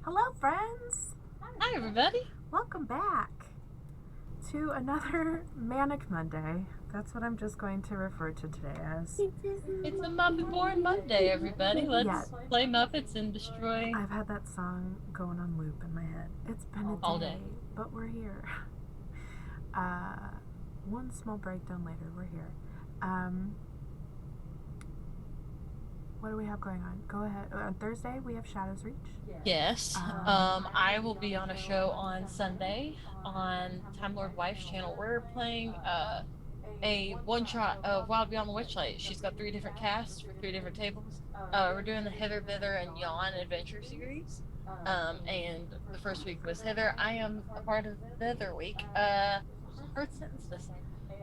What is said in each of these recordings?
Hello, friends! Hi, everybody. Welcome back to another Manic Monday. That's what I'm just going to refer to today as. It's a Muppet Born Monday, everybody. Yeah, Let's play Muppets and destroy I've had that song going on loop in my head. It's been a all day, day. but we're here. Uh, one small breakdown later, we're here. What do we have going on? Go ahead. On Thursday, we have Shadows Reach. Yes. I will be on a show on Sunday on Time Lord Wife's channel. We're playing a one shot of Wild Beyond the Witchlight. She's got three different casts for three different tables. We're doing the Hither, Thither, and Yon adventure series. And the first week was Hither. I am a part of the Thither week. First sentence this time.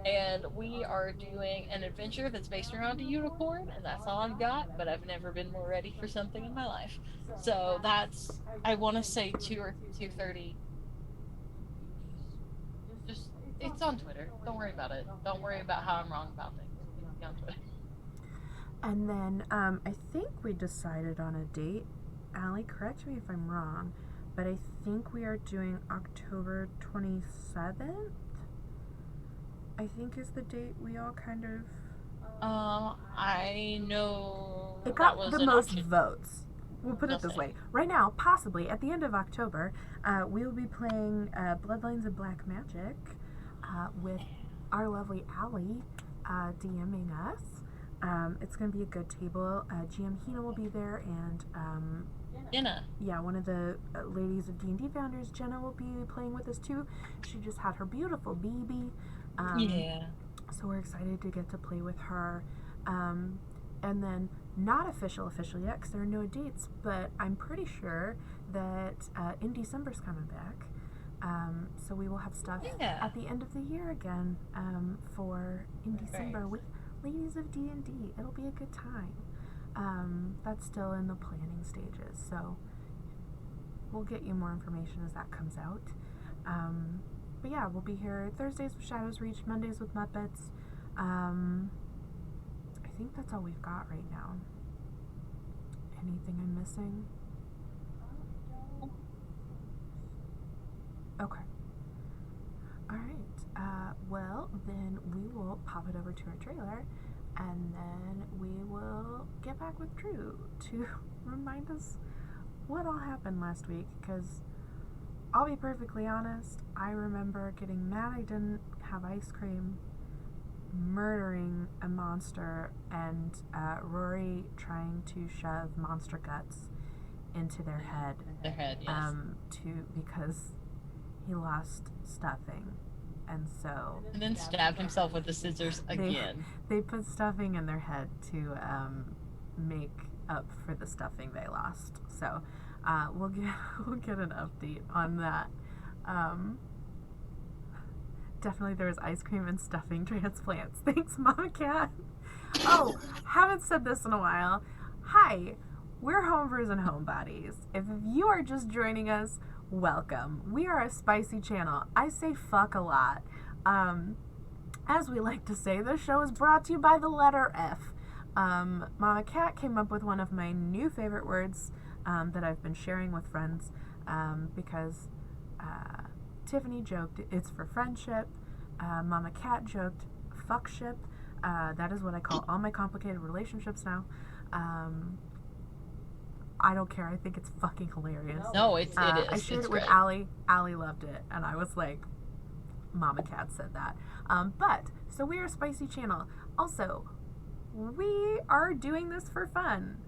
And we are doing an adventure that's based around a unicorn, and that's all I've got, but I've never been more ready for something in my life. So that's, I want to say 2 or 2:30. Just it's on Twitter. Don't worry about it. Don't worry about how I'm wrong about things. It's on Twitter. And then I think we decided on a date. Allie, correct me if I'm wrong, but I think we are doing October 27th. I think is the date we all kind of. I know It that got was the an most option. votes. We'll put They'll it this say. way. Right now, possibly at the end of October, we will be playing Bloodlines of Black Magic with our lovely Allie DMing us. It's going to be a good table. GM Hina will be there, and Jenna. yeah, one of the ladies of D&D founders, Jenna, will be playing with us too. She just had her beautiful baby. Yeah. So we're excited to get to play with her. And then, not official yet, because there are no dates, but I'm pretty sure that in December's coming back. So we will have stuff Yeah. at the end of the year again for in December Right. with ladies of D&D. It'll be a good time. That's still in the planning stages, so we'll get you more information as that comes out. But yeah, we'll be here Thursdays with Shadows Reach, Mondays with Muppets. I think that's all we've got right now. Anything I'm missing? Okay. Alright. Well, then we will pop it over to our trailer, and then we will get back with Drew to remind us what all happened last week, because I'll be perfectly honest, I remember getting mad I didn't have ice cream, murdering a monster, and Rory trying to shove monster guts into their head. Their head, yes. Because he lost stuffing, and so And then stabbed himself with the scissors again. they put stuffing in their head to make up for the stuffing they lost. So we'll get an update on that. Definitely there was ice cream and stuffing transplants. Thanks, Mama Cat. Oh, haven't said this in a while. Hi, we're Homebrews and Homebodies. If you are just joining us, welcome. We are a spicy channel. I say fuck a lot. As we like to say, this show is brought to you by the letter F. Mama Cat came up with one of my new favorite words that I've been sharing with friends because Tiffany joked it's for friendship. Mama Cat joked fuckship. That is what I call all my complicated relationships now. I don't care. I think it's fucking hilarious. No, it is. I shared It's it with great. Allie. Allie loved it, and I was like, Mama Cat said that. So we are a spicy channel. Also, we are doing this for fun.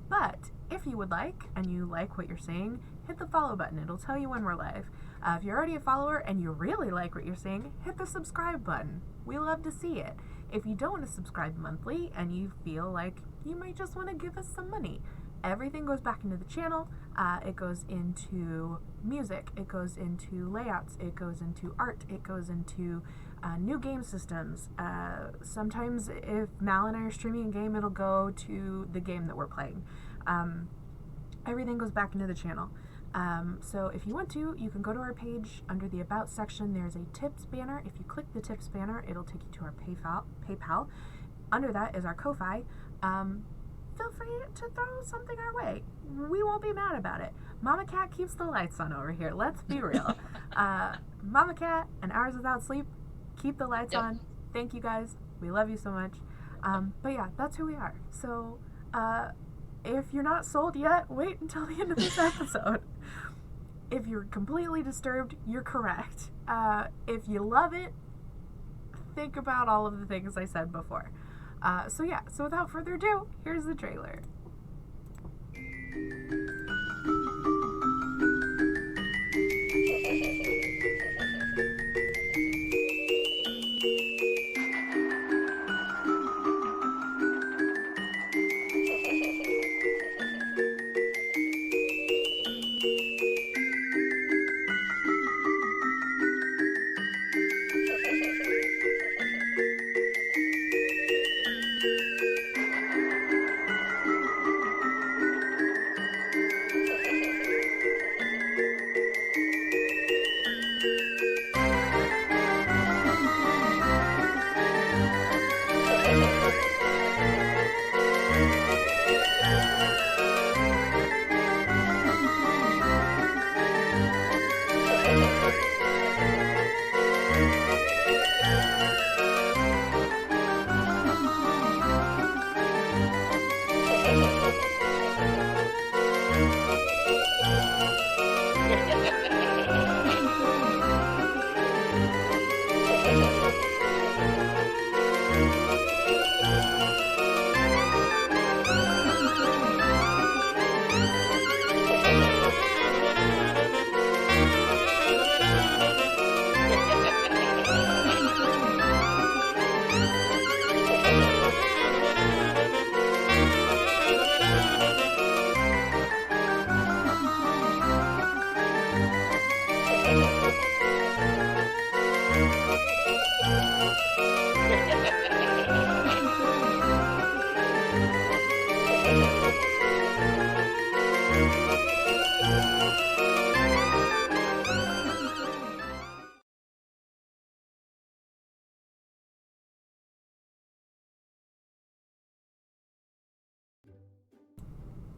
But if you would like, and you like what you're seeing, hit the follow button. It'll tell you when we're live. If you're already a follower and you really like what you're seeing, hit the subscribe button. We love to see it. If you don't want to subscribe monthly and you feel like you might just want to give us some money, everything goes back into the channel. It goes into music, it goes into layouts, it goes into art, it goes into new game systems. Sometimes if Mal and I are streaming a game, it'll go to the game that we're playing. Everything goes back into the channel. So if you want to, you can go to our page. Under the About section, there's a tips banner. If you click the tips banner, it'll take you to our PayPal. Under that is our Ko-Fi. feel free to throw something our way. We won't be mad about it. Mama Cat keeps the lights on over here. Let's be real. Mama Cat and Hours Without Sleep keep the lights on. Thank you guys. We love you so much. But yeah, that's who we are. So if you're not sold yet, wait until the end of this episode. If you're completely disturbed, you're correct. If you love it, think about all of the things I said before. So without further ado, here's the trailer.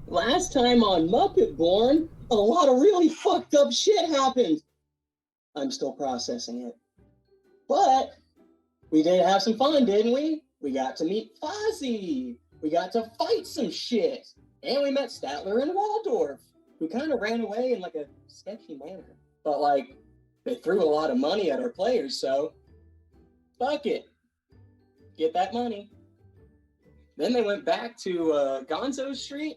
Last time on Muppet Born, a lot of really fucked up shit happened. I'm still processing it. But we did have some fun, didn't we? We got to meet Fozzie. We got to fight some shit. And we met Statler and Waldorf, who kind of ran away in like a sketchy manner. But like, they threw a lot of money at our players, so fuck it. Get that money. Then they went back to Gonzo Street,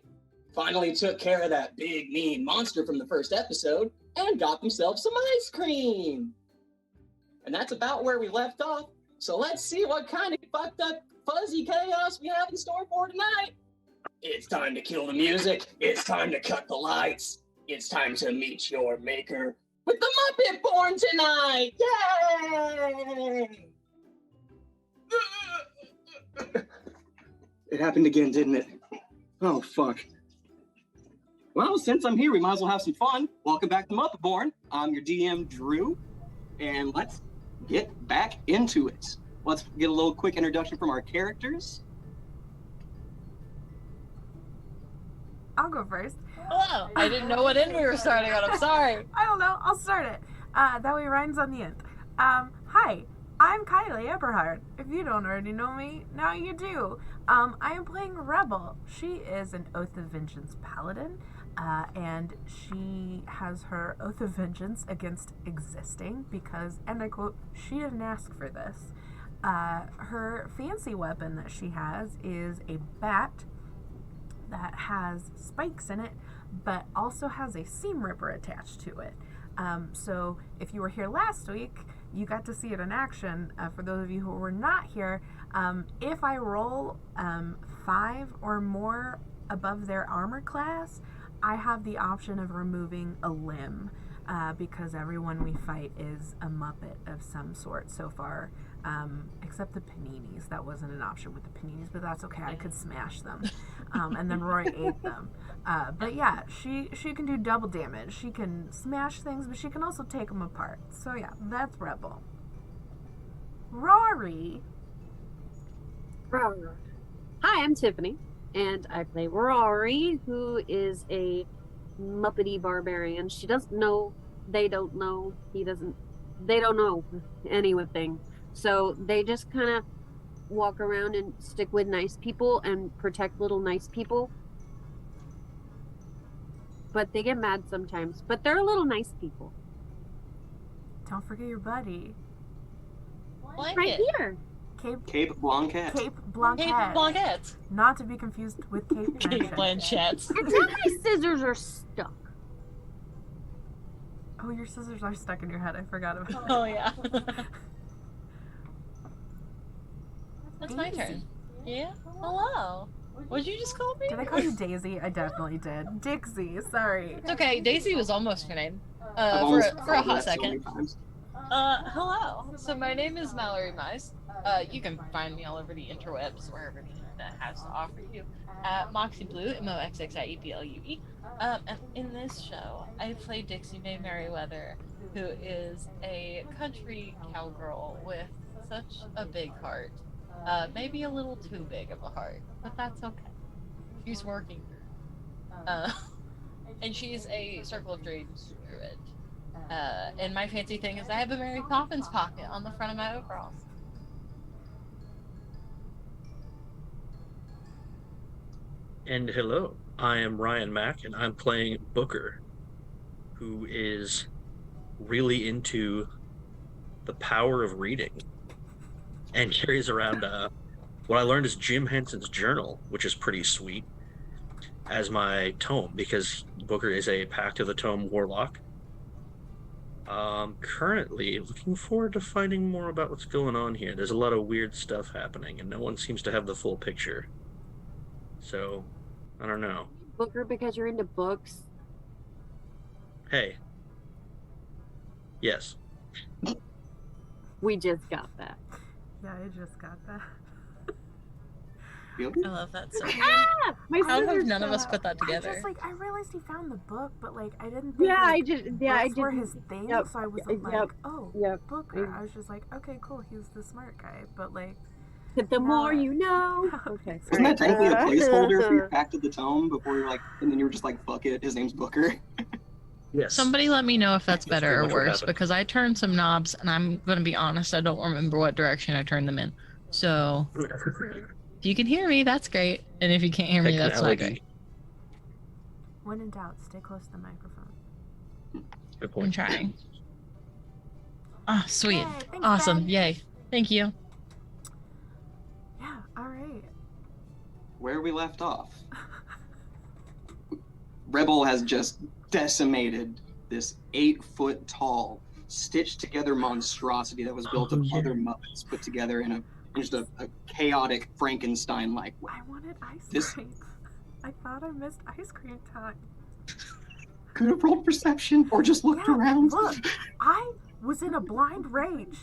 finally took care of that big, mean monster from the first episode, and got themselves some ice cream. And that's about where we left off. So let's see what kind of fucked up, fuzzy chaos we have in store for tonight. It's time to kill the music. It's time to cut the lights. It's time to meet your maker with the Muppet Born tonight. Yay! It happened again, didn't it? Oh, fuck. Well, since I'm here, we might as well have some fun. Welcome back to Muppet Born. I'm your DM, Drew, and let's get back into it. Let's get a little quick introduction from our characters. I'll go first. Hello. I didn't know what end we were starting on. I'm sorry. I don't know. I'll start it. That way rhymes on the end. Hi. I'm Kylie Eberhard. If you don't already know me, now you do. I am playing Rebel. She is an Oath of Vengeance paladin, and she has her Oath of Vengeance against existing because, and I quote, she didn't ask for this. Her fancy weapon that she has is a bat that has spikes in it, but also has a seam ripper attached to it. So if you were here last week, you got to see it in action. For those of you who were not here, if I roll 5 or more above their armor class, I have the option of removing a limb, because everyone we fight is a Muppet of some sort so far, except the paninis. That wasn't an option with the paninis, but that's okay. I could smash them. And then Rory ate them. But yeah, she can do double damage. She can smash things, but she can also take them apart. So yeah, that's Rebel. Rory. Hi, I'm Tiffany, And I play Rory, who is a Muppety barbarian. She doesn't know, they don't know, they don't know anything. So they just kind of walk around and stick with nice people and protect little nice people. But they get mad sometimes. But they're little nice people. Don't forget your buddy. Blanket. Right here. Cape Blanquette. Cape Blanquette. Cape Blanquette. Not to be confused with Cape Cape Blanchett. Blanchett. And now my scissors are stuck. Oh, your scissors are stuck in your head. I forgot about that. Oh yeah. That's my Daisy. turn. Yeah. Hello. What'd you just call me? Did I call you Daisy? I definitely did. Dixie, sorry. It's okay. Daisy was almost her name. I've For almost a called hot that so many second. times. Hello. So my name is Mallory Mize. You can find me all over the interwebs, wherever the internet has to offer you. Moxie Blue, MOXXIEBLUE. And in this show, I play Dixie Mae Merriweather, who is a country cowgirl with such a big heart. Maybe a little too big of a heart, but that's okay. She's working through it. And she's a Circle of Dreams druid. And my fancy thing is I have a Mary Poppins pocket on the front of my overalls. And hello, I am Ryan Mack, and I'm playing Booker, who is really into the power of reading, and carries around what I learned is Jim Henson's journal, which is pretty sweet, as my tome, because Booker is a Pact of the Tome warlock. Currently looking forward to finding more about what's going on here. There's a lot of weird stuff happening, and no one seems to have the full picture. So, I don't know. Booker, because you're into books. Hey. Yes. We just got that. Yeah, I just got that. I love that so much. Ah! My How have scissors none of us fell. put that I together? just I realized he found the book, but like I didn't think Yeah, like, I books were didn't. his thing, Yep, so I was yep, like, oh, Yep. Booker. I was just like, okay, cool, he's the smart guy, but like, The more you know. Okay. Isn't that technically a placeholder for your Uh, Pact of the Tome before you're like, and then you were just like, fuck it, his name's Booker? Yes. Somebody let me know if that's That's better pretty or much what worse, happened. because I turned some knobs, and I'm going to be honest, I don't remember what direction I turned them in. So, if you can hear me, that's great. And if you can't hear me, that's not Technicality. great. when in doubt, stay close to the microphone. Good I'm point. trying. Ah, sweet. Yay, thanks, Awesome. Ben. Yay. Thank you. Yeah, all right. Where we left off. Rebel has just decimated this 8-foot tall, stitched together monstrosity that was built of Oh, yeah. other Muppets put together in just a chaotic Frankenstein-like way. I wanted ice This- cream. I thought I missed ice cream time. Could have rolled perception or just looked Yeah, around. look. I was in a blind rage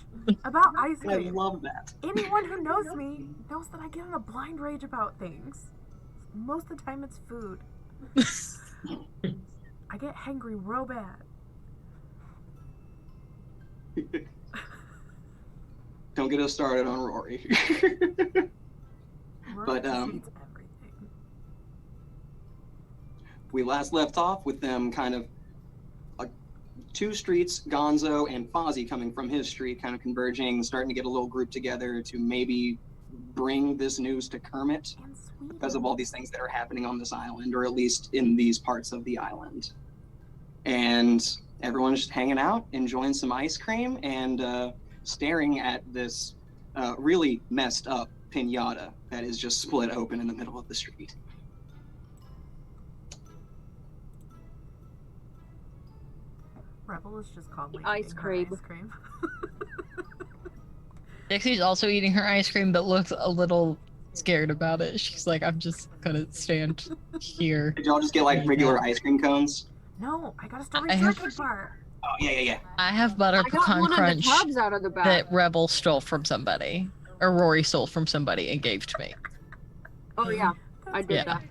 about ice I cream. love that. Anyone who knows me knows that I get in a blind rage about things. Most of the time it's food. I get hangry real bad. Don't get us started on Rory. Rory But, just um, eats everything. We last left off with them kind of two streets, Gonzo and Fozzie coming from his street, kind of converging, starting to get a little group together to maybe bring this news to Kermit And sweet. because of all these things that are happening on this island, or at least in these parts of the island. And everyone's just hanging out, enjoying some ice cream, and staring at this really messed up pinata that is just split open in the middle of the street. Rebel is just calmly Ice eating her cream. ice cream. Dixie's also eating her ice cream, but looks a little scared about it. She's like, I'm just going to stand here. Did y'all just get like regular ice cream cones? No, I got a strawberry I have- shortcake bar. Oh, yeah. I have butter I got pecan one of the crunch tubs out of the bag. that Rebel stole from somebody, or Rory stole from somebody and gave to me. Oh yeah, I That's did Yeah. that.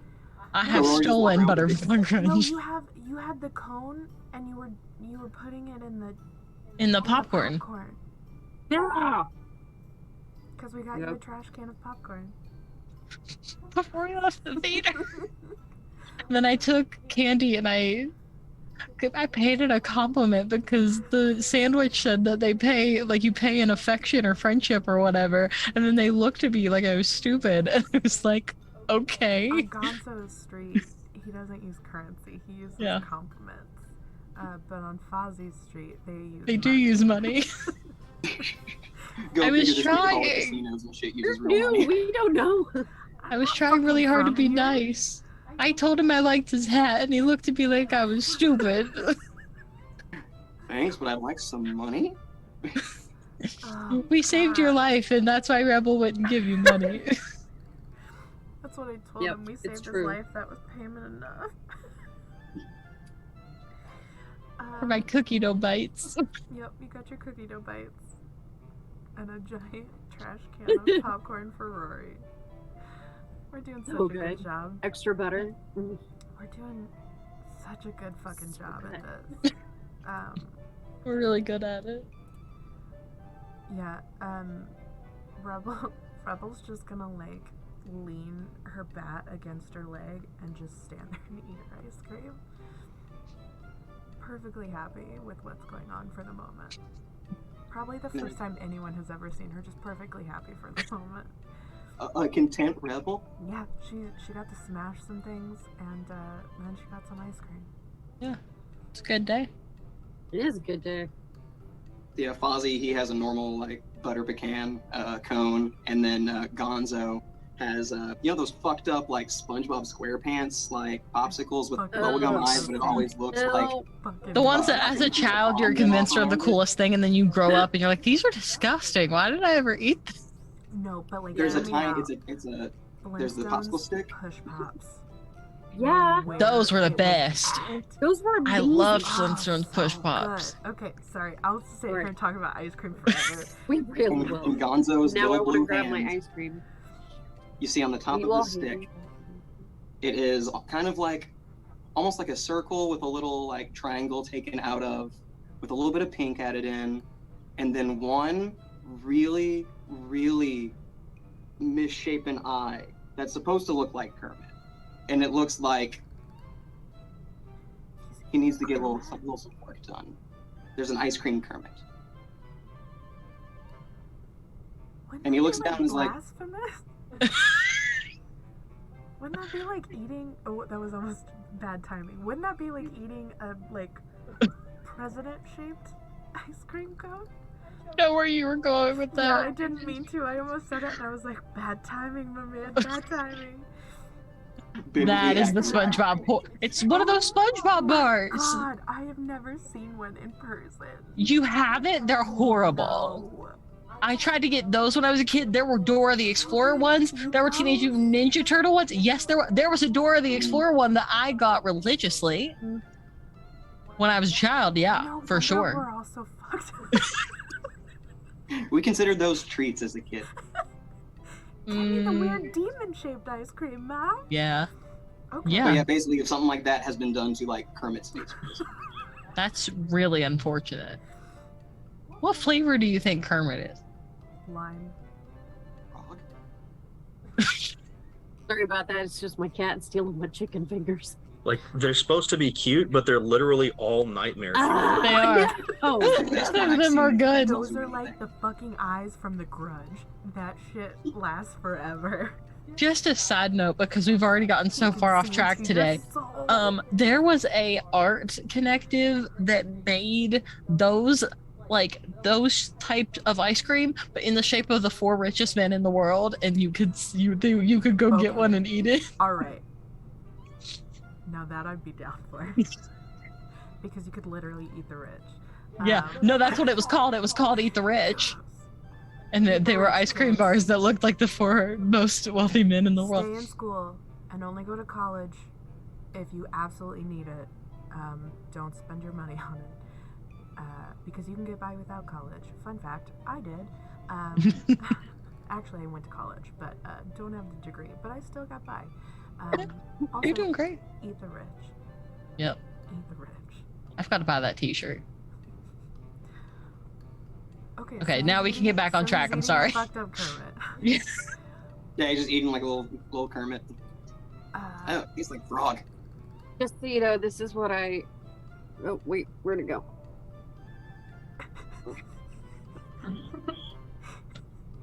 I have Rory just stolen walked butter around with pecan No, crunch you had the cone and you were putting it in the in the popcorn. Yeah. Because we got you a Yep. trash can of popcorn. before we left the theater. And then I took candy and I paid it a compliment because the sandwich said that they pay, like, you pay in affection or friendship or whatever. And then they looked at me like I was stupid. And I was like, okay. On Gonzo's street, he doesn't use currency. He uses compliments. But on Fozzie's street, they do use money. Go I was figure this thing called trying. Casinos and shit uses Who real knew? money. We don't know. I was trying really hard to be nice. I told him I liked his hat, and he looked at me like I was stupid. Thanks, but I'd like some money. Oh, We saved your God. life, and that's why Rebel wouldn't give you money. That's what I told Yep, him. We it's saved his true. life. That was payment enough. For my cookie dough bites. Yep, you got your cookie dough bites. And a giant trash can of popcorn for Rory. We're doing such a Okay. good job. Extra butter. We're doing such a good fucking job at this. We're really good at it. Yeah, Rebel's just gonna, like, lean her bat against her leg and just stand there and eat her ice cream. Perfectly happy with what's going on for the moment. Probably the first time anyone has ever seen her just perfectly happy for the moment. A content rebel? Yeah, she got to smash some things and then she got some ice cream. It's a good day. It is a good day. Yeah, Fozzie, he has a normal, like, butter pecan cone, and then Gonzo has, you know those fucked up, like, SpongeBob SquarePants, like, popsicles with Fucking bubblegum gross. eyes, but it always looks like... No. Fucking The ones gross. that, as a child, you're convinced are the coolest thing, and then you grow up and you're like, these are disgusting. Why did I ever eat them? No, but like There's a hear me tiny, out. there's the popsicle Flintstones stick. Push pops. Yeah. Where Those were the it was best. at. Those were I amazing. love Oh, Flintstones Push so Pops. good. Okay, sorry. I'll sit here Right. and talk about ice cream forever. We really And will. Gonzo's Now I little want to blue grab my hand, ice cream. you see on the top We of will the stick, it is kind of like, almost like a circle with a little, like, triangle taken out of, with a little bit of pink added in, and then one really, really misshapen eye that's supposed to look like Kermit. And it looks like he needs to get a little some work done. There's an ice cream Kermit. Wouldn't And he that looks be, down and is like- blasphemous? Wouldn't that be like eating? Oh, that was almost bad timing. Wouldn't that be like eating a like president-shaped ice cream cone? I know where you were going with Yeah, I that. didn't mean to. I almost said it, and I was like, "Bad timing, my man. Bad timing." That is the SpongeBob. It's one of those SpongeBob bars. God, I have never seen one in person. You haven't? They're horrible. No. I tried to get those when I was a kid. There were Dora the Explorer ones. There were Teenage Mutant Ninja Turtle ones. Yes, there was a Dora the Explorer one that I got religiously when I was a child. Yeah, No for wonder sure. We're all so fucked. We considered those treats as a kid. Give me the Mm, weird demon-shaped ice cream, Mom. yeah, Okay. Yeah. But yeah, basically, if something like that has been done to, like, Kermit's face. that's really unfortunate. What flavor do you think Kermit is? Lime. Frog? Sorry about that. It's just my cat stealing my chicken fingers. Like they're supposed to be cute, but they're literally all nightmare fuel. They are. Oh, Some of them are good. Those are like the fucking eyes from The Grudge. That shit lasts forever. Just a side note, because we've already gotten so You can far off see track into your today. soul. There was a art connective that made those type of ice cream, but in the shape of the 4 richest men in the world, and you could go get Okay. one and eat it. All right. Now that I'd be down for. Because you could literally eat the rich. Yeah, no, that's what it was called. It was called Eat the Rich, and they were ice cream bars that looked like the 4 most wealthy men in the Stay world. in school and only go to college if you absolutely need it. Don't spend your money on it. Because you can get by without college. Fun fact, I did. Actually, I went to college, but don't have the degree. But I still got by. Also, You're doing great. eat the rich. Yep. Eat the rich. I've got to buy that T-shirt. Okay. Okay, so now he's we can get back on so track, he's I'm eating sorry. a fucked up Kermit. Yeah, Yeah, he's just eating like a little Kermit. Oh, he's like frog. Just so you know, this is what I. Oh wait, where'd it go?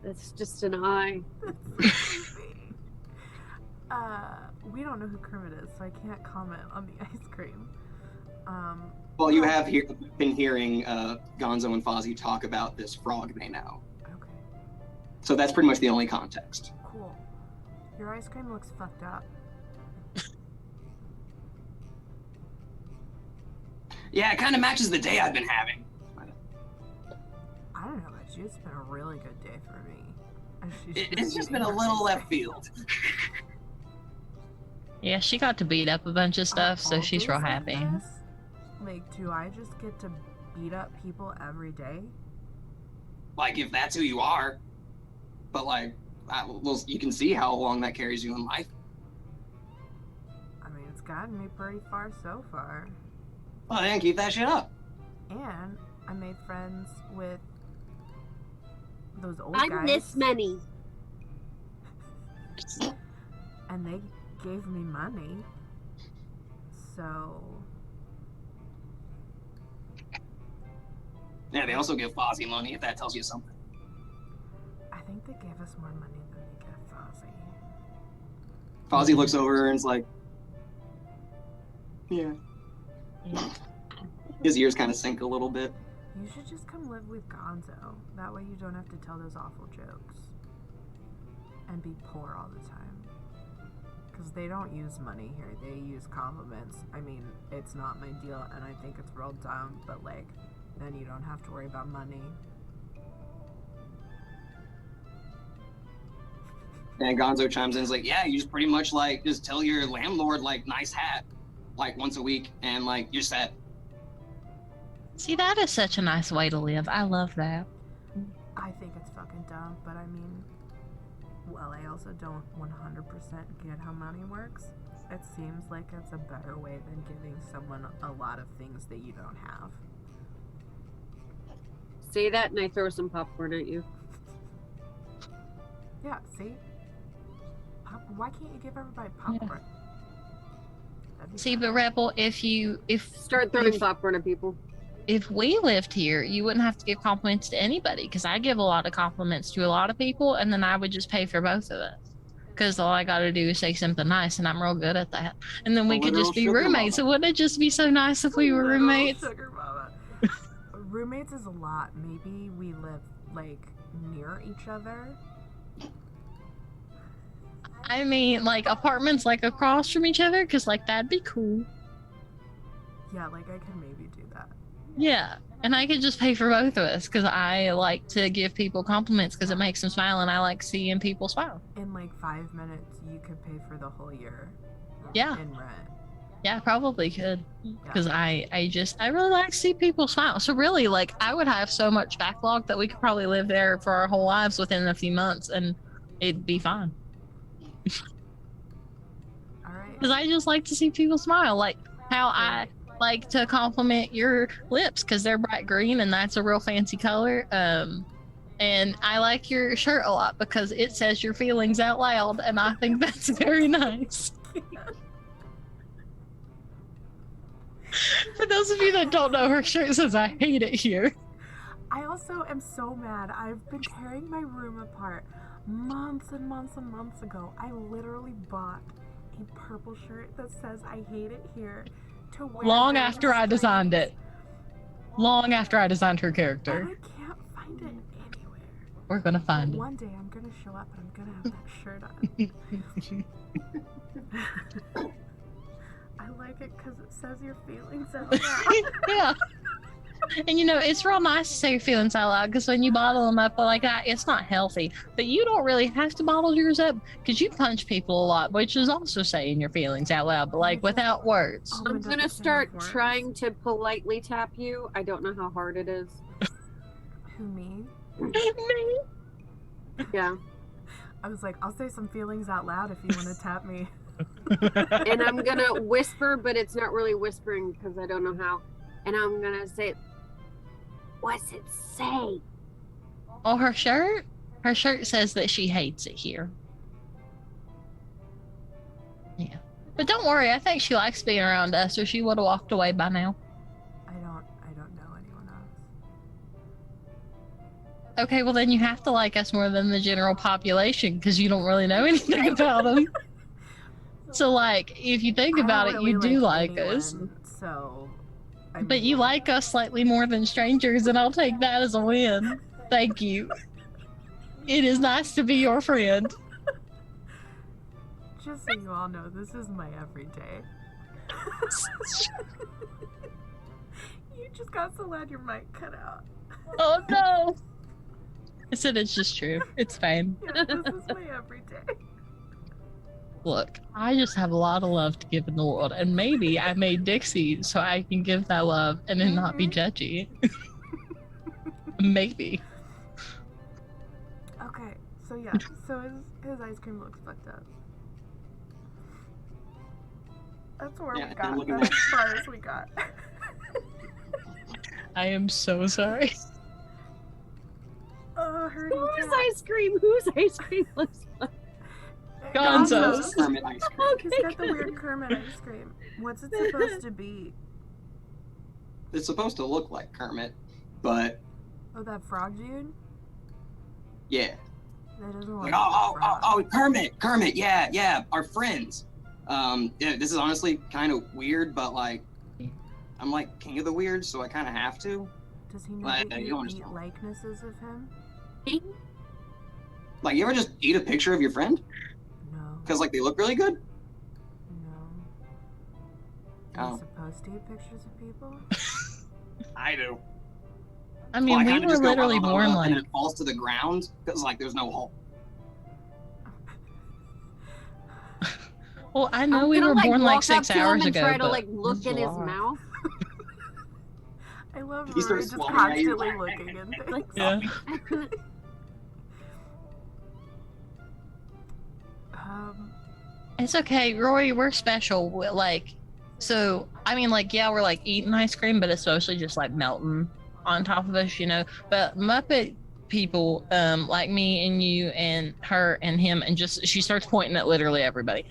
That's just an eye. We don't know who Kermit is, so I can't comment on the ice cream. Well, you have been hearing Gonzo and Fozzie talk about this frog they know. Okay, So that's pretty much the only context. cool. Your ice cream looks fucked up. Yeah, it kind of matches the day I've been having. I don't know about you, it's been a really good day for me. It's just been a little left field. Yeah, she got to beat up a bunch of stuff, so she's real happy. Like, do I just get to beat up people every day? Like, if that's who you are. But, like, well, you can see how long that carries you in life. I mean, it's gotten me pretty far so far. Well, then keep that shit up. And I made friends with those old I'm guys. this many. And they gave me money. So Yeah, they also give Fozzie money, if that tells you something. I think they gave us more money than they gave Fozzie. Fozzie looks over and is like, yeah. His ears kind of sink a little bit. You should just come live with Gonzo. That way you don't have to tell those awful jokes. And be poor all the time. Because they don't use money here. They use compliments. I mean, it's not my deal, and I think it's real dumb, but, like, then you don't have to worry about money. And Gonzo chimes in and is like, yeah, you just pretty much, like, just tell your landlord, like, nice hat, like, once a week, and, like, you're set. See, that is such a nice way to live. I love that. I think it's fucking dumb, but I mean, well, I also don't 100% get how money works. It seems like it's a better way than giving someone a lot of things that you don't have. Say that and I throw some popcorn at you. Yeah, see? Why can't you give everybody popcorn? That'd be See, fun. but Rebel, if Start throwing popcorn at people. if we lived here, you wouldn't have to give compliments to anybody, because I give a lot of compliments to a lot of people, and then I would just pay for both of us. Because all I got to do is say something nice, and I'm real good at that. And then we A could literal just be sugar roommates. mama. So wouldn't it just be so nice if we were Little roommates? Sugar mama. Roommates is a lot. Maybe we live, like, near each other. I mean, like, apartments, like, across from each other, because, like, that'd be cool. Yeah, like, I could maybe do that. Yeah. And I could just pay for both of us, because I like to give people compliments, because it makes them smile, and I like seeing people smile. In, like, 5 minutes, you could pay for the whole year. Yeah. In rent. Yeah, I probably could. Yeah. Because I really like to see people smile. So really, like, I would have so much backlog that we could probably live there for our whole lives within a few months, and it'd be fine. All right. Because I just like to see people smile. Like how I like to compliment your lips, because they're bright green, and that's a real fancy color. And I like your shirt a lot because it says your feelings out loud, and I think that's very nice. For those of you that don't know, her shirt says "I hate it here." I also am so mad. I've been tearing my room apart months and months and months ago. I literally bought a purple shirt that says "I hate it here" to wear. Long during after I spring. designed it. Long after I designed her And character. I can't find it anywhere. We're gonna find it. One day I'm gonna show up and I'm gonna have that shirt on. I like it because it says your feelings out loud. Yeah. And you know, it's real nice to say your feelings out loud, because when you bottle them up like that, it's not healthy. But you don't really have to bottle yours up, because you punch people a lot, which is also saying your feelings out loud, but like without words. Oh, I'm it gonna doesn't say start words. trying to politely tap you. I don't know how hard it is. Who, me? Yeah. I was like, I'll say some feelings out loud if you want to tap me. And I'm gonna whisper, but it's not really whispering because I don't know how. And I'm gonna say, what's it say? Oh, her shirt? Her shirt says that she hates it here. But don't worry, I think she likes being around us, or she would have walked away by now. I don't know anyone else. Okay, well then you have to like us more than the general population because you don't really know anything about them. So like, if you think I about don't it, really you do like anyone, us. So. But you like us slightly more than strangers, and I'll take that as a win. Thank you. It is nice to be your friend. Just so you all know, this is my everyday. You just got so loud your mic cut out. Oh no! I said it's just true. It's fine. Yeah, this is my everyday. Look, I just have a lot of love to give in the world, and maybe I made Dixie so I can give that love and then not be judgy. Maybe. Okay, so yeah, so his ice cream looks fucked up. That's where Yeah, we I'm got. looking That's at- as far as we got. I am so sorry. Oh, hurting Whose cat. ice cream? Whose ice cream looks like? Gonzo's. Kermit ice cream. He's got the weird Kermit ice cream. What's it supposed to be? It's supposed to look like Kermit, but Oh, that frog dude? yeah. That doesn't look Like, like oh, a frog. Kermit, yeah, our friends. Yeah, this is honestly kind of weird, but like, I'm like king of the weird, so I kind of have to. Does he know Like, that you you don't eat understand. likenesses of him? Like, you ever just eat a picture of your friend No. because like they look really good? No. Are you Oh. supposed to eat pictures of people? I do. I mean, Well, I we kinda were just go, literally born and like. then it falls to the ground because like there's no hole. Well, I know I'm we gonna, were born like walk up 6 to him hours and ago. try to but like look in his July. mouth. I love He Rory starts just swatting at you. constantly looking at things. Like, Yeah. It's okay, Rory. We're special. Like, so I mean, like, yeah, we're like eating ice cream, but it's mostly just like melting on top of us, you know. But Muppet people, like me and you and her and him, and just she starts pointing at literally everybody.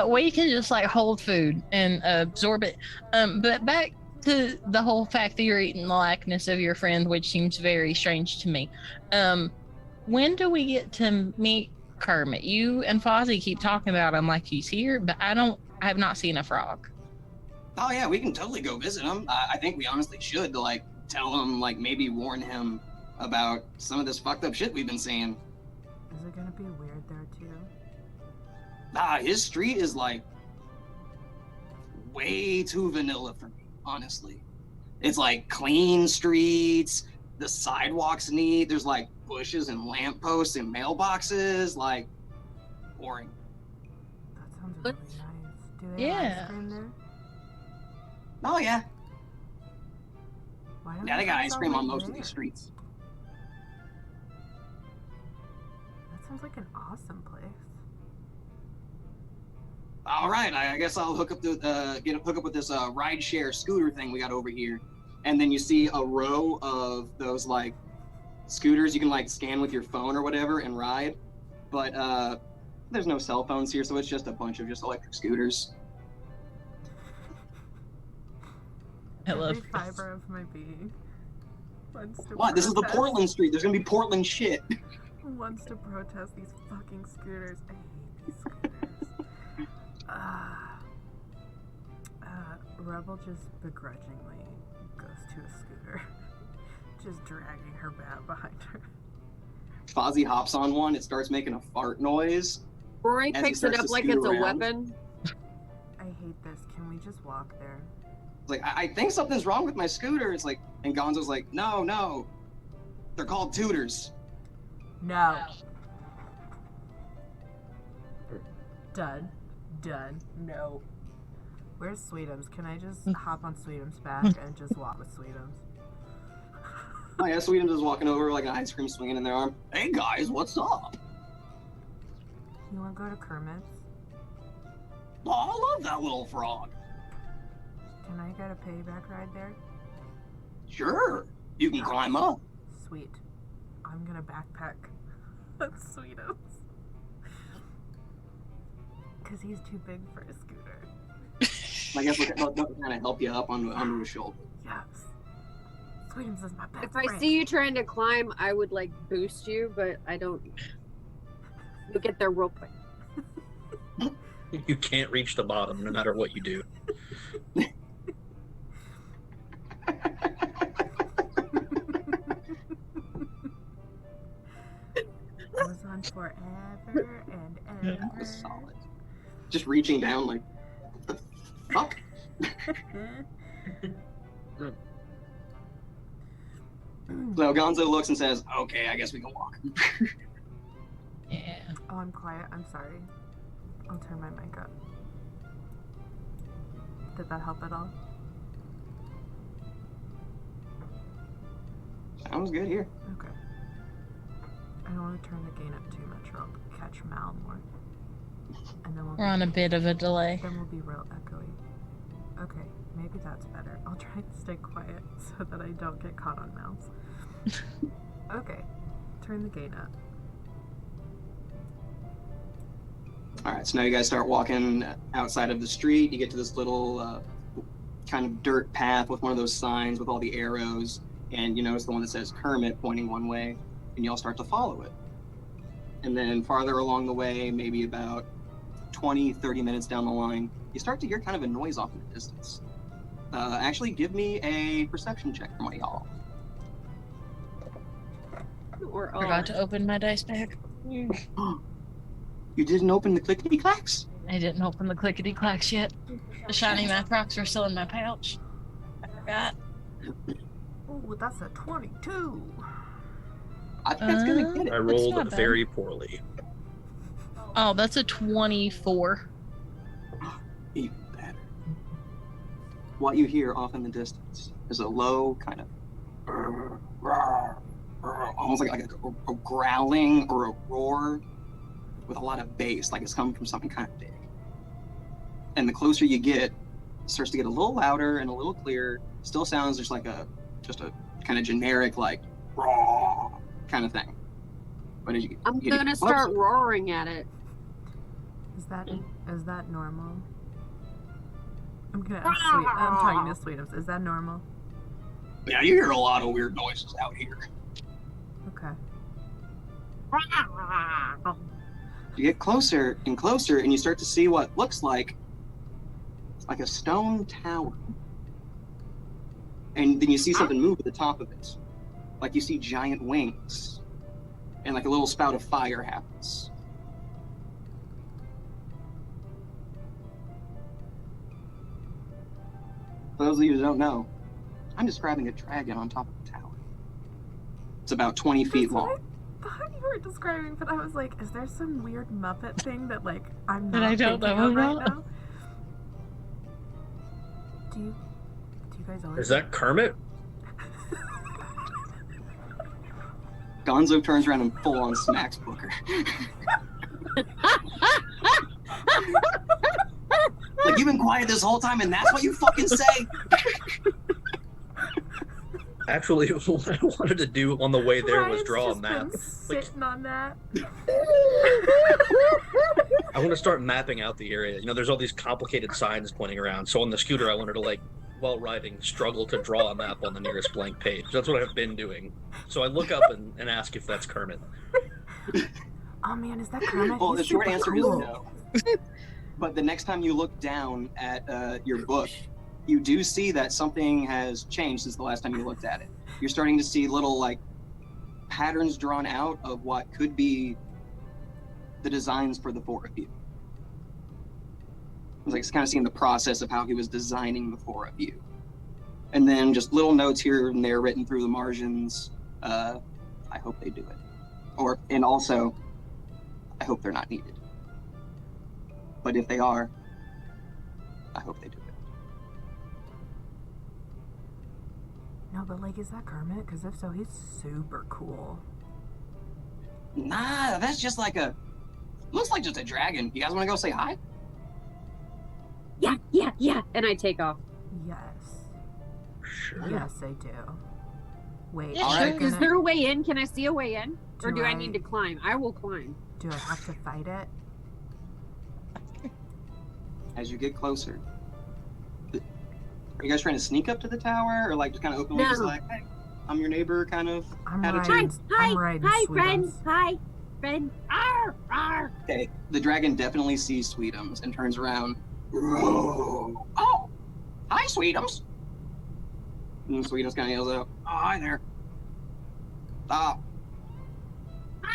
We can just like hold food and absorb it. But back to the whole fact that you're eating the likeness of your friend, which seems very strange to me. When do we get to meet Kermit? You and Fozzie keep talking about him like he's here, but I have not seen a frog. Oh yeah, we can totally go visit him. I think we honestly should to like tell him, like maybe warn him about some of this fucked up shit we've been seeing. Is it gonna be weird there too? His street is like way too vanilla for me, honestly. It's like clean streets, the sidewalks neat, there's like bushes and lampposts and mailboxes, like boring. That sounds really nice. Do they have Yeah. ice cream there? Oh yeah. Why don't Yeah, they got guys ice all cream on live most of there? these streets. That sounds like an awesome place. All right, I guess I'll hook up with this ride share scooter thing we got over here, and then you see a row of those like scooters you can like scan with your phone or whatever and ride, but there's no cell phones here, so it's just a bunch of just electric scooters. I love Every fiber of my being wants to What? This is the protest- Portland street. There's gonna be Portland shit. wants to protest these fucking scooters. I hate these scooters. Rebel just begrudgingly goes to a scooter, just dragging her bat behind her. Fozzie hops on one. It starts making a fart noise. Rory As he picks it starts up to like scoot it's a around. weapon. I hate this. Can we just walk there? It's like, I think something's wrong with my scooter. It's like, and Gonzo's like, no, they're called tutors. No. Done. No. Where's Sweetums? Can I just hop on Sweetums' back and just walk with Sweetums? Oh yeah, Sweetums is walking over like an ice cream swinging in their arm. Hey guys, what's up? You wanna go to Kermit's? Oh, I love that little frog. Can I get a payback ride there? Sure, you can climb up. Sweet. I'm gonna backpack on Sweetums. Because he's too big for a scooter. I guess they'll kind of help you up onto his shoulder. Yes. Sweetums is my best If friend. I see you trying to climb, I would like boost you, but I don't. You'll get there real quick. You can't reach the bottom no matter what you do. Goes on forever and ever. That was solid. Just reaching down like, what the fuck? So Gonzo looks and says, "Okay, I guess we can walk." Yeah. Oh, I'm quiet. I'm sorry. I'll turn my mic up. Did that help at all? Sounds good here. Okay. I don't want to turn the gain up too much or I'll catch Mal more. And then We're on a bit of a delay. Then we'll be real echoey. Okay, maybe that's better. I'll try and stay quiet so that I don't get caught on mouse. Okay, turn the gain up. All right, so now you guys start walking outside of the street. You get to this little kind of dirt path with one of those signs with all the arrows, and you notice the one that says Kermit pointing one way, and you all start to follow it. And then farther along the way, maybe about 20, 30 minutes down the line, you start to hear kind of a noise off in the distance. Actually, give me a perception check from one of y'all. Or Forgot to open my dice bag. You didn't open the clickety-clacks? I didn't open the clickety clacks yet. The shiny math rocks are still in my pouch. I forgot. Ooh, that's a 22. I think that's gonna get it. I That's rolled not bad. very poorly. Oh, that's a 24. Even better. What you hear off in the distance is a low kind of almost like a growling or a roar with a lot of bass, like it's coming from something kind of big. And the closer you get, it starts to get a little louder and a little clearer. Still sounds just like a kind of generic like raw kind of thing. But as you I'm get gonna closer- start roaring at it. Is that normal? I'm talking to Sweetums. Is that normal? Yeah, you hear a lot of weird noises out here. Okay. You get closer and closer, and you start to see what looks like a stone tower. And then you see something move at the top of it. Like you see giant wings. And like a little spout of fire happens. For those of you who don't know, I'm describing a dragon on top of the tower. It's about 20 feet That's what long. I thought you were describing, but I was like, is there some weird Muppet thing that like I'm That not I don't thinking know of right about? now? Do you guys always Is that Kermit? Gonzo turns around and full on smacks Booker. Like, you've been quiet this whole time and that's what you fucking say? Actually, what I wanted to do on the way there was Ryan's draw a just map. been sitting on that. I want to start mapping out the area. You know, there's all these complicated signs pointing around. So on the scooter, I wanted to, like, while riding, struggle to draw a map on the nearest blank page. That's what I've been doing. So I look up and ask if that's Kermit. Oh man, is that Kermit? Well, He's the short super answer cool. is no. But the next time you look down at your book, you do see that something has changed since the last time you looked at it. You're starting to see little, like, patterns drawn out of what could be the designs for the four of you. It's like it's kind of seeing the process of how he was designing the four of you. And then just little notes here and there written through the margins. I hope they do it. And also, I hope they're not needed. But if they are, I hope they do it. No, but like, is that Kermit? Because if so, he's super cool. Nah, that's just like looks like just a dragon. You guys want to go say hi? Yeah. And I take off. Yes. Sure. Yes, I do. Wait, Yeah, am I sure. gonna- Is there a way in? Can I see a way in? Or Do do I I- need to climb? I will climb. do I have to fight it? as you get closer. Are you guys trying to sneak up to the tower, or like just kind of openly just No. like, hey, I'm your neighbor, kind of I'm attitude? riding. I'm riding Hi, friend. Sweetums. Hi, friend. Arr, arr. Okay, the dragon definitely sees Sweetums and turns around. Oh, hi, Sweetums. And Sweetums kind of yells out, "Oh, hi there.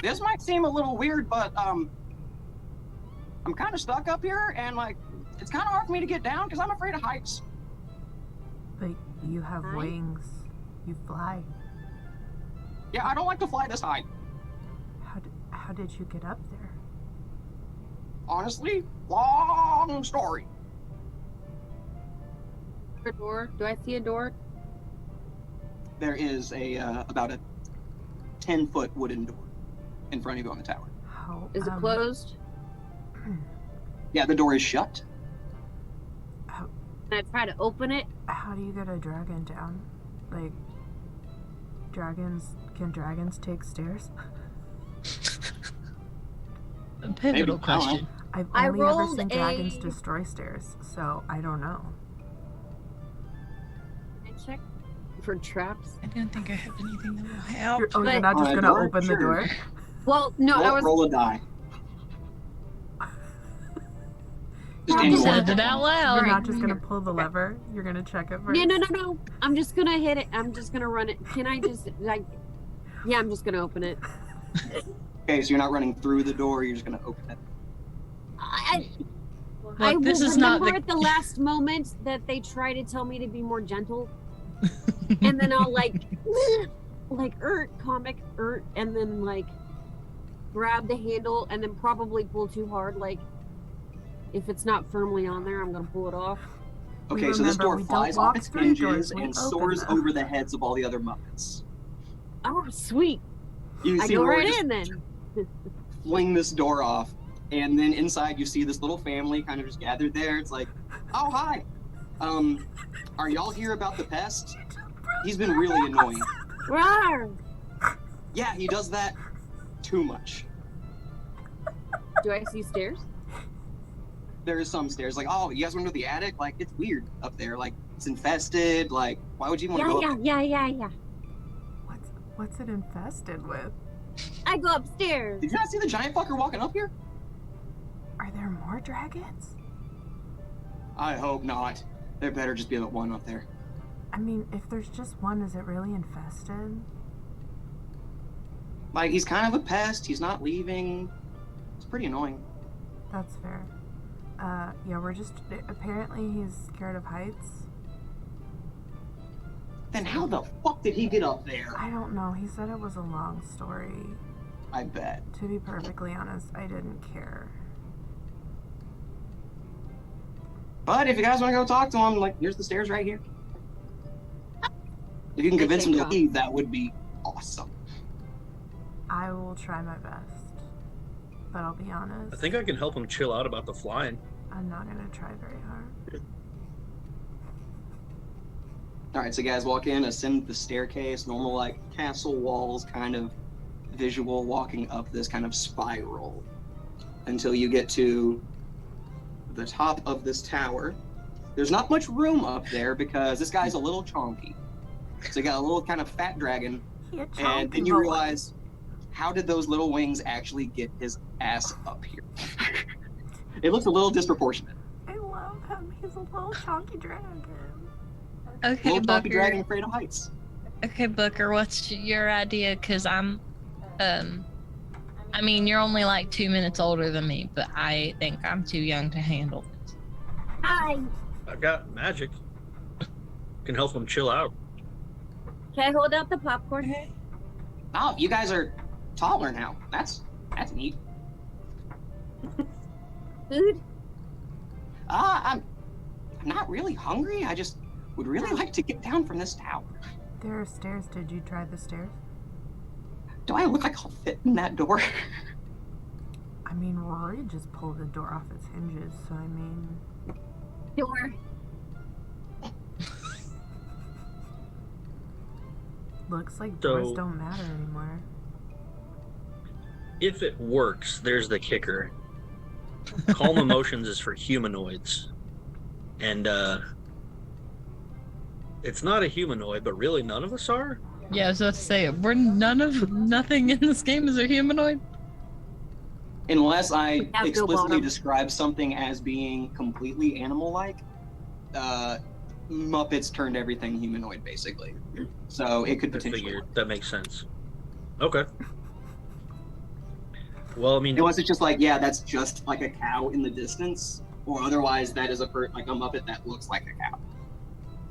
This might seem a little weird, but I'm kind of stuck up here, and like, it's kind of hard for me to get down because I'm afraid of heights." But you have Hi. wings. You fly. Yeah, I don't like to fly this high. How did you get up there? Honestly, long story. A door. Do I see a door? There is about a 10-foot wooden door in front of you on the tower. How Is it closed? Yeah, the door is shut. How, Can I try to open it? how do you get a dragon down? Like, can dragons take stairs? A pivotal Maybe. question. I've I only ever rolled seen dragons a- destroy stairs, so I don't know. Can I check for traps? I don't think I have anything that will help. You're But- not just On a gonna door? open the Sure. door? Well, no, I was. Roll a die. Just I'm any just one. Said it out loud. You're not just gonna pull the lever. You're gonna check it first. No. I'm just gonna hit it. I'm just gonna run it. Can I just like? Yeah, I'm just gonna open it. Okay, so you're not running through the door. You're just gonna open it. I Look, this will is not remember the. at the last moment that they try to tell me to be more gentle, and then I'll like comic and then like grab the handle and then probably pull too hard. Like if it's not firmly on there, I'm gonna pull it off. We Okay, so this remember door we don't flies walk off its through hinges doors, we and open soars them. over the heads of all the other Muppets. Oh, sweet! You I see go Rory right just in then. fling this door off, and then inside you see this little family kind of just gathered there. It's like, oh hi, are y'all here about the pest? He's been really annoying. Rawr! Yeah, he does that too much. Do I see stairs? There is some stairs. Like, oh, you guys want to go to the attic? Like, it's weird up there. Like, it's infested. Like, why would you want to go up there? Yeah. What's it infested with? I go upstairs. Did you not see the giant fucker walking up here? Are there more dragons? I hope not. There better just be the one up there. I mean, if there's just one, is it really infested? Like, he's kind of a pest. He's not leaving. It's pretty annoying. That's fair. Yeah, we're just. Apparently, he's scared of heights. Then how the fuck did he get up there? I don't know. He said it was a long story. I bet. To be perfectly honest, I didn't care. But if you guys want to go talk to him, like, here's the stairs right here. If you can convince him to leave, that would be awesome. I will try my best. But I'll be honest. I think I can help him chill out about the flying. I'm not gonna try very hard. All right, so you guys walk in, ascend the staircase, normal like castle walls kind of visual, walking up this kind of spiral until you get to the top of this tower. There's not much room up there because this guy's a little chonky. So you got a little kind of fat dragon, He a and chonky then you boy. realize, how did those little wings actually get his ass up here? It looks a little disproportionate. I love him. He's a little chonky dragon. Okay, Little chonky Booker. dragon afraid of heights. Okay, Booker, what's your idea? Because I'm, I mean, you're only like 2 minutes older than me, but I think I'm too young to handle this. Hi. I've got magic. Can help him chill out. Can I hold out the popcorn? Oh, you guys are taller now. That's neat. Food? I'm not really hungry. I just would really like to get down from this tower. There are stairs. Did you try the stairs? Do I look like I'll fit in that door? I mean, Rory just pulled the door off its hinges, so I mean, Door. looks like doors So- don't matter anymore. If it works, there's the kicker. Calm emotions is for humanoids. And it's not a humanoid, but really none of us are. Yeah, I was about to say, nothing in this game is a humanoid. Unless I Have no explicitly bottom. describe something as being completely animal-like, Muppets turned everything humanoid, basically. So it could I potentially figured work. that makes sense. Okay. Well, I mean, Unless it's just like, yeah, that's just like a cow in the distance, or otherwise that is like a Muppet that looks like a cow.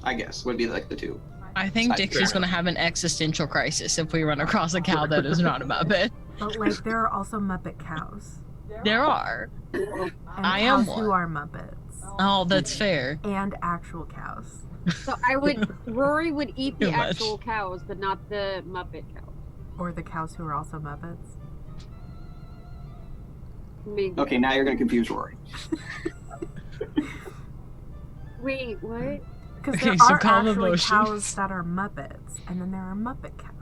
I guess would be like the two. I think Fair Dixie's gonna have an existential crisis if we run across a cow that is not a Muppet. But like, there are also Muppet cows. There are. And I am cows who one. are Muppets. Oh, that's fair. And actual cows. So Rory would eat the Too much. actual cows, but not the Muppet cows. Or the cows who are also Muppets. Maybe. Okay, now you're gonna confuse Rory. Wait, what? Because Okay, there so are calm actually emotions. cows that are Muppets. And then there are Muppet cows.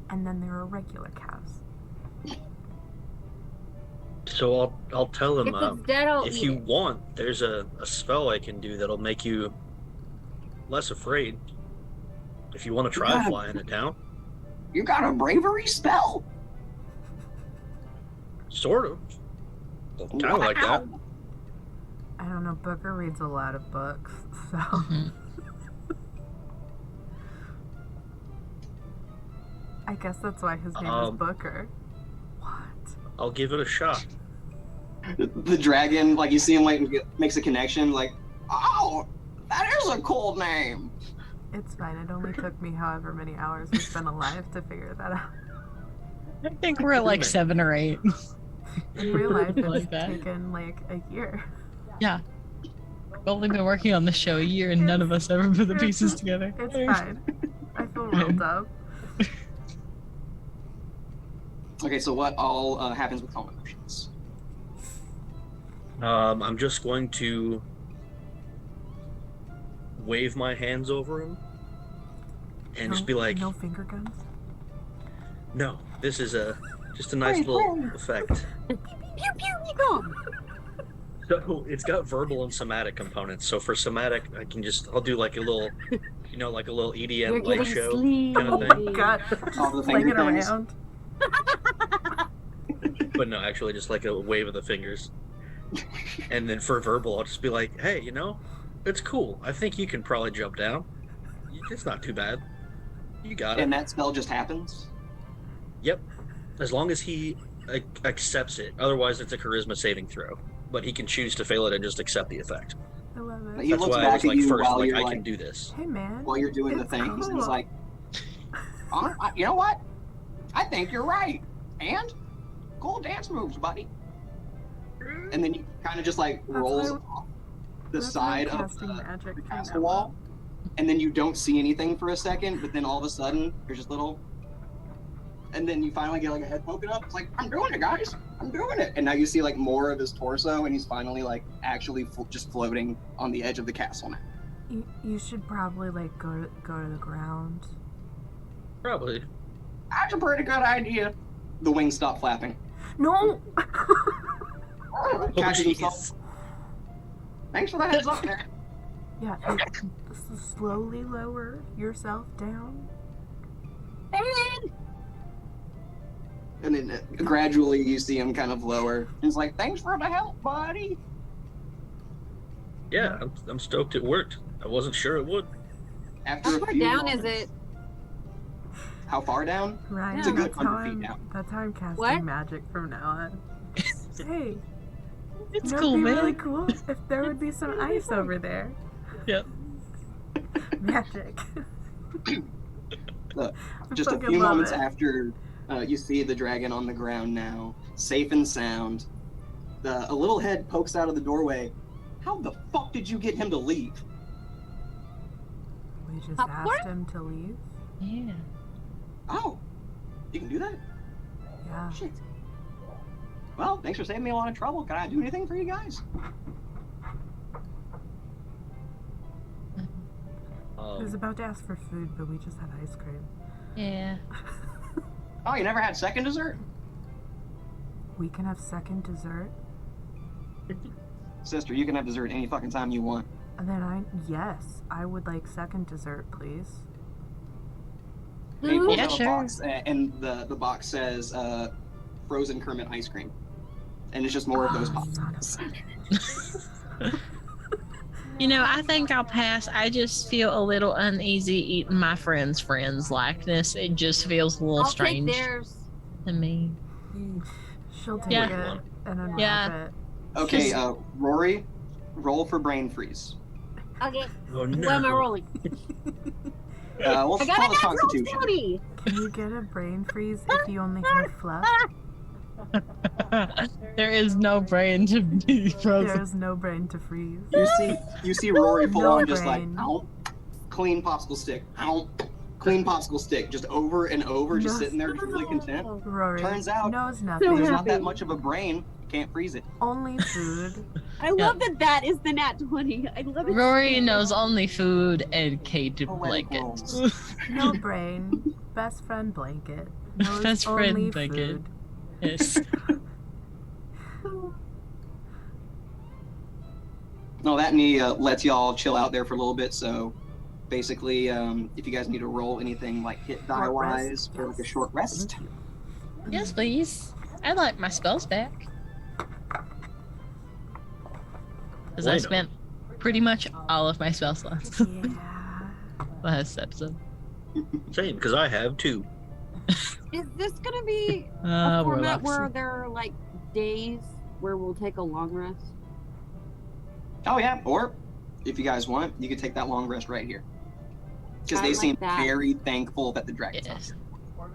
And then there are regular cows. so I'll tell him If it's dead, I'll if eat you it. want, there's a spell I can do that'll make you less afraid. If you want to try Yeah. flying it down, You got a bravery spell. sort of. Kind of like that. Wow. I don't know, Booker reads a lot of books, so... Mhm. I guess that's why his name is Booker. What? I'll give it a shot. The dragon, like you see him like makes a connection, like, oh, that is a cool name. It's fine. It only took me however many hours we've been alive to figure that out. I think we're at like 7 or 8. In real life, Something like it's that. taken like a year. Yeah. We've only been working on this show a year and none of us ever put the pieces together. It's fine. I feel real dumb. Okay, so what all happens with calm emotions? I'm just going to wave my hands over him and just be like, No finger guns? no, this is just a nice little effect. Pew pew pew. So it's got verbal and somatic components. So for somatic, I'll do like a little, like a little You're EDM light getting show sleepy. kind of Oh thing. my god. All the Just fling it finger things. around. But no, actually just like a wave of the fingers. And then for verbal, I'll just be like, hey, it's cool. I think you can probably jump down. It's not too bad. You got it. And that spell just happens. Yep. As long as he accepts it. Otherwise, it's a charisma saving throw. But he can choose to fail it and just accept the effect. I love He it. That's looks why I back was at like, you first, while like, you're I like, can do this. Hey man. while you're doing the It's things, and he's cool. like, you know what? I think you're right. And cool dance moves, buddy. And then you kind of just like That's rolls why- off the That's why side I'm of casting magic the from castle now wall, and then you don't see anything for a second, but then all of a sudden there's just little, and then you finally get like a head poking up. It's like, I'm doing it, guys. I'm doing it. And now you see like more of his torso, and he's finally like actually just floating on the edge of the castle now. You should probably like go to the ground. Probably. That's a pretty good idea. The wings stop flapping. No. Oh, Catches himself. jeez. Thanks for the heads up there. Yeah. Slowly lower yourself down. And then gradually you see him kind of lower. He's like, thanks for the help, buddy. Yeah, I'm stoked it worked. I wasn't sure it would. After How a far few down is moments- it? How far down? Right. It's a good that's 100 how feet I'm- down. That's how I'm casting What? magic from now on. Hey, It's it'd cool, be man. really cool if there would be some ice over there. Yep. Magic. Look, I Just a fucking few love moments it. after you see the dragon on the ground now, safe and sound, a little head pokes out of the doorway. How the fuck did you get him to leave? We just Popcorn? asked him to leave. Yeah. Oh, you can do that? Yeah. Shit. Well, thanks for saving me a lot of trouble. Can I do anything for you guys? I was about to ask for food, but we just had ice cream. Yeah. Oh, you never had second dessert? We can have second dessert. Sister, you can have dessert any fucking time you want. And then yes, I would like second dessert, please. And he pulls Yeah, out a sure. box, and the box says frozen Kermit ice cream, and it's just more of those Oh, pops. son of a- You know, I think I'll pass. I just feel a little uneasy eating my friend's likeness. It just feels a little I'll take strange theirs. to me. She'll take Yeah. it and unwrap Yeah. it. Okay, Just- Rory, roll for brain freeze. Okay, Oh what am I no. rolling? We'll I got call a this natural Constitution. 20. Can you get a brain freeze if you only have fluff? There is no brain to be frozen. There's no brain to freeze. You see Rory full No on just like, brain. ow, clean popsicle stick, ow, clean popsicle stick, just over and over, just No. sitting there, just really content. Rory Turns out knows There's nothing. So not that happy. much of a brain, can't freeze it. Only food. I love that is the nat 20. I love it. Rory knows only food and cated Poetic blankets. No brain. Best friend blanket. Knows Best friend only blanket. food. Yes. No, that and he lets y'all chill out there for a little bit. So basically, if you guys need to roll anything like hit die Short wise rest, for like a yes. short rest, Thank you. Yes, please. I'd like my spells back. Because I Bueno. spent pretty much all of my spell slots Yeah. last episode. Same, because I have 2. Is this gonna be a Warlocks. format where there are like days where we'll take a long rest? oh yeah. Or if you guys want, you could take that long rest right here, because I they like seem that. very thankful that the dragon's not Yes. here.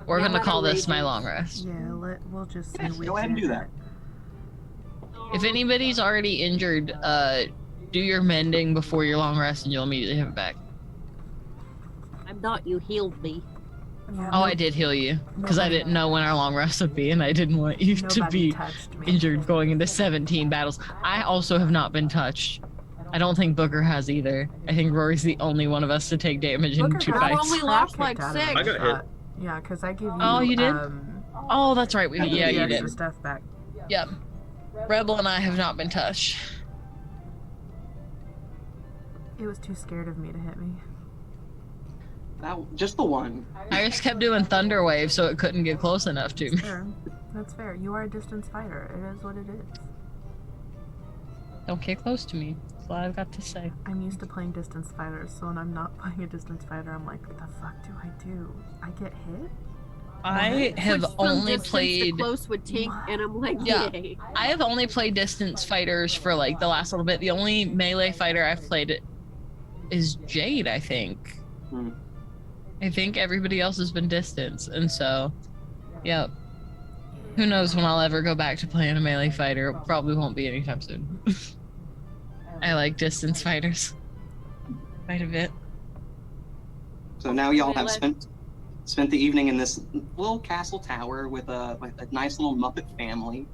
We're Yeah, gonna call let it this my rage. long rest. Yeah, we'll just say Yes, we go ahead and did do that. If anybody's already injured, do your mending before your long rest and you'll immediately have it back. I thought you healed me. Yeah, Oh, I did heal you because I nobody- didn't know when our long rest would be, and I didn't want you to Nobody be touched me. injured going into 17 battles. I also have not been touched. I don't think Booker has either. I think Rory's the only one of us to take damage in Booker 2 got I've fights. only crap lost kicked like out of 6. my I got hit. shot. Yeah, because I give you. Oh, you did? Oh, that's right. I give Yeah, the you extra did. stuff back. Yep. Rebel and I have not been touched. It was too scared of me to hit me. Just the one. I just kept doing thunder wave so it couldn't get close enough to me. Fair. That's fair. You are a distance fighter. It is what it is. Don't get close to me. That's all I've got to say. I'm used to playing distance fighters, so when I'm not playing a distance fighter, I'm like, what the fuck do I do? I get hit? I have Switched from only distance to played. close with Tink, and I'm like, Yeah. yay. I have only played distance fighters for like the last little bit. The only melee fighter I've played is Jade, I think. Hmm. I think everybody else has been distance, and so, yep. Who knows when I'll ever go back to playing a melee fighter? It probably won't be anytime soon. I like distance fighters quite a bit. So now y'all Okay, have let's- spent the evening in this little castle tower with a nice little Muppet family.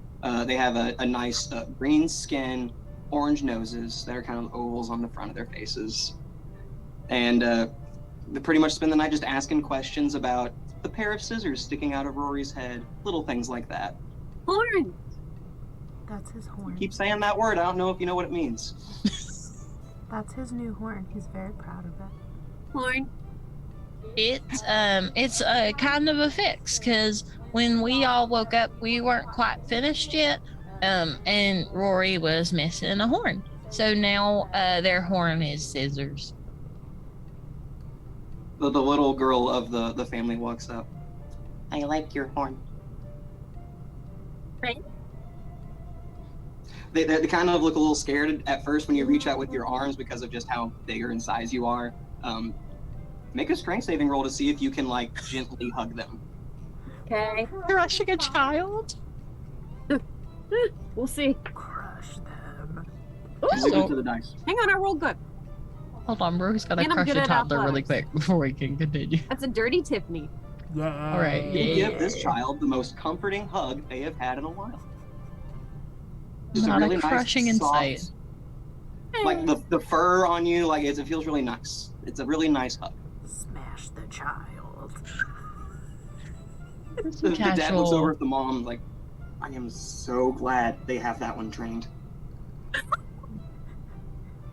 They have a nice green skin, orange noses that are kind of ovals on the front of their faces, and they pretty much spend the night just asking questions about the pair of scissors sticking out of Rory's head, little things like that. Horn! That's his horn. Keep saying that word. I don't know if you know what it means. That's his new horn. He's very proud of it. Horn. It's kind of a fix because when we all woke up, we weren't quite finished yet, and Rory was missing a horn. So now their horn is scissors. The little girl of the family walks up. I like your horn. Right. They kind of look a little scared at first when you reach out with your arms because of just how bigger in size you are. Make a strength saving roll to see if you can like gently hug them. Okay. Crushing a child? We'll see. Crush them. Zip So- into the dice. Hang on, I rolled good. Hold on, Rory's gotta And I'm crush good a at toddler really athletics. quick before we can continue. That's a dirty Tiffany. Yeah. All right, You yeah. give this child the most comforting hug they have had in a while. Just Not a really crushing nice, insight. soft, like the fur on you, like it feels really nice. It's a really nice hug. Smash the child. The dad looks Casual. over at the mom like, I am so glad they have that one trained.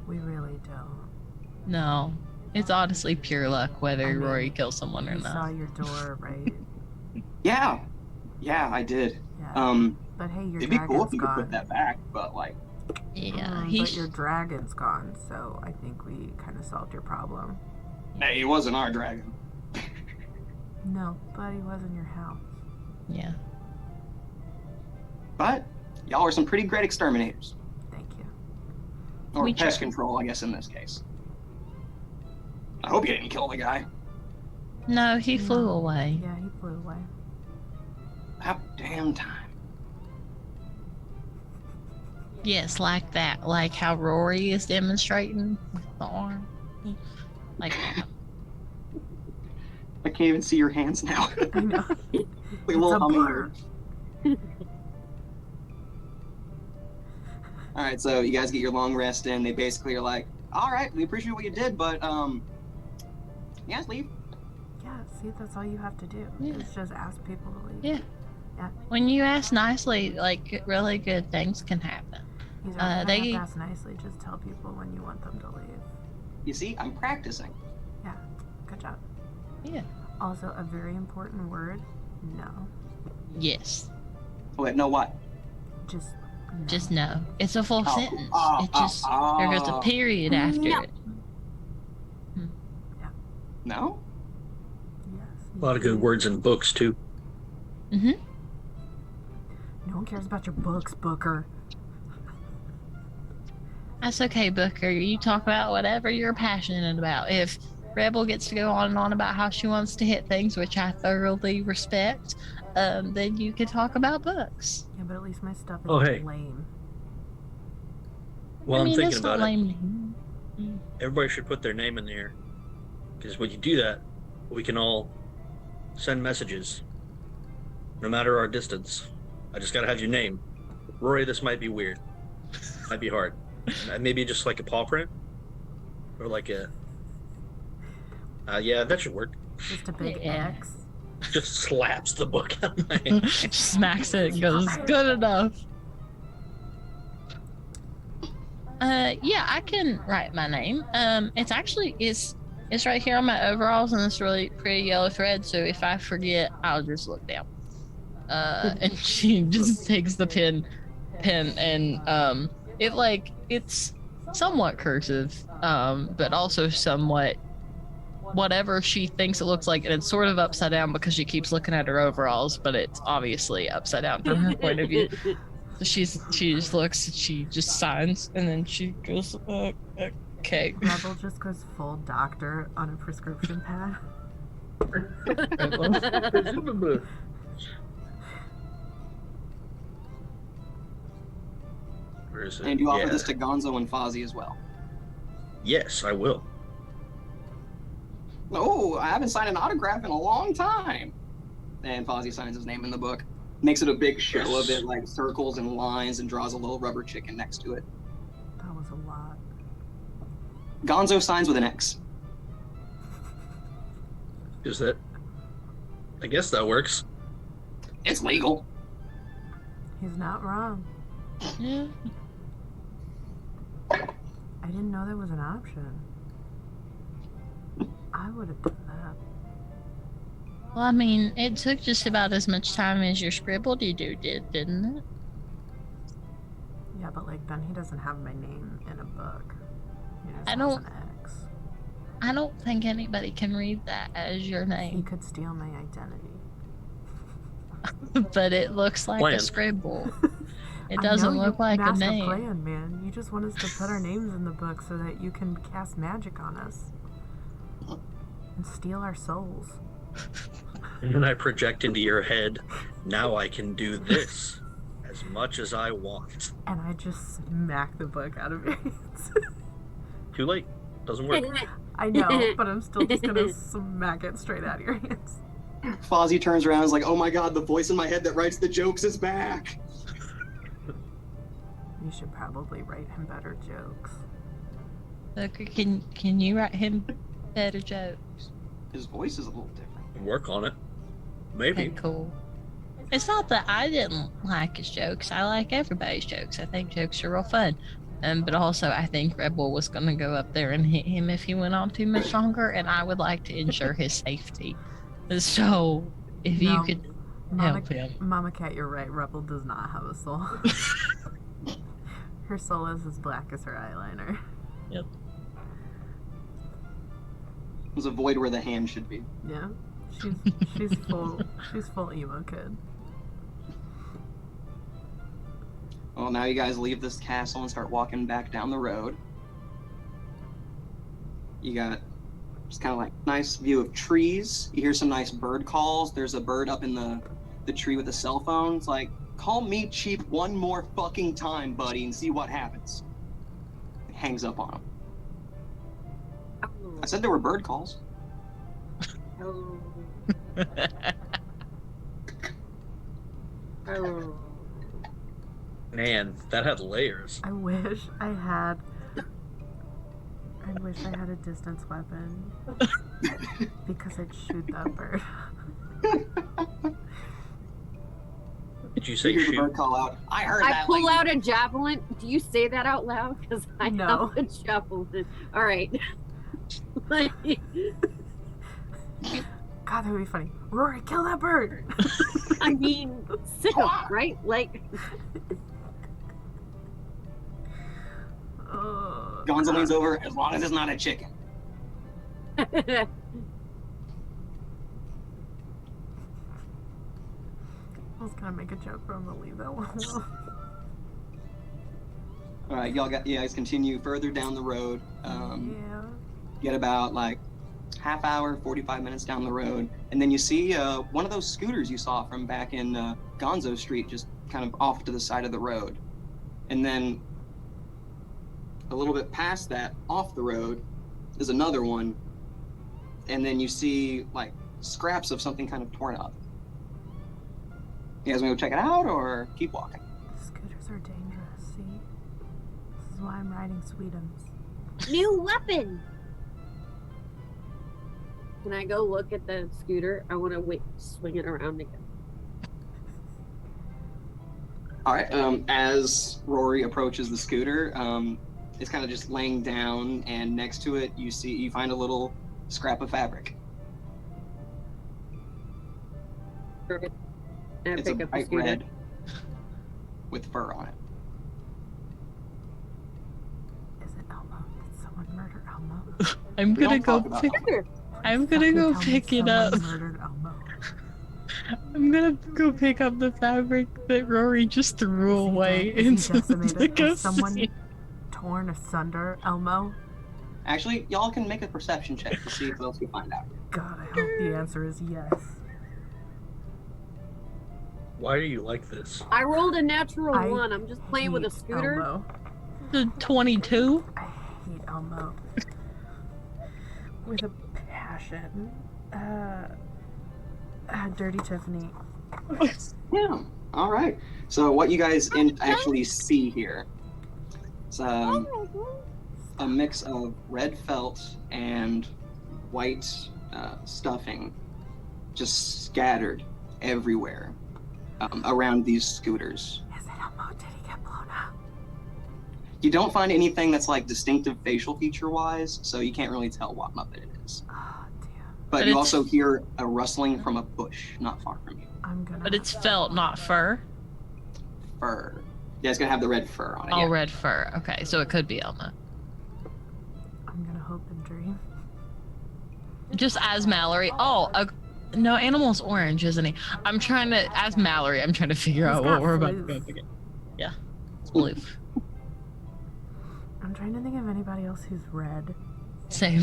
We really don't. No. It's honestly pure luck whether I mean, Rory kills someone or You saw not. your door, right? Yeah, I did. Yeah. But hey, your It'd be cool if dragon's you could gone. put that back, but like, Yeah, But your dragon's gone, so I think we kind of solved your problem. hey, it wasn't our dragon. No, but he was in your house. Yeah. But y'all are some pretty great exterminators, Thank you. or We pest try. control, I guess in this case. I hope you didn't kill the guy. No, he flew No. away. Yeah, he flew away. About damn time. Yes, like that. Like how Rory is demonstrating with the arm. Like that. I can't even see your hands now. I know. Like a It's little a hummingbird. All right, so you guys get your long rest in. They basically are like, "All right, we appreciate what you did, but you guys leave." Yeah, see, that's all you have to do. Yeah. Is just ask people to leave. Yeah. Yeah. When you ask nicely, like really good things can happen. You don't have they- to ask nicely. Just tell people when you want them to leave. You see, I'm practicing. Good job. Yeah. Also, a very important word. No. Yes. Wait, no, what? Just. No. Just no. It's a full Oh, sentence. oh, It just oh, there goes a oh. period after No. it. No? Yes. A lot of good words in books too. Mm-hmm. No one cares about your books, Booker. That's okay, Booker. You talk about whatever you're passionate about. If Rebel gets to go on and on about how she wants to hit things, which I thoroughly respect, then you could talk about books. Yeah, but at least my stuff is Oh, hey. lame. Well, I mean, I'm thinking it's not about it. lame. Everybody should put their name in there, because when you do that, we can all send messages, no matter our distance. I just gotta have your name. Rory, this might be weird. Might be hard. Maybe just like a paw print, or like a. Yeah, that should work. Just a big Yeah. X. Just slaps the book out of my hand. Smacks it and goes, good enough. Yeah, I can write my name. It's actually it's right here on my overalls in this really pretty yellow thread. So if I forget, I'll just look down. And she just takes the pen, and it's somewhat cursive, but also somewhat whatever she thinks it looks like, and it's sort of upside down because she keeps looking at her overalls, but it's obviously upside down from her point of view. So she just looks, and she just signs, and then she goes, okay. Rebel just goes full doctor on a prescription pad. Where is it? And you offer Yeah. this to Gonzo and Fozzie as well. Yes, I will. Oh, I haven't signed an autograph in a long time. And Fozzie signs his name in the book. Makes it a big show of it, like circles and lines, and draws a little rubber chicken next to it. That was a lot. Gonzo signs with an X. Is that? I guess that works. It's legal. He's not wrong. Yeah. I didn't know that was an option. I would have done that. Well, I mean, it took just about as much time as your scribble-dee-doo did, didn't it? Yeah, but like then he doesn't have my name in a book. He just I has don't- an X. I don't think anybody can read that as your He name, could steal my identity. but it looks like Plan. a scribble. It I doesn't know look you like a master name. plan, man. You just want us to put our names in the book so that you can cast magic on us and steal our souls. And then I project into your head, now I can do this as much as I want. And I just smack the book out of your hands. Too late. Doesn't work. I know, but I'm still just gonna smack it straight out of your hands. Fozzie turns around and is like, oh my god, the voice in my head that writes the jokes is back. You should probably write him better jokes. Booker, can you write him better jokes? His voice is a little different. Work on it. Maybe. Okay, cool. It's not that I didn't like his jokes. I like everybody's jokes. I think jokes are real fun. But also, I think Rebel was going to go up there and hit him if he went on too much longer, and I would like to ensure his safety. So, if you No. could Mama, help him. Mama Cat, you're right. Rebel does not have a soul. Her soul is as black as her eyeliner. Yep. There's a void where the hand should be. Yeah. She's full emo kid. Well, now you guys leave this castle and start walking back down the road. You got just kind of like nice view of trees. You hear some nice bird calls. There's a bird up in the tree with a cell phone. It's like, call me cheap one more fucking time, buddy, and see what happens. It hangs up on him. I said there were bird calls. Oh. Oh. Man, that had layers. I wish I had a distance weapon. Because I'd shoot that bird. Did you say You hear the shoot? bird call out. I heard I that. pull like, out a javelin. Do you say that out loud? Because I No. have a javelin. All right. God, that would be funny. Rory, kill that bird! I mean, sick of, right? Like, Oh, Gonzo leans over, as long as it's not a chicken. I was gonna make a joke, but I'm gonna leave that one alone. All right, you guys continue further down the road. Yeah. Get about like half hour, 45 minutes down the road, and then you see one of those scooters you saw from back in Gonzo Street, just kind of off to the side of the road. And then a little bit past that, off the road, is another one. And then you see like scraps of something kind of torn up. You guys want to go check it out or keep walking? Scooters are dangerous, see? This is why I'm riding Sweetums. new weapon. Can I go look at the scooter? I want to swing it around again. All right. As Rory approaches the scooter, it's kind of just laying down, and next to it, you find a little scrap of fabric. Perfect. And I It's a pick up the bright scooter. red with fur on it. Is it Elmo? Did someone murder Elmo? I'm We gonna don't go talk about pick. Sure. I'm gonna Fucking go tell me pick it up. someone murdered Elmo. I'm gonna go pick up the fabric that Rory just threw Is he away dead? Is he into the decimated? Has someone ghost. torn asunder Elmo? Actually, y'all can make a perception check to see what else you find out. God, I hope the answer is yes. Why are you like this? I rolled a natural I 1. I'm just playing with a hate scooter. Elmo. The 22. I hate Elmo. With a passion. Dirty Tiffany. Yeah. All right. So what you guys actually see here is a mix of red felt and white stuffing, just scattered everywhere around these scooters. Is it Elmo? Did he get blown up? You don't find anything that's like distinctive facial feature wise, so you can't really tell what Muppet it is. Oh, damn. But But you it's- also hear a rustling from a bush not far from you. I'm gonna. But it's felt, not fur. Fur. Yeah, it's gonna have the red fur on it. Oh, yeah. red fur. Okay, so it could be Elmo. I'm gonna hope and dream. Just as Mallory. Oh, no, Animal's orange, isn't he? I'm trying to, as Mallory, I'm trying to figure He's out got what we're about to floof. go again. Yeah, it's blue. I'm trying to think of anybody else who's red. Same.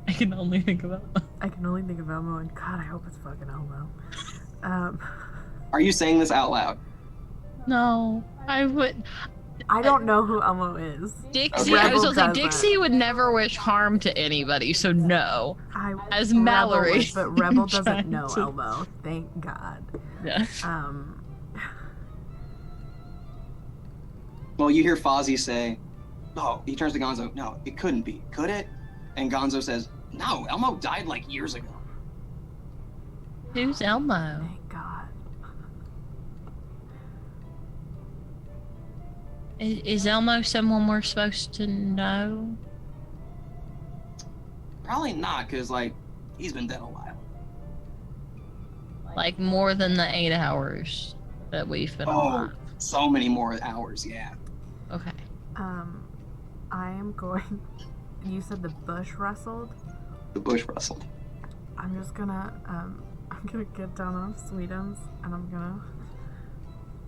I can only think about. I can only think of Elmo, and God, I hope it's fucking Elmo. Are you saying this out loud? No, I would. I don't know who Elmo is. Dixie, Okay. I was Rebel gonna say doesn't. Dixie would never wish harm to anybody, so no. As Rebel Mallory, would, but Rebel I'm doesn't trying know to- Elmo. Thank God. Yeah. Well, you hear Fozzie say, "Oh," he turns to Gonzo. "No, it couldn't be, could it?" And Gonzo says, "No, Elmo died like years ago." Who's Elmo? Thank God. Is Elmo someone we're supposed to know? Probably not, because, like, he's been dead a while. Like more than the 8 hours that we've been alive. So many more hours, yeah. Okay. I am going. You said the bush rustled. The bush rustled. I'm just gonna I'm gonna get down on Sweetums and I'm gonna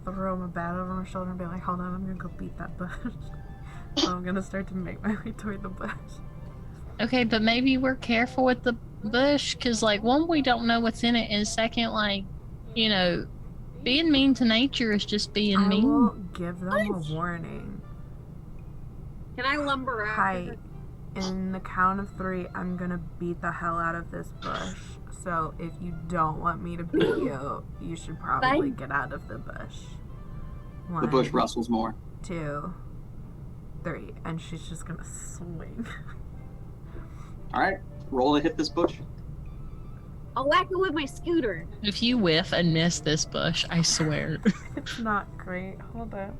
throw my bat over my shoulder and be like, hold on, I'm gonna go beat that bush. So I'm gonna start to make my way toward the bush. Okay, but maybe we're careful with the bush, because, like, one, we don't know what's in it, and second, like, you know, being mean to nature is just being I mean. will give them a warning. Can I lumber after Hi. her? In the count of 3, I'm gonna beat the hell out of this bush. So if you don't want me to beat you, you should probably get out of the bush. The bush 1, rustles more. 2, 3, and she's just gonna swing. All right, roll to hit this bush. I'll whack it with my scooter. If you whiff and miss this bush, I swear. It's not great. Hold up.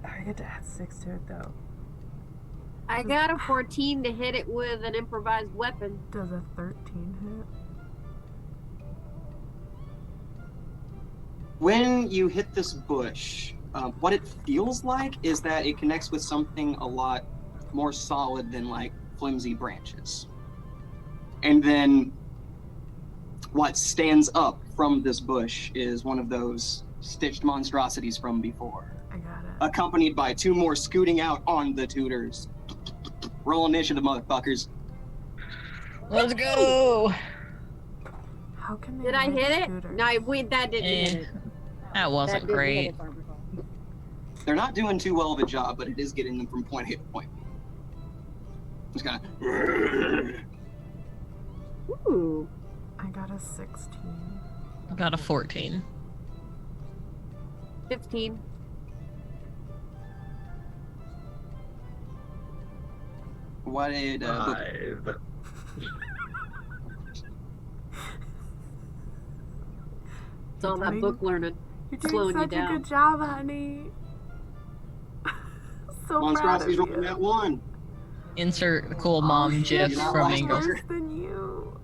I get to add 6 to it though. I got a 14 to hit it with an improvised weapon. Does a 13 hit? When you hit this bush, what it feels like is that it connects with something a lot more solid than like flimsy branches. And then what stands up from this bush is one of those stitched monstrosities from before, I got it. accompanied by 2 more scooting out on the tutors. Roll initiative, motherfuckers. Let's go! How can they Did I hit it? scooters? No, that didn't hit it. That That wasn't didn't great. hit it, Barbara. They're not doing too well of a job, but it is getting them from point A to point B. Just kind of. Ooh. I got a 16. I got a 14. 15. What did Book- 5. It's all that doing- book learning. You're doing slowing you such a down. good job, honey. So proud of Monstrosity's rolling you. that 1. Insert the cool mom shit, gif you're not from last Ingle. one. Worse than you.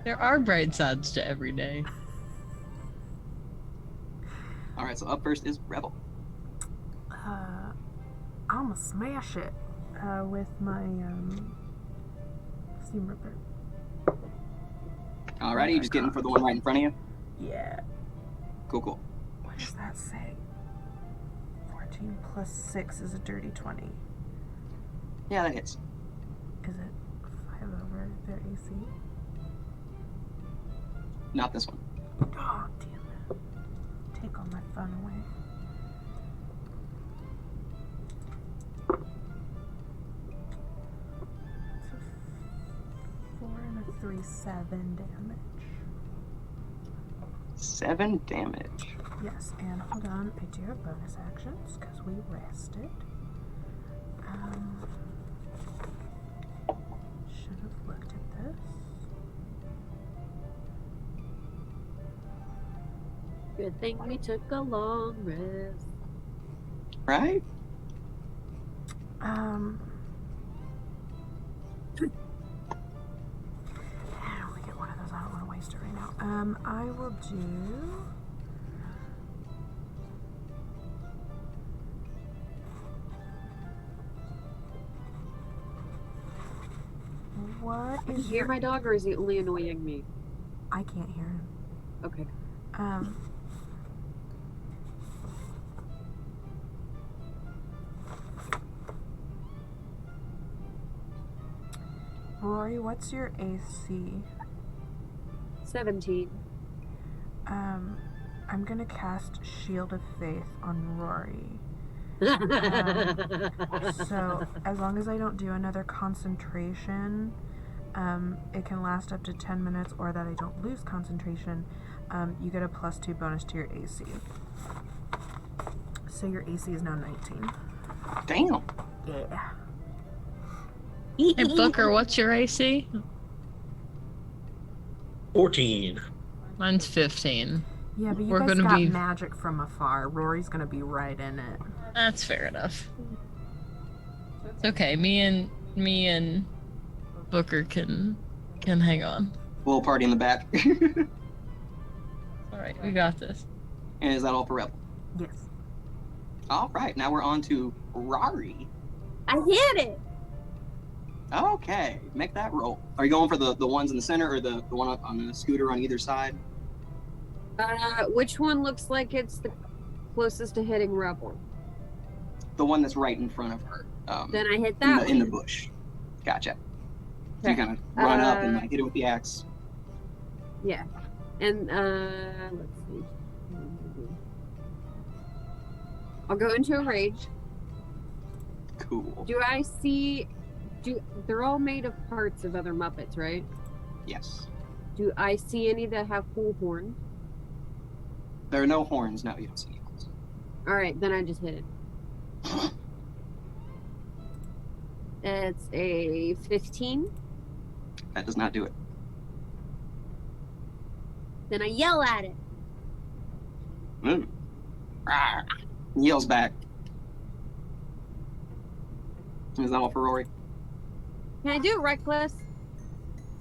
There are bright sides to every day. All right, so up first is Rebel. I'ma smash it with my steam ripper. Alrighty, you just getting for the one right in front of you? Yeah. Cool. What does that say? 14 plus 6 is a dirty 20. Yeah, that hits. Is it 5 over their AC? Not this one. Oh, damn it. Take all my fun away. So 4 and a 3, 7 damage. 7 damage. Yes, and hold on, I do have bonus actions because we rested. Should have looked at this. Good thing we took a long rest. Right? I only get one of those. I don't want to waste it right now. I will do. What Can you is hear your? my dog, or is he only annoying me? I can't hear him. Okay. Rory, what's your AC? 17. I'm gonna cast Shield of Faith on Rory. So as long as I don't do another concentration, it can last up to 10 minutes, or that I don't lose concentration. You get a +2 bonus to your AC. So your AC is now 19. Damn. Yeah. Hey, Booker, what's your AC? 14. Mine's 15. Yeah, but you We're guys gonna got be- magic from afar. Rory's gonna be right in it. That's fair enough. It's okay. Me and Booker can hang on. Little party in the back. All right, we got this. And is that all for Rebel? Yes. All right, now we're on to Rari. I hit it. Okay, make that roll. Are you going for the ones in the center or the one up on the scooter on either side? Which one looks like it's the closest to hitting Rebel? The one that's right in front of her. Then I hit in that the, in the one. bush. Gotcha. So you Okay. kind of run up and hit it with the axe. Yeah. And let's see. I'll go into a rage. Cool. Do I see they're all made of parts of other Muppets, right? Yes. Do I see any that have full horn? There are no horns. No, you don't see any horns. Alright, then I just hit it. It's a 15. That does not do it. Then I yell at it. Mm. Rawr. Yells back. Is that all for Rory? Can I do it reckless?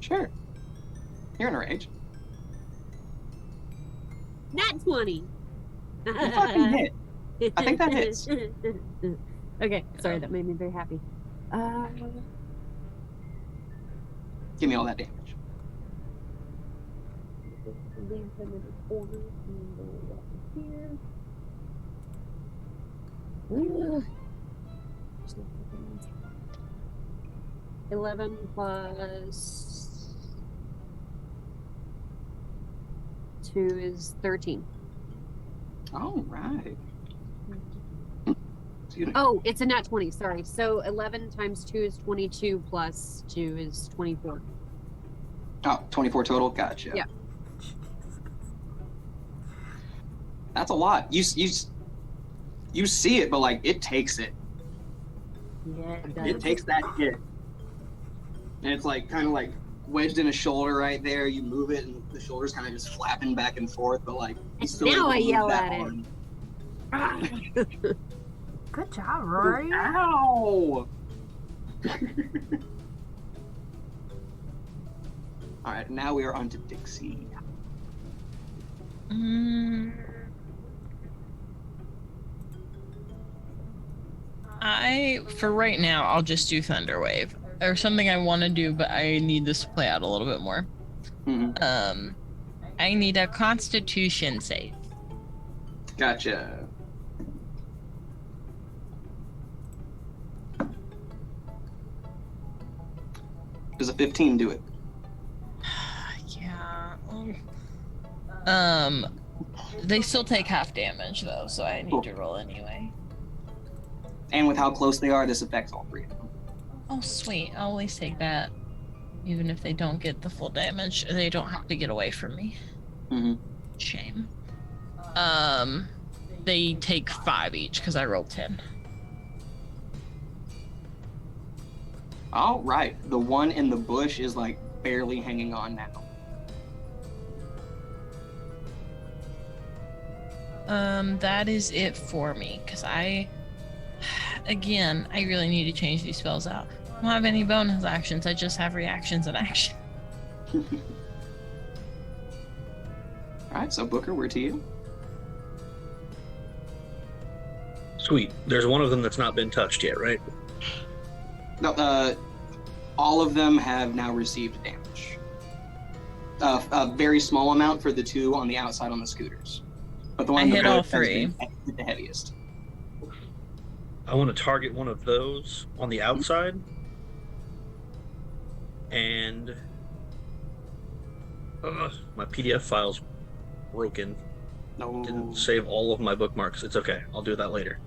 Sure. You're in a rage. Nat 20. You fucking hit. I think that hits. Okay, sorry, that made me very happy. Give me all that damage. Leave them in the corner and go up here. Ugh. 11 plus 2 is 13. All right. Excuse me. Oh, it's a nat 20, sorry. So 11 times 2 is 22 plus 2 is 24. Oh, 24 total. Gotcha. Yeah. That's a lot. You see it, but like it takes it. Yeah, It takes that hit, and it's like kind of like wedged in a shoulder right there. You move it, and the shoulder's kind of just flapping back and forth. But like, you still Now able I to move yell that at it. arm. Good job, Rory. Ow! All right, now we are on to Dixie. For right now, I'll just do Thunder Wave. There's something I want to do, but I need this to play out a little bit more. Mhm. I need a Constitution save. Gotcha. Does a 15 do it? Yeah. They still take half damage though, so I need to roll anyway. And with how close they are, this affects all three of them. Oh, sweet. I'll always take that. Even if they don't get the full damage, they don't have to get away from me. Mm-hmm. Shame. They take 5 each because I rolled 10. All right. The one in the bush is like barely hanging on now. That is it for me because I really need to change these spells out. I don't have any bonus actions. I just have reactions and action. All right. So Booker, we're to you. Sweet. There's one of them that's not been touched yet, right? No. All of them have now received damage. A very small amount for the two on the outside on the scooters. But the one I in the hit all bush has three. been hit the heaviest. I want to target one of those on the outside. And my PDF file's broken. No. Didn't save all of my bookmarks. It's okay. I'll do that later.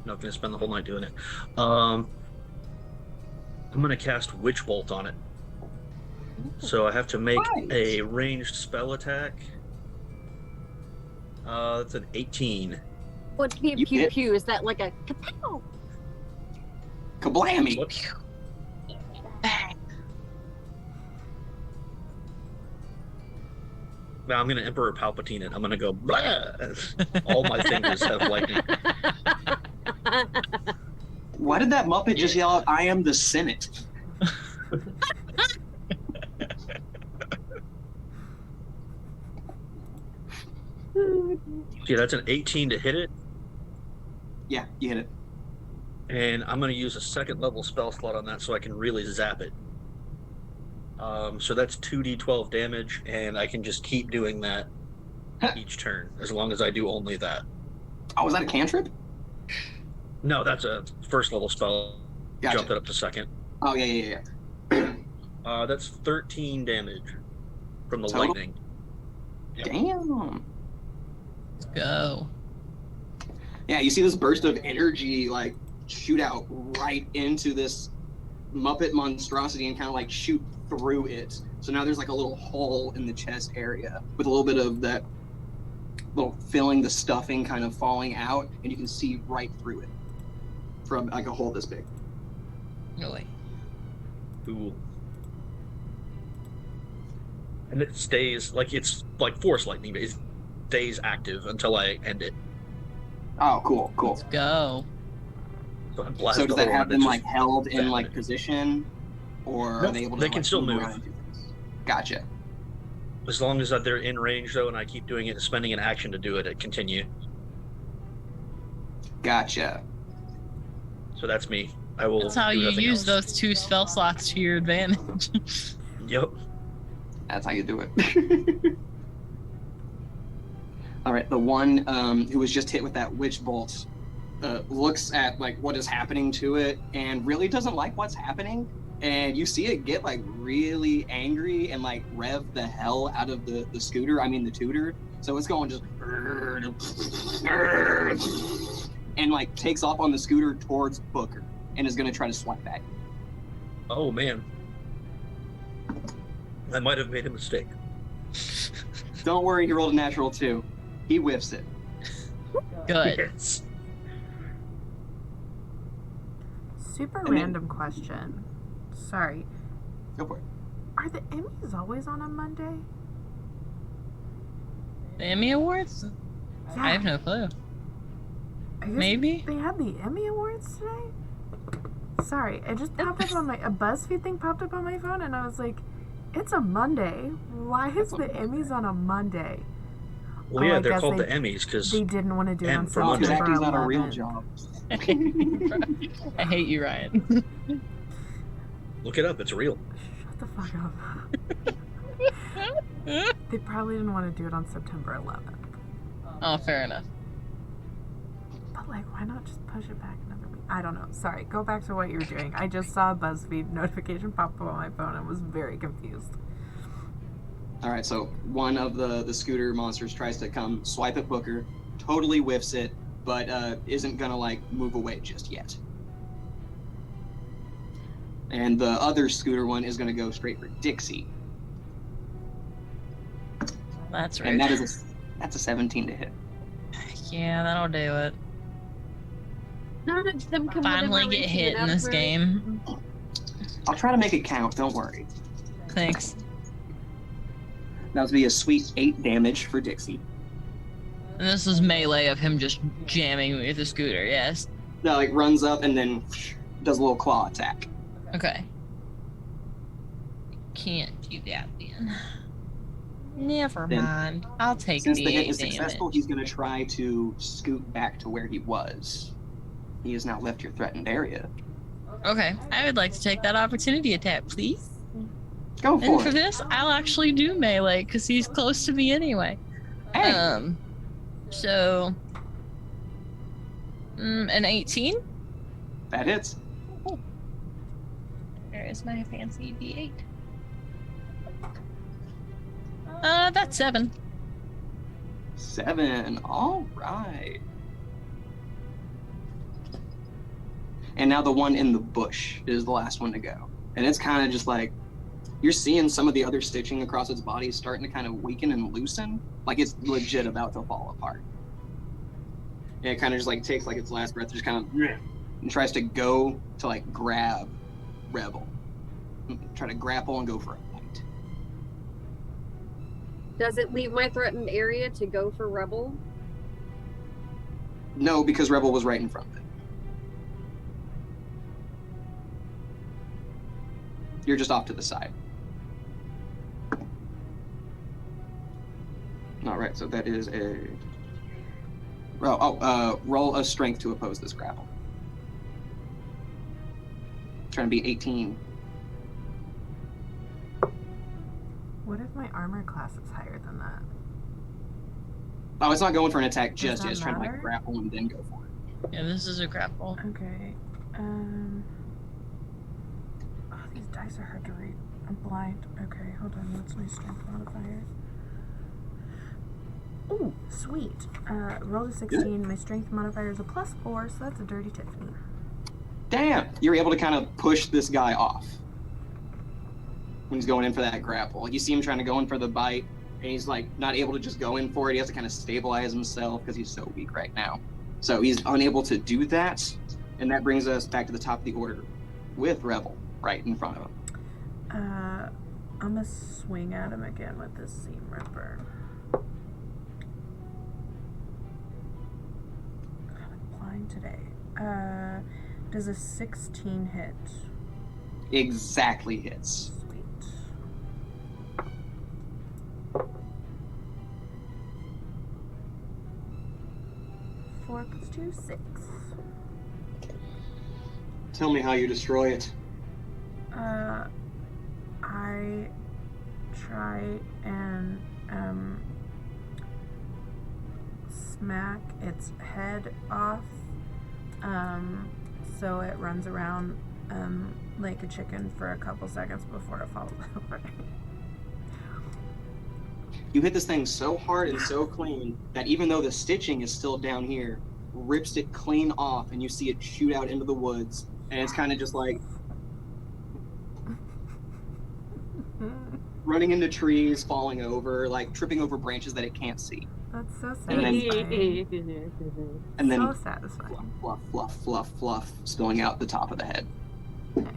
Not going to spend the whole night doing it. I'm going to cast Witch Bolt on it. So I have to make a ranged spell attack. That's an 18. What's pew You pew hit. pew? Is that like a kapow? Kablammy! What? Bang. Now I'm gonna Emperor Palpatine it. I'm gonna go blah. All my fingers have lightning. Why did that Muppet just yell out, "I am the Senate"? See, that's an 18 to hit it, Yeah, you hit it. and I'm gonna use a second level spell slot on that so I can really zap it. So that's 2d12 damage, and I can just keep doing that each turn as long as I do only that. Oh, was that a cantrip? No, that's a first level spell. Gotcha. Jumped it up to second. Oh, yeah. That's 13 damage from the Total? lightning. Yep. Damn. Let's go. Yeah, you see this burst of energy like shoot out right into this Muppet monstrosity and kind of like shoot through it. So now there's like a little hole in the chest area with a little bit of that little filling, the stuffing kind of falling out, and you can see right through it from like a hole this big. Really? Cool. And it stays like it's like force lightning, but it stays active until I end it. Oh, cool. Let's go. So I blast So does the that hole have and them it's like held in zap like it. position, or Nope, are they able to? they can like, still move. around and do things? Gotcha. As long as they're in range, though, and I keep doing it, spending an action to do it, it continue. Gotcha. So that's me. I will. That's how do you nothing use else. those 2 spell slots to your advantage. Yep. That's how you do it. All right, the one who was just hit with that witch bolt looks at like what is happening to it and really doesn't like what's happening. And you see it get like really angry and like rev the hell out of the scooter. I mean the tutor. So it's going just and like takes off on the scooter towards Booker and is going to try to swipe at you. Oh man. I might have made a mistake. Don't worry, he rolled a natural 2. He whiffs it. Good. Yes. Super And then- random question. Sorry. Go for it. Are the Emmys always on a Monday? The Emmy Awards? Yeah. I have no clue. I guess Maybe? they had the Emmy Awards today? Sorry, it just popped up on a BuzzFeed thing popped up on my phone, and I was like, it's a Monday. Why is the Emmys on a Monday? Well, Oh, yeah, I they're guess called they- the Emmys because They didn't want to do it on And for Oh, Monday. because September acting's not a real 11th. job. I hate you, Ryan. look it up. It's real. Shut the fuck up. They probably didn't want to do it on September 11th. Oh, fair enough. But, like, why not just push it back another week? I don't know. Sorry, go back to what you were doing. I just saw a BuzzFeed notification pop up on my phone and was very confused. All right, so one of the scooter monsters tries to come swipe at Booker, totally whiffs it, but isn't gonna like move away just yet. And the other scooter one is gonna go straight for Dixie, That's right. and that's a 17 to hit. Yeah, that'll do it. None of them come Finally get hit in this game. I'll try to make it count. Don't worry. Thanks. That would be a sweet 8 damage for Dixie. And this is melee of him just jamming me with the scooter, yes. That like runs up and then does a little claw attack. Okay. Can't do that then. Never Then, mind. I'll take Since the the hit 8 is damage. successful, he's gonna try to scoot back to where he was. He has now left your threatened area. Okay, I would like to take that opportunity attack, please. Go And for for it. this, I'll actually do melee because he's close to me anyway. Hey. So an 18. That hits. There is my fancy D8. That's 7. 7. All right. And now the one in the bush is the last one to go. And it's kind of just like, you're seeing some of the other stitching across its body starting to kind of weaken and loosen. Like it's legit about to fall apart. And it kind of just like takes like its last breath, just kind of, and tries to go to like grab Rebel. Try to grapple and go for a fight. Does it leave my threatened area to go for Rebel? No, because Rebel was right in front of it. You're just off to the side. All right, so that is a... roll a strength to oppose this grapple. Trying to be 18. What if my armor class is higher than that? Oh, it's not going for an attack just that yet. It's trying to matter? like grapple and then go for it. Yeah, this is a grapple. Okay. Oh, these dice are hard to read. I'm blind. Okay, hold on. What's my strength modifier? Ooh, sweet. Rolled a 16. My strength modifier is a +4, so that's a dirty Tiffany. Damn! You're able to kind of push this guy off when he's going in for that grapple. You see him trying to go in for the bite, and he's like not able to just go in for it. He has to kind of stabilize himself because he's so weak right now. So he's unable to do that, and that brings us back to the top of the order with Rebel right in front of him. I'm gonna swing at him again with this seam ripper. I'm blind today. Does a 16 hit? Exactly hits. Sweet. 4 + 2, 6. Tell me how you destroy it. I try and smack its head off, so it runs around like a chicken for a couple seconds before it falls over. You hit this thing so hard and so clean that even though the stitching is still down here, rips it clean off, and you see it shoot out into the woods, and it's kind of just like running into trees, falling over, like tripping over branches that it can't see. That's so And then- satisfying. And then So satisfying. fluff, fluff, fluff, fluff, spilling out the top of the head. Nice.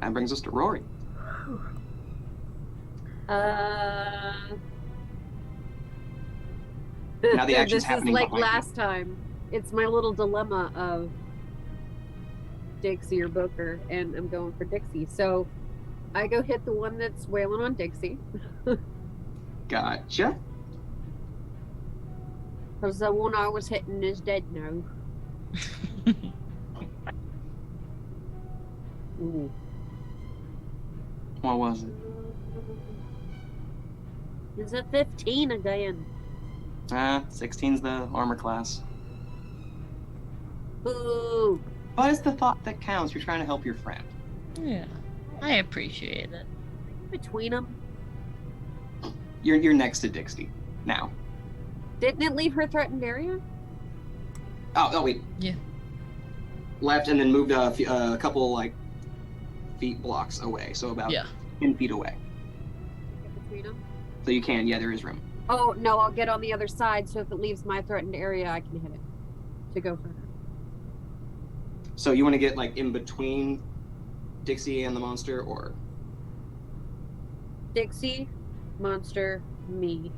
That brings us to Rory. Now the action's this is happening like behind you. last time. It's my little dilemma of Dixie or Booker, and I'm going for Dixie. So I go hit the one that's wailing on Dixie, Gotcha. because the one I was hitting is dead now. Ooh. What was it? It's a 15 again. 16's the armor class. Ooh. But it's the thought that counts. You're trying to help your friend. Yeah, I appreciate it. Between them. You're next to Dixie now. Didn't it leave her threatened area? Oh wait. Yeah. Left and then moved a couple like feet blocks away, so about Yeah. 10 feet away. Between them? So you can, yeah, there is room. Oh, no, I'll get on the other side, so if it leaves my threatened area, I can hit it to go for her. So you want to get like in between Dixie and the monster, or Dixie, monster, me.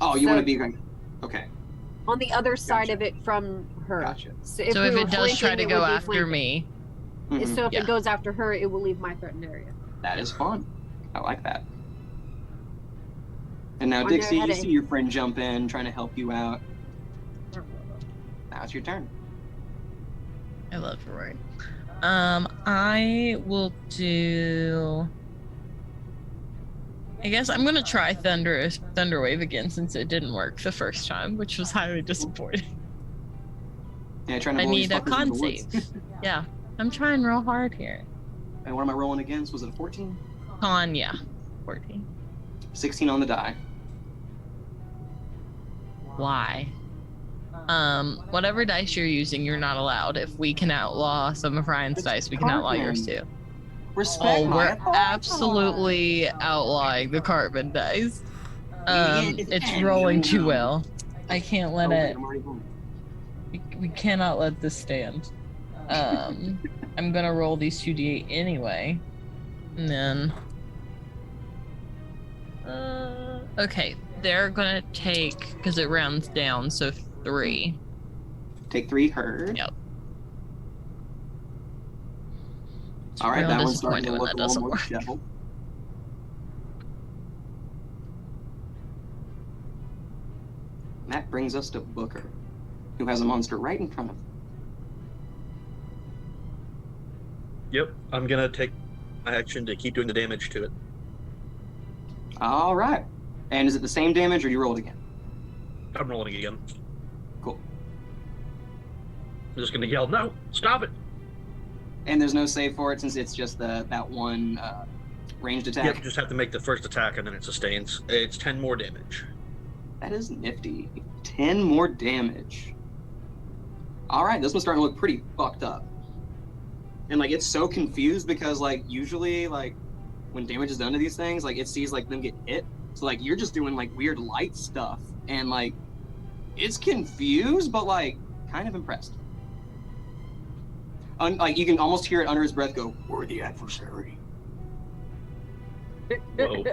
oh, you So- want to be like okay, On the other side Gotcha. of it from her. gotcha. So we if were it does try flanking, to it go would be after flanking. me, Mhm. So if Yeah. it goes after her, it will leave my threatened area. That is fun. I like that. And now Wonder Dixie, how you to- see your friend jump in, trying to help you out. Now it's your turn. I love Rory. I will do. I guess I'm gonna try Thunder Wave again since it didn't work the first time, which was highly disappointing. Yeah, trying to I blow these need a fuckers in con the woods. save. Yeah, I'm trying real hard here. And what am I rolling against? Was it a 14? Con, yeah, 14. 16 on the die. Why? Whatever dice you're using, you're not allowed. If we can outlaw some of Ryan's It's dice, we can outlaw yours Cartman. too. Respect Oh, my we're authority. absolutely outlawing the carbon dice. It's and rolling you too know. well. I can't let Okay, it. I'm already going. We cannot let this stand. I'm gonna roll these 2d8 anyway. And then okay, they're gonna take, because it rounds down, so 3. Take 3, heard. Yep. All right, Real that one's starting to disappointed when look that a little doesn't more work. disheveled. And that brings us to Booker, who has a monster right in front of him. Yep, I'm gonna take my action to keep doing the damage to it. All right. And is it the same damage, or you roll it again? I'm rolling again. Cool. I'm just gonna yell, "No! Stop it!" And there's no save for it since it's just that one ranged attack. Yep, just have to make the first attack and then it sustains. It's 10 more damage. That is nifty. 10 more damage. All right, this one's starting to look pretty fucked up. And like it's so confused because like usually like when damage is done to these things, like it sees like them get hit. So like you're just doing like weird light stuff and like it's confused but like kind of impressed. Like you can almost hear it under his breath go, "Worthy adversary." Whoa.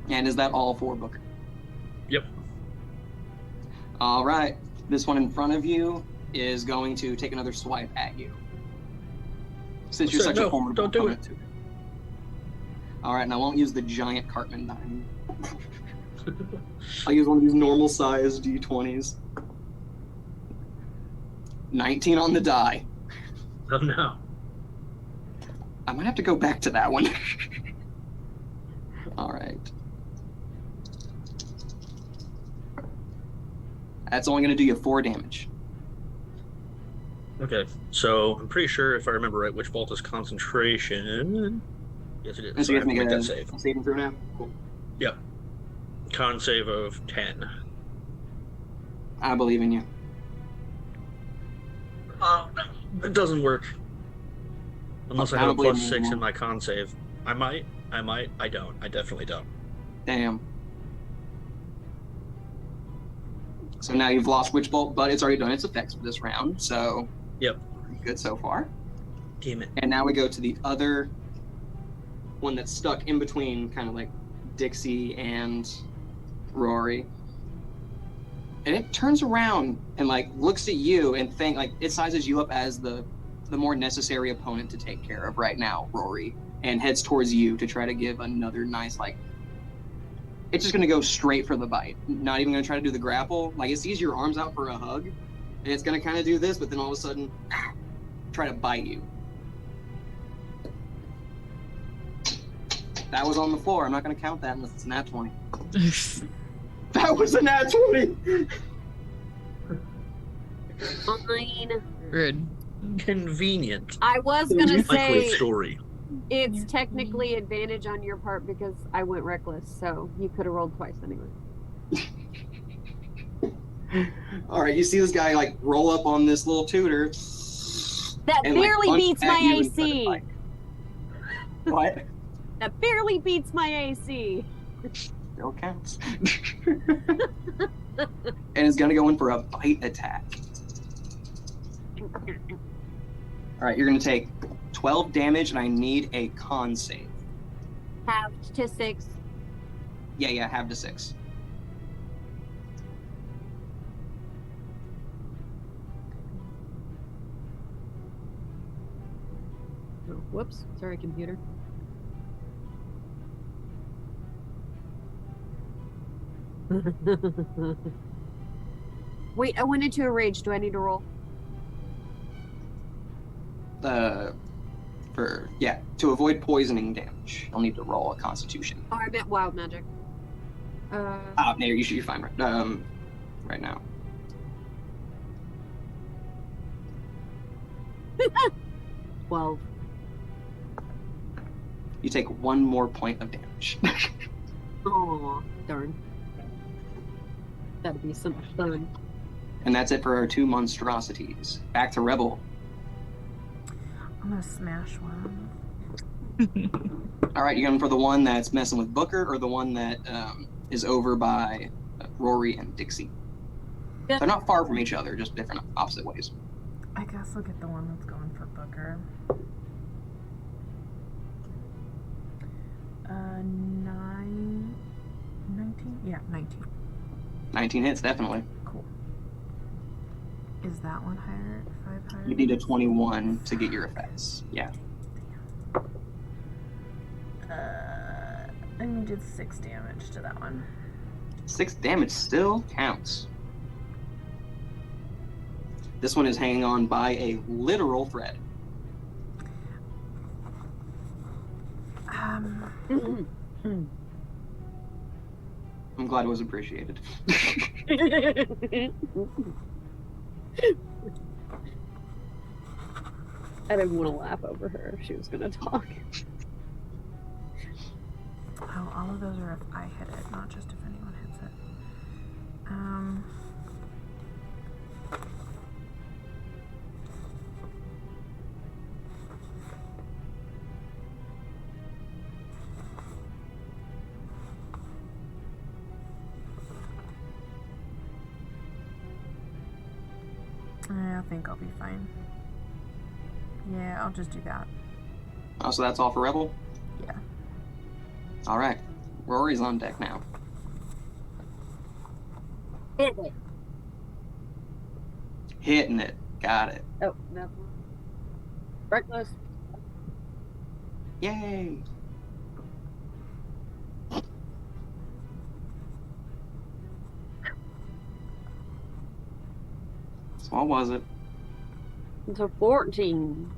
And is that all for Booker? Yep. All right. This one in front of you is going to take another swipe at you. Since you're Said such a no, formidable don't do opponent to it. All right, and I won't use the giant Cartman die. I'll use one of these normal size D20s. 19 on the die. Oh no. I might have to go back to that one. All right. That's only going to do you 4 damage. Okay, so I'm pretty sure if I remember right, which vault is concentration. Yes, it is. And so So you I have to have to make make a that save. saving throw now? Cool. Yep. Con save of 10. I believe in you. It doesn't work. Unless I I have a don't believe plus in 6 you. in my con save. I might, I don't. I definitely don't. Damn. So now you've lost Witch Bolt, but it's already done its effects for this round, so Yep. pretty good so far. Damn it. And now we go to the other one that's stuck in between kind of like Dixie and Rory. And it turns around and like looks at you and think like it sizes you up as the more necessary opponent to take care of right now, Rory, and heads towards you to try to give another nice like it's just gonna go straight for the bite. Not even gonna try to do the grapple. Like it sees your arms out for a hug, and it's gonna kind of do this, but then all of a sudden try to bite you. That was on the floor. I'm not gonna count that unless it's a nat 20. That was a nat 20! Fine. Rude. Convenient. I was gonna Likely say story. it's technically advantage on your part because I went reckless, so you could have rolled twice anyway. All right, you see this guy like roll up on this little tutor. That and, like, barely punch beats at my you and try to AC. bite. What? That barely beats my AC. Still counts. And it's gonna go in for a bite attack. All right, you're gonna take 12 damage, and I need a con save. Halved to 6. Yeah, half to 6. Oh, whoops. Sorry, computer. Wait, I went into a rage. Do I need to roll? To avoid poisoning damage, I'll need to roll a Constitution. Oh, I meant wild magic. No, you're fine right now. 12. You take 1 more point of damage. Oh, darn. That'd be some fun. And that's it for our 2 monstrosities. Back to Rebel. I'm gonna smash one. All right, you going for the one that's messing with Booker, or the one that is over by Rory and Dixie? Yeah. They're not far from each other, just different opposite ways. I guess I'll get the one that's going for Booker. 19? Yeah, 19. 19 hits, definitely. Cool. Is that one higher? 5 higher? You need a 21 to get your effects. Yeah. I needed 6 damage to that one. 6 damage still counts. This one is hanging on by a literal thread. I'm glad it was appreciated. I didn't want to laugh over her if she was going to talk. Oh, all of those are if I hit it, not just if anyone hits it. I think I'll be fine. Yeah, I'll just do that. Oh, so that's all for Rebel? Yeah. All right. Rory's on deck now. Hit it. Hitting it. Got it. Oh, no. Reckless. Yay. So what was it? It's a 14.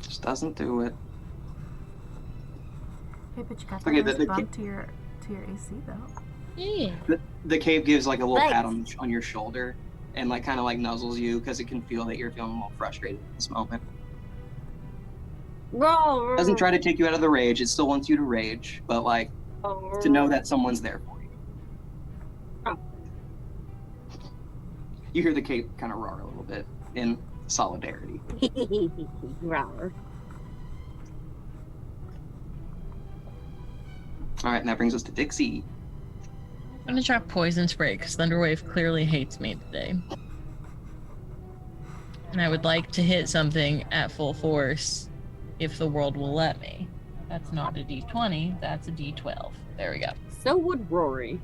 Just doesn't do it. Hey, but you got Okay, that the nice bump to your AC though. Yeah. The cave gives like a little pat Thanks. on your shoulder and like kind of like nuzzles you because it can feel that you're feeling a little frustrated at this moment. Roar. Doesn't try to take you out of the rage. It still wants you to rage, but like to know that someone's there for you. Oh. You hear the cape kind of roar a little bit in solidarity. Roar. All right, and that brings us to Dixie. I'm gonna try poison spray because Thunderwave clearly hates me today. And I would like to hit something at full force if the world will let me. That's not a D20, that's a D12. There we go. So would Rory.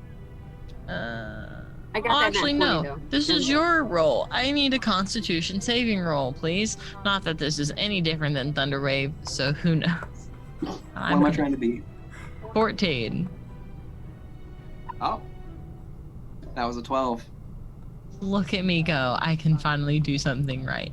I got that Actually, nat 20, no. though. This is your roll. I need a Constitution saving roll, please. Not that this is any different than Thunderwave, so who knows? What am I trying to be? 14. Oh, that was a 12. Look at me go. I can finally do something right.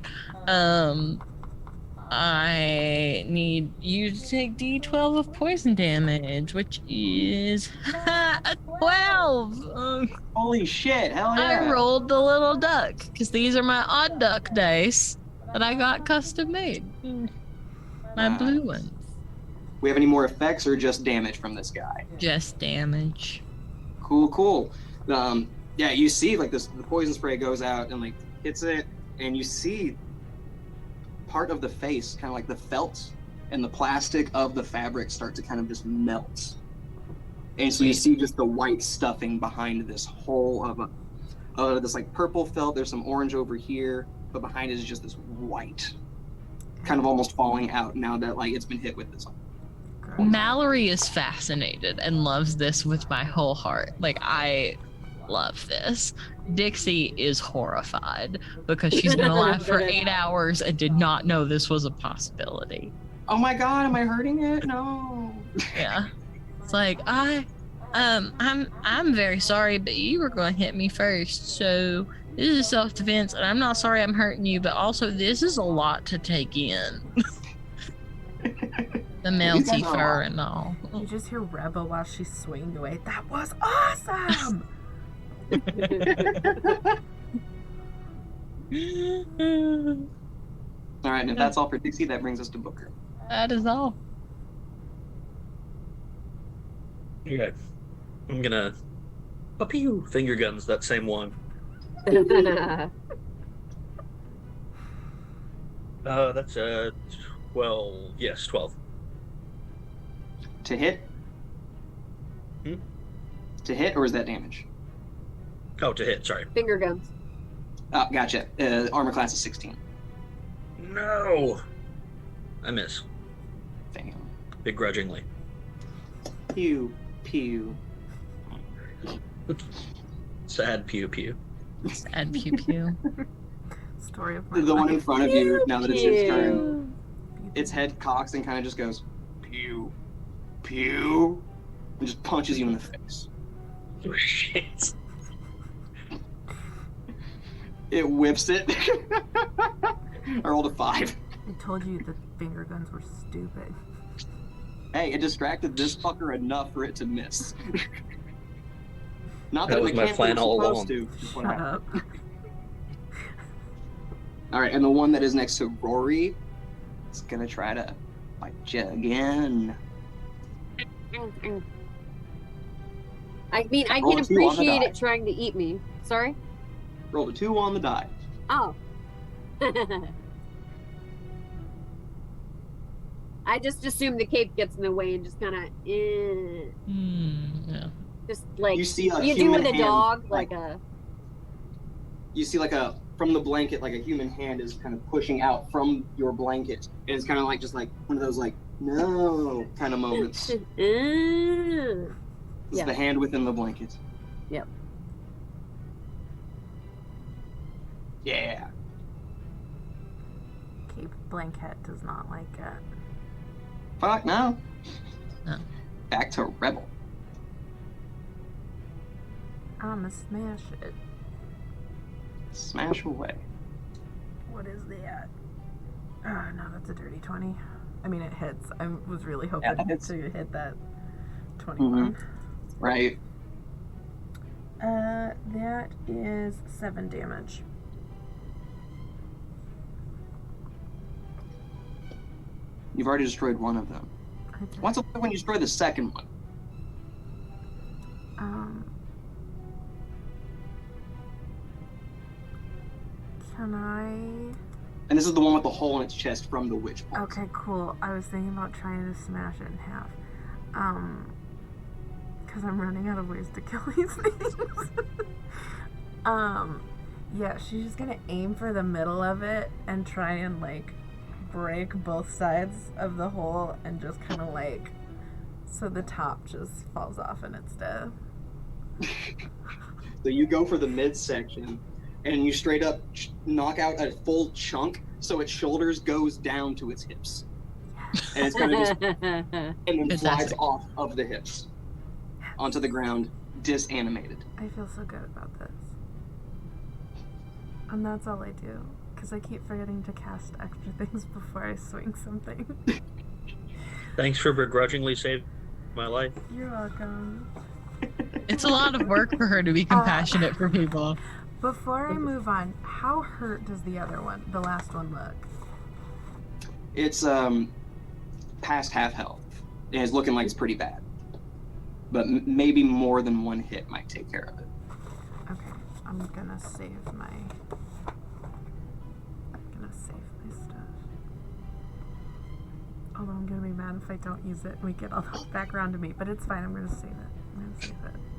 I need you to take D12 of poison damage, which is a 12. Holy shit! Hell yeah! I rolled the little duck because these are my odd duck dice that I got custom made. My Nice. blue ones. We have any more effects or just damage from this guy? Just damage. Cool. Yeah, you see like this, the poison spray goes out and like hits it, and you see part of the face, kind of like the felt and the plastic of the fabric start to kind of just melt. And so you see just the white stuffing behind this whole of this like purple felt. There's some orange over here, but behind it is just this white, kind of almost falling out now that like it's been hit with this. Mallory is fascinated and loves this with my whole heart. Like, I love this. Dixie is horrified because she's been alive for 8 hours and did not know this was a possibility. Oh my god, am I hurting it? No. Yeah. It's like, I'm very sorry, but you were going to hit me first. So this is self-defense, and I'm not sorry I'm hurting you, but also this is a lot to take in. The melty fur and all. You just hear Rebel while she's swinging away. That was awesome! All right, and if that's all for Dixie, that brings us to Booker. That is all. Okay. I'm gonna pew finger guns that same one. That's 12. Yes, 12. To hit? Hmm? To hit, or is that damage? Oh, to hit. Sorry. Finger guns. Oh, gotcha. Armor class is 16. No. I miss. Damn. Begrudgingly. Pew, pew. Sad pew pew. Sad pew pew. Story of my The one in life. front of you, now that it's its turn, Pew. its head cocks and kind of just goes, pew, pew, and just punches you in the face. Oh, shit. It whips it. I rolled a 5. I told you the finger guns were stupid. Hey, it distracted this fucker enough for it to miss. Not That that was it my mechanic plan was all supposed along. to. Just Shut wanna have- up. All right, and the one that is next to Rory is gonna try to bite you again. I mean, I Roll can a 2 on the appreciate die. it trying to eat me. Sorry? Rolled a 2 on the die. Oh. I just assume the cape gets in the way and just kind of, Yeah. just like You see a you do human with a hand, dog, like a. You see like a from the blanket, like a human hand is kind of pushing out from your blanket, and it's kind of like just like one of those like no kind of moments. It's Yeah. the hand within the blanket. Yep. Yeah. Cape Blanket does not like it. Fuck no. No. Back to Rebel. I'ma smash it. Smash away. What is that? Oh, no, that's a dirty 20. I mean, it hits. I was really hoping that hits. to hit that 21. Right. That is 7 damage. You've already destroyed one of them. I did. What's it when you destroy the second one? Can I? And this is the one with the hole in its chest from the witch point. Okay, cool. I was thinking about trying to smash it in half. Because I'm running out of ways to kill these things. Yeah, she's just gonna aim for the middle of it and try and like break both sides of the hole and just kind of like so the top just falls off and it's dead. So you go for the midsection, and you straight up knock out a full chunk, so its shoulders goes down to its hips, and it's kind of just and then slides Fantastic. off of the hips onto the ground, disanimated. I feel so good about this. And that's all I do. Because I keep forgetting to cast extra things before I swing something. Thanks for begrudgingly saving my life. You're welcome. It's a lot of work for her to be compassionate for people. Before I move on, how hurt does the other one, the last one, look? It's past half health, and it's looking like it's pretty bad. But maybe more than one hit might take care of it. Okay, I'm gonna save my stuff. Although I'm gonna be mad if I don't use it and we get all that back around to me, but it's fine. I'm gonna save it.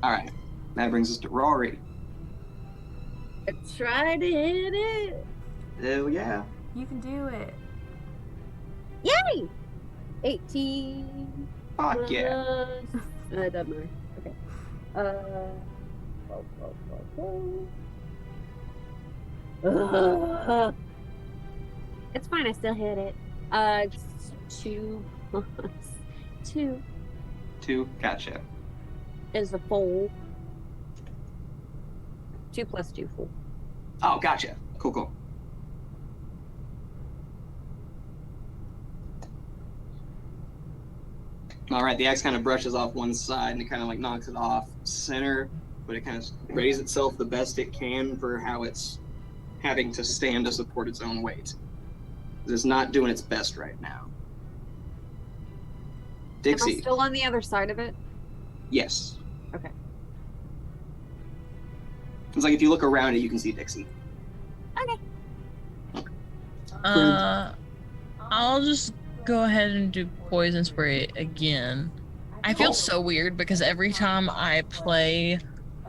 All right, that brings us to Rory. Try to hit it. Hell yeah. You can do it. Yay! 18. Fuck yeah. Plus, doesn't matter. Okay. 12. It's fine. I still hit it. It's 2 plus 2 2, gotcha. is a full. 2 plus 2 full. Oh, gotcha. Cool. All right, the axe kind of brushes off one side and it kind of like knocks it off center, but it kind of raises itself the best it can for how it's having to stand to support its own weight. It's not doing its best right now. Am I Dixie, still on the other side of it? yes. Okay. It's like if you look around it, you can see Dixie. I'll just go ahead and do poison spray again. I feel Cool. so weird because every time I play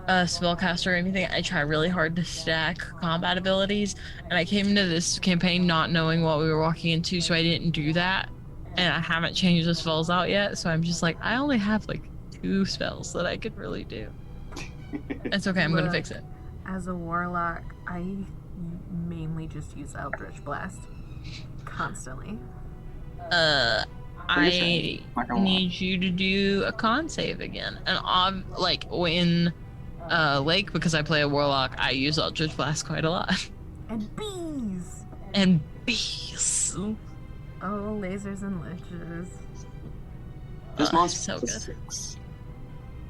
a spellcaster or anything, I try really hard to stack combat abilities. And I came into this campaign not knowing what we were walking into, so I didn't do that. And I haven't changed the spells out yet, so I'm just like, I only have like 2 spells that I could really do. It's okay, I'm gonna fix it. As a warlock, I mainly just use Eldritch Blast constantly. I Not gonna lie. need you to do a con save again. And like in Lake, because I play a warlock, I use Eldritch Blast quite a lot. And bees! And bees. Oh, lasers and liches. This monster so is good. 6.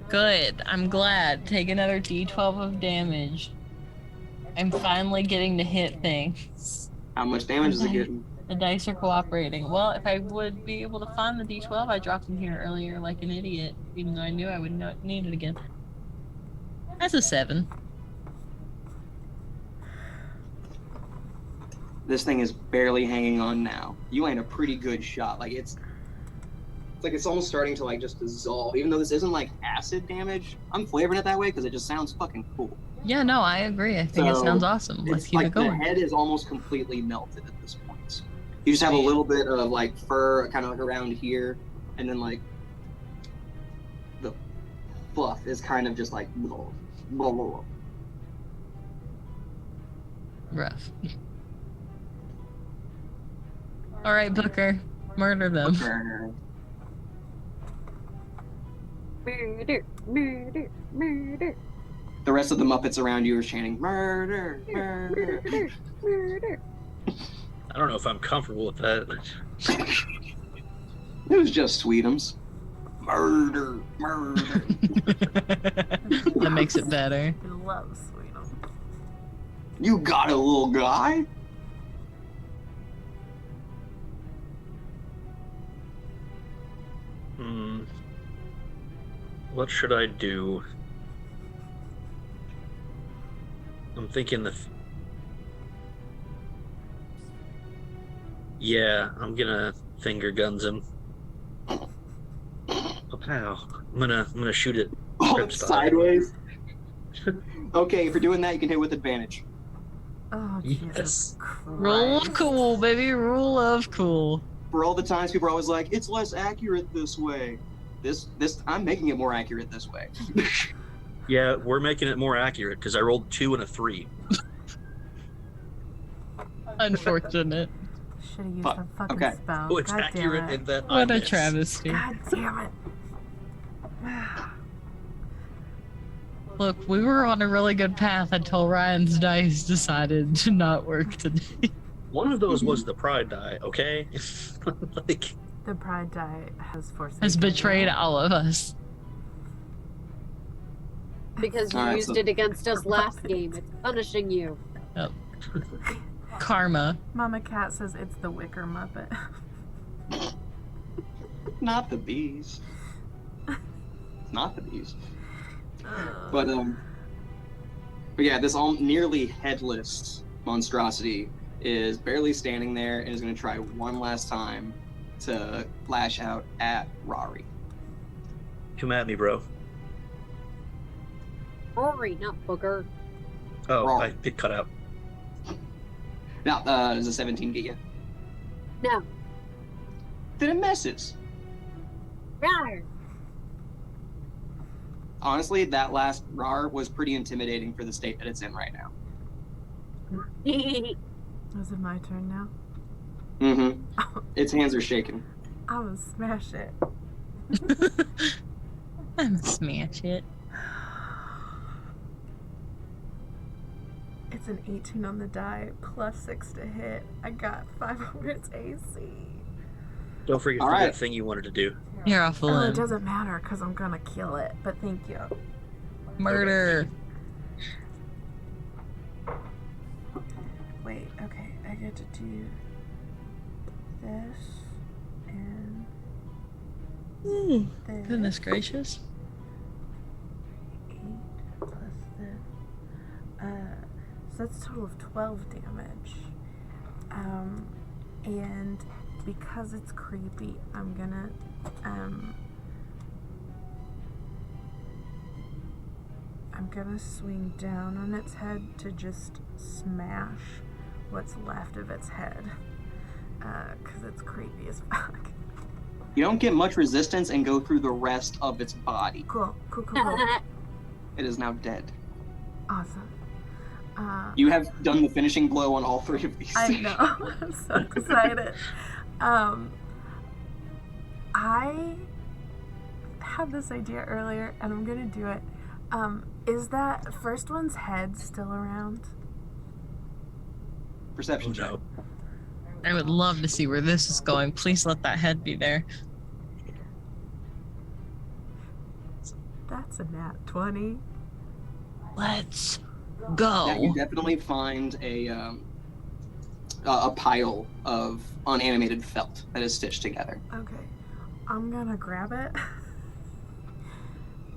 Good. I'm glad. Take another D12 of damage. I'm finally getting to hit things. How much damage is it getting? The dice are cooperating. Well, if I would be able to find the D12, I dropped in here earlier like an idiot, even though I knew I would not need it again. That's a 7. This thing is barely hanging on now. You ain't a pretty good shot. Like it's like it's almost starting to like just dissolve. Even though this isn't like acid damage, I'm flavoring it that way because it just sounds fucking cool. Yeah, no, I agree. I think it So, sounds awesome. Let's It's keep like it going. the head is almost completely melted at this point. You just have a little bit of like fur kind of like around here, and then like the fluff is kind of just like blah, blah, blah. Rough. All right, Booker, murder them. Burner. Murder, murder, murder, The rest of the Muppets around you are chanting murder, murder. murder, murder. I don't know if I'm comfortable with that. It was just Sweetums. Murder, murder. That makes it better. He loves Sweetums. You got a little guy? What should I do? I'm thinking yeah, I'm gonna finger guns him. Oh, pow. I'm gonna shoot it. Oh, Rip style. sideways. Okay, if you're doing that, you can hit with advantage. Oh, Yes. Jesus Christ. Rule of cool, baby. Rule of cool. For all the times people are always like, it's less accurate this way. This I'm making it more accurate this way. Yeah, we're making it more accurate because I rolled 2 and a 3. Unfortunate. Should have used Fuck. the fucking Okay. spell. Oh, it's God accurate damn it. in that I What a miss. travesty. God damn it. Look, we were on a really good path until Ryan's dice decided to not work today. One of those was the pride die, okay? Like, The pride die has forsaken Has betrayed you. all of us. Because you Alright, used so- it against us last game. It's punishing you. Karma. Mama Cat says it's the Wicker Muppet. Not the bees. Not the bees. But yeah, this all nearly headless monstrosity is barely standing there and is going to try one last time to lash out at Rari. come at me, bro. Rory, not Booker. Oh, Wrong. I get cut out. Now, does a 17 get you? No. Then it misses. Rawr. Honestly, that last Rar was pretty intimidating for the state that it's in right now. Is it my turn now? Mm-hmm. Its hands are shaking. I'm gonna smash it. I'm gonna smash it. It's an 18 on the die, plus 6 to hit. I got 500 AC. Don't forget All to do right. that thing you wanted to do. You're off the Oh, it limb. doesn't matter because I'm gonna kill it. But thank you. Murder. Wait, okay, I get to do this and Ooh, this. goodness gracious. 8 plus this. So that's a total of 12 damage. And because it's creepy, I'm gonna I'm gonna swing down on its head to just smash what's left of its head. Because it's creepy as fuck. You don't get much resistance and go through the rest of its body. Cool. It is now dead. Awesome. You have done the finishing blow on all 3 of these. I know. I'm so excited. I had this idea earlier, and I'm gonna do it. Is that first one's head still around? Perception check. No. I would love to see where this is going. Please let that head be there. That's a nat 20. Let's Yeah, go. you definitely find a pile of unanimated felt that is stitched together. Okay. I'm gonna grab it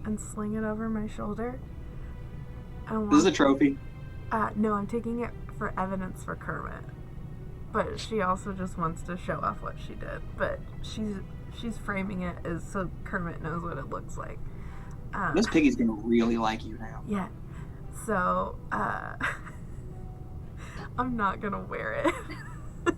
and sling it over my shoulder. And This is a trophy. No, I'm taking it for evidence for Kermit. But she also just wants to show off what she did. But she's framing it as so Kermit knows what it looks like. Miss Piggy's gonna really like you now. Yeah. So, I'm not gonna wear it. It's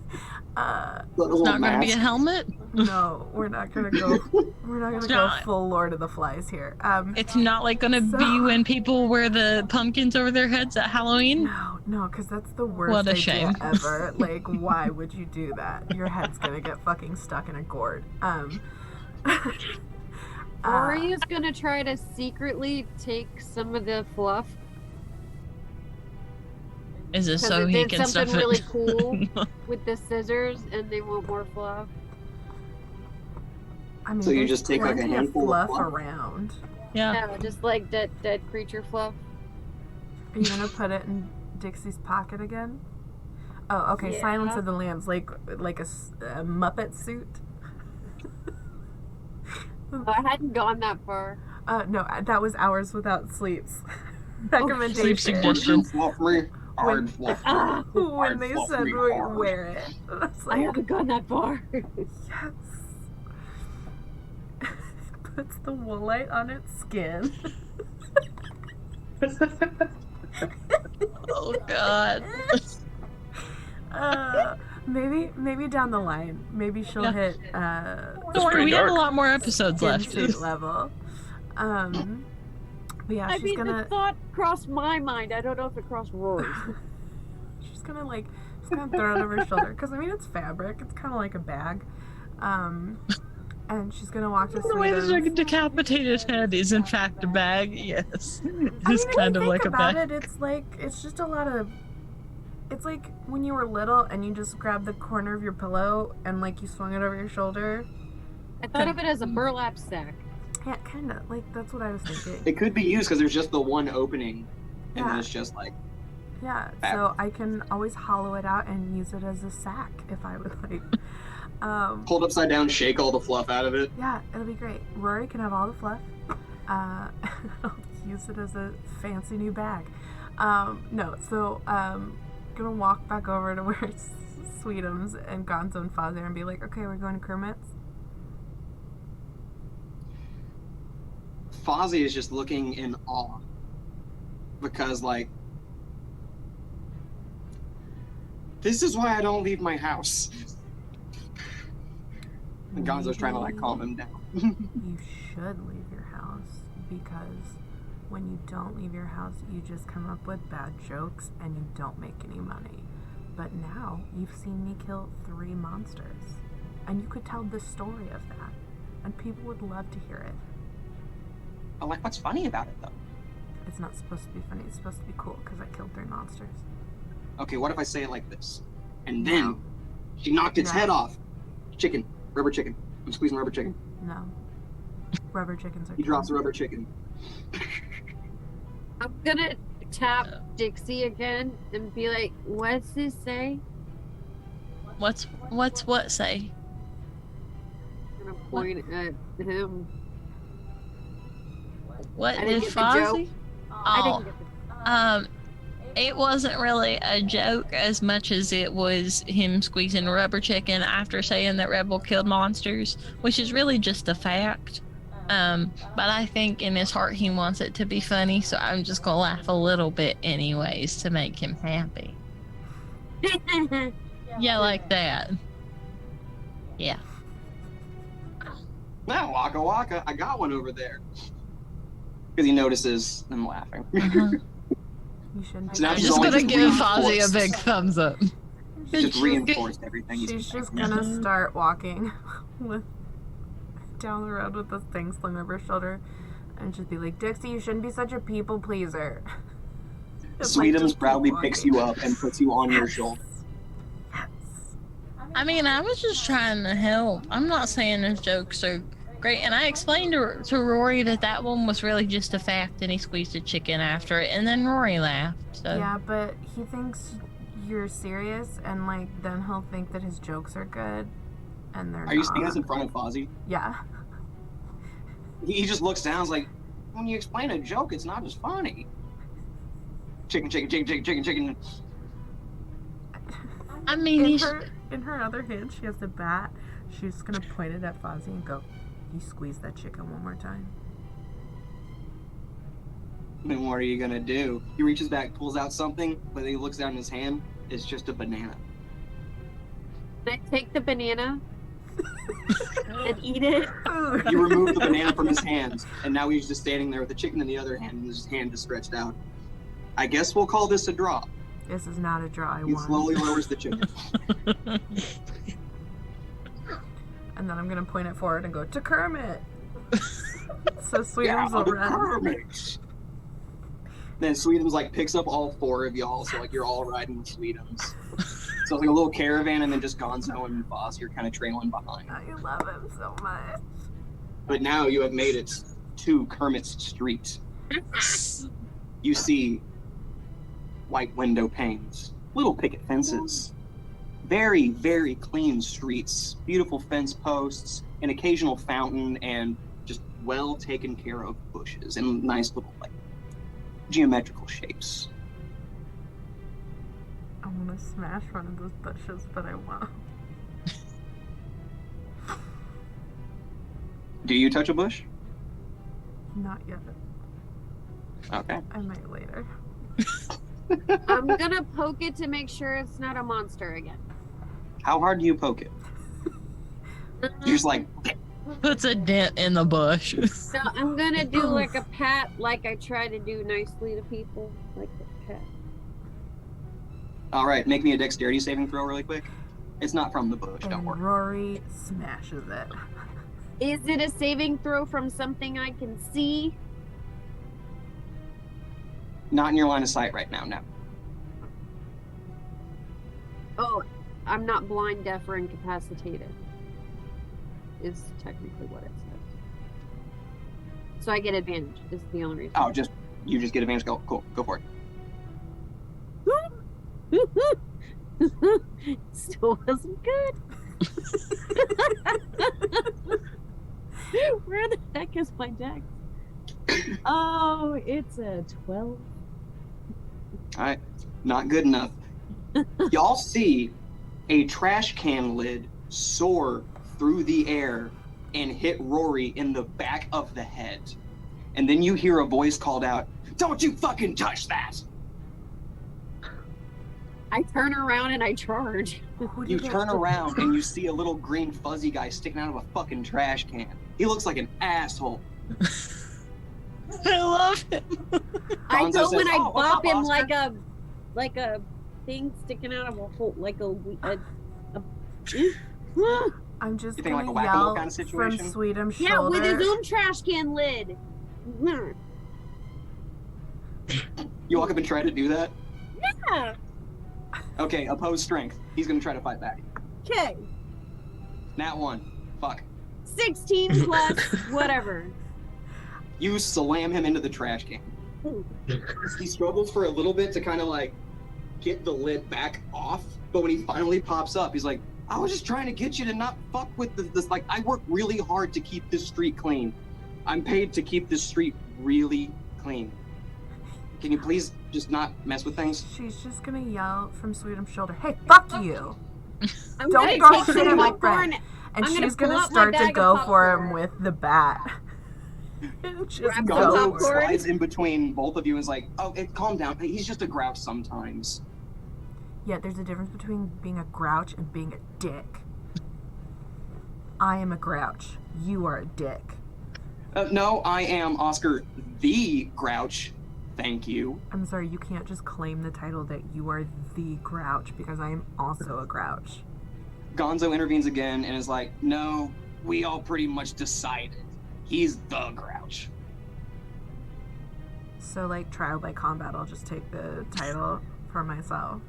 It's not going to be a helmet. No, we're not gonna go. We're not gonna go not. full Lord of the Flies here. It's not like going to be So- when people wear the pumpkins over their heads at Halloween. No, because that's the worst What a idea shame. ever. Like, why would you do that? Your head's gonna get fucking stuck in a gourd. Rory is gonna try to secretly take some of the fluff Is it because so it he did can something stuff really it? cool with the scissors, and they want more fluff. I mean, So you there's just take, like, a plenty of handful of fluff fluff? around. Yeah. Yeah, just like dead creature fluff. Are you gonna put it in Dixie's pocket again? Oh, okay. Silence Yeah. of the Lambs, like a Muppet suit. I hadn't gone that far. No, that was Hours Without Sleep's recommendation. Sleep suggestion. Fluff me. Hard fluff. Ah, When Hard they fluff said me we hard. wear it, I was I like, haven't gone that far. yes. Puts the woolite on its skin. Oh God. Maybe down the line. Maybe she'll Yeah. hit Don't worry, pretty we have a dark. lot more episodes skin left. suit level. But yeah, I she's mean, gonna the thought crossed my mind. I don't know if it crossed Rory's. she's gonna throw it over her shoulder because I mean it's fabric. It's kind of like a bag. And she's gonna walk to The way that Sweetums. a decapitated head is in fact a bag, yes. I mean, It's if you kind of think like a about bag. it's just a lot of. It's like when you were little and you just grabbed the corner of your pillow and like you swung it over your shoulder. I thought of it as a burlap sack. Yeah, kind of. Like that's what I was thinking. It could be used because there's just the one opening, and then Yeah. it's just like Yeah, so I can always hollow it out and use it as a sack if I would like. hold upside down, shake all the fluff out of it. Yeah, it'll be great. Rory can have all the fluff. I'll use it as a fancy new bag. Gonna walk back over to where Sweetums and Gonzo and Father and be like, okay, we're going to Kermit's. Fozzie is just looking in awe because, like, this is why I don't leave my house. And Gonzo's trying to like calm him down. You should leave your house because when you don't leave your house, you just come up with bad jokes and you don't make any money. But now you've seen me kill 3 monsters, and you could tell the story of that, and people would love to hear it. But like, what's funny about it though? It's not supposed to be funny. It's supposed to be cool because I killed 3 monsters. Okay, what if I say it like this? And then No. she knocked its No. head off. Chicken, rubber chicken. I'm squeezing rubber chicken. No. Rubber chickens are He drops the cool. rubber chicken. I'm gonna tap Dixie again and be like, "What's this say?" What's what say? I'm gonna point at him. What I didn't did get the joke. Fozzie? I Oh, didn't get the it wasn't really a joke as much as it was him squeezing rubber chicken after saying that Rebel killed monsters, which is really just a fact. But I think in his heart he wants it to be funny, so I'm just gonna laugh a little bit anyways to make him happy. Yeah, like that. Yeah. Now, Waka Waka, I got one over there. Because he notices I'm laughing. Uh-huh. You shouldn't. So now I'm she's just only gonna give Fozzie a reinforced. big thumbs up. Just reinforced everything. he's She's been just saying. gonna start walking with down the road with this thing slung over her shoulder, and just be like, "Dixie, you shouldn't be such a people pleaser." It's like, Sweetums just keep proudly picks walking. you up and puts you on your shoulder. Yes. I mean, I was just trying to help. I'm not saying his jokes are great, and I explained to Rory that one was really just a fact, and he squeezed a chicken after it, and then Rory laughed. So Yeah, but he thinks you're serious, and like then he'll think that his jokes are good, and they're Are you not. saying this in front of Fozzie? Yeah. He just looks down and is like, when you explain a joke, it's not as funny. Chicken, chicken, chicken, chicken, chicken, chicken. I mean, In her other hand, she has the bat. She's gonna point it at Fozzie and go, "You squeeze that chicken one more time." Then what are you gonna do? He reaches back, pulls out something, but then he looks down in his hand. It's just a banana. Can I take the banana and eat it? You remove the banana from his hands, and now he's just standing there with the chicken in the other hand, and his hand is stretched out. I guess we'll call this a draw. This is not a draw. I He won. slowly lowers the chicken. And then I'm gonna point it forward and go to Kermit. So Sweetums Yeah, will the run. Kermit. Then Sweetums like picks up all four of y'all, so like you're all riding with Sweetums. So it's like a little caravan, and then just Gonzo and Boss, you're kind of trailing behind. I love him so much. But now you have made it to Kermit's street. You see white window panes, little picket fences, very, very clean streets, beautiful fence posts, an occasional fountain, and just well taken care of bushes and nice little like geometrical shapes. I want to smash one of those bushes, but I won't. Do you touch a bush? Not yet. Okay. I might later. I'm gonna poke it to make sure it's not a monster again. How hard do you poke it? You're just like, puts a dent in the bush. So I'm gonna do like a pat, like I try to do nicely to people, like a pat. all right, make me a dexterity saving throw really quick. It's not from the bush, don't And worry. Rory smashes it. Is it a saving throw from something I can see? Not in your line of sight right now, no. Oh, I'm not blind, deaf, or incapacitated. Is technically what it says. So I get advantage. Is the only reason. Oh, you just get advantage. Go, cool, go for it. Still wasn't good. Where the heck is my deck? Oh, it's a 12. All right, not good enough. Y'all see a trash can lid soar through the air and hit Rory in the back of the head. And then you hear a voice called out, "Don't you fucking touch that!" I turn around and I charge. Who You did it? turn around and you see a little green fuzzy guy sticking out of a fucking trash can. He looks like an asshole. I love him. I Gonzo go says, when I "Oh, what's bop up, him Oscar?" like a thing sticking out of a hole, like a I'm just You think like gonna a wackadoodle yell kind of from situation? Sweetum's yeah, shoulder. with his own trash can lid. You walk up and try to do that? Yeah. Okay, opposed strength. He's gonna try to fight back. Okay. Nat 1. Fuck. 16 plus whatever. You slam him into the trash can. He struggles for a little bit to kind of like get the lid back off, but when he finally pops up, he's like, "I was just trying to get you to not fuck with this. Like, I work really hard to keep this street clean. I'm paid to keep this street really clean. Can you please just not mess with things?" She's just gonna yell from Sweetum's shoulder, "Hey, fuck you!" I'm Don't gonna go take shit some my popcorn. And I'm gonna she's pull gonna out my start to bag of go for him popcorn. with the bat. Just Grab go some Gonzo for it. popcorn. slides in between both of you and is like, "Oh, calm down. He's just a grouch sometimes." Yeah, there's a difference between being a grouch and being a dick. I am a grouch. You are a dick. No, I am Oscar the Grouch. Thank you. I'm sorry, you can't just claim the title that you are the grouch because I am also a grouch. Gonzo intervenes again and is like, "No, we all pretty much decided. He's the Grouch." So, like, trial by combat, I'll just take the title for myself.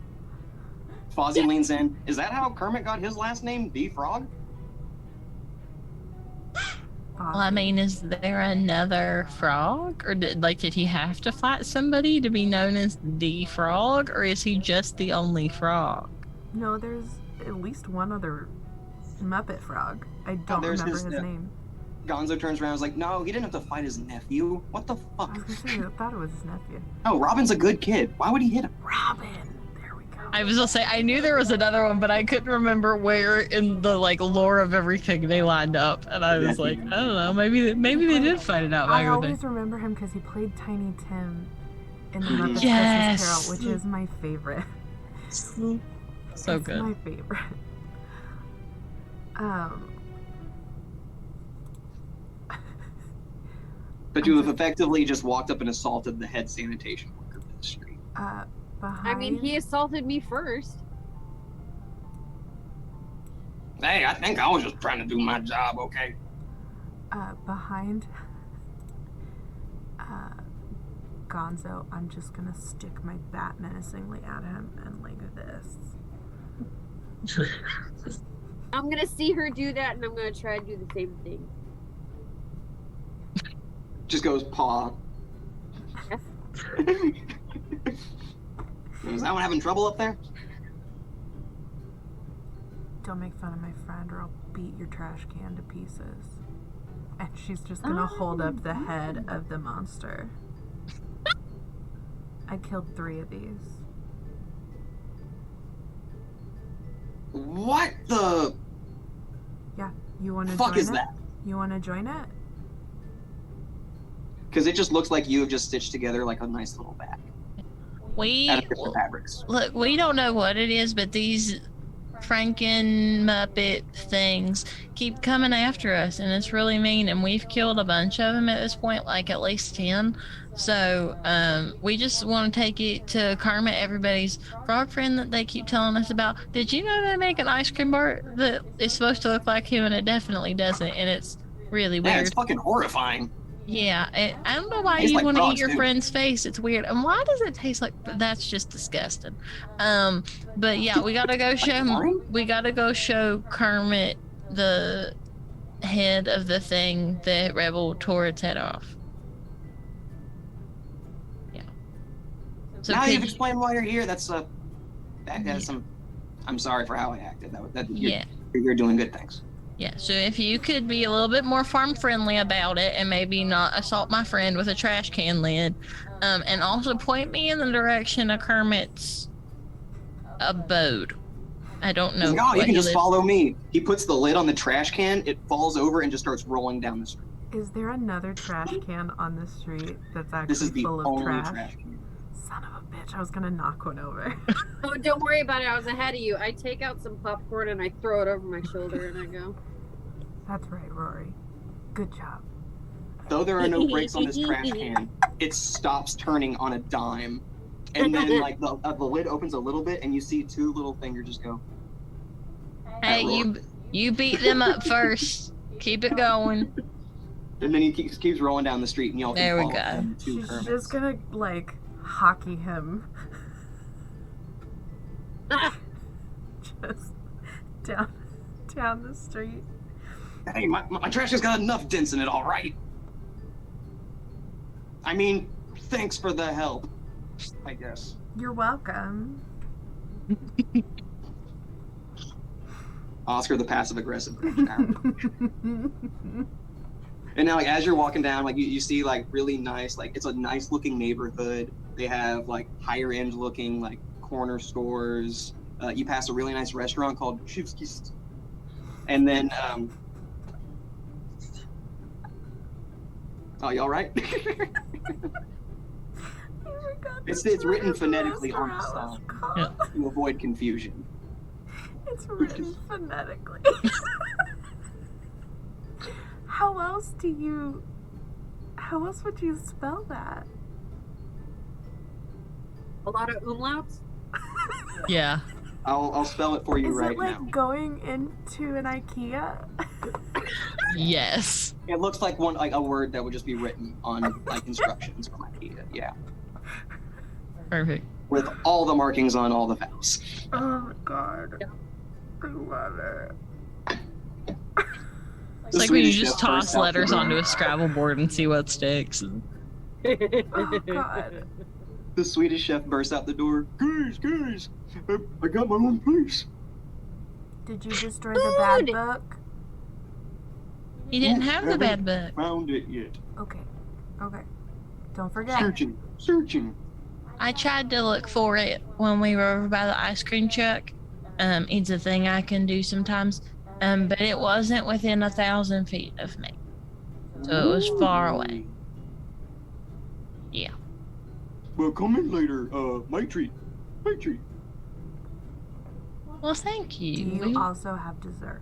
Fozzie leans in. Is that how Kermit got his last name, the Frog? Well, I mean, is there another frog, or did he have to fight somebody to be known as the frog, or is he just the only frog? No, there's at least one other Muppet frog. I don't there's remember his his- name. Gonzo turns around and is like, "No, he didn't have to fight his nephew. What the I fuck? was gonna say, I thought it was his nephew. No, Robin's a good kid. Why would he hit him?" Robin! There we go. I was gonna say I knew there was another one, but I couldn't remember where in the lore of everything they lined up, and I was like, I don't know, maybe they did find it out I back with always remember him because he played Tiny Tim in the Mhm. Muppet Yes. Christmas Carol, which is my favorite. So It's good. my favorite. But you have effectively just walked up and assaulted the head sanitation worker of the street. Behind. I mean, he assaulted me first. Hey, I think I was just trying to do my job, okay? Behind Gonzo, I'm just gonna stick my bat menacingly at him and like this. I'm gonna see her do that, and I'm gonna try to do the same thing. Just goes paw. Is that one having trouble up there? Don't make fun of my friend or I'll beat your trash can to pieces. And she's just gonna hold up the head of the monster. I killed 3 of these. What the Yeah, you wanna fuck join is it? that? You wanna join it? Because it just looks like you have just stitched together like a nice little bag We out of different fabrics. look, we don't know what it is, but these Franken Muppet things keep coming after us, and it's really mean. And we've killed a bunch of them at this point, like at least 10. So we just want to take it to Kermit, everybody's frog friend that they keep telling us about. Did you know they make an ice cream bar that is supposed to look like him, and it definitely doesn't, and it's really Yeah, weird. it's fucking horrifying. Yeah, I don't know why Tastes you like want to eat frogs, your too. friend's face. It's weird. And why does it taste like? That's just disgusting. But yeah, we gotta go show. slime? We gotta go show Kermit the head of the thing that Rebel tore its head off. Yeah. So Now could you've you- explained why you're here. That's some. I'm sorry for how I acted. yeah. You're doing good things. Yeah, so if you could be a little bit more farm friendly about it and maybe not assault my friend with a trash can lid, and also point me in the direction of Kermit's abode. I don't know. He's like, oh, you what can he just lives- follow me. He puts the lid on the trash can. It falls over and just starts rolling down the street. Is there another trash can on the street that's This is actually the full of only trash? trash can. Son of a bitch, I was gonna knock one over. Oh, don't worry about it. I was ahead of you. I take out some popcorn and I throw it over my shoulder and I go. That's right, Rory. Good job. Though there are no brakes on this trash can, it stops turning on a dime. And then, like, the lid opens a little bit, and you see 2 little fingers just go. Hey, you beat them up first. Keep it going. And then he keeps rolling down the street, and y'all can There we follow go. him to She's Kermit's. just gonna, like, hockey him. Just down the street. Hey, my trash has got enough dents in it, all right? I mean, thanks for the help, I guess. You're welcome. Oscar the passive-aggressive. And now, like, as you're walking down, like, you see, like, really nice, like, it's a nice-looking neighborhood. They have, like, higher-end looking, like, corner stores. You pass a really nice restaurant called Chivskis. And then, Oh, y'all right? It's It's written phonetically on the side Yeah. to avoid confusion. It's written phonetically. How else would you spell that? A lot of umlauts. Yeah. I'll spell it for you Is right it like now. going into an IKEA? Yes. It looks like a word that would just be written on like instructions from IKEA. Yeah, Perfect. with all the markings on all the vowels. Oh my god. I love it. It's like when you just toss letters onto a Scrabble board and see what sticks. Oh god. The Swedish chef bursts out the door. Guys, I got my own place. Did you destroy the bad Food! book? He didn't have the Haven't bad book. Found it yet? Okay. Okay. Don't forget. Searching. I tried to look for it when we were over by the ice cream truck. It's a thing I can do sometimes. But it wasn't within 1,000 feet of me. So it was far away. Yeah. Well, come in later. My treat. Well, thank Do you. you also have dessert?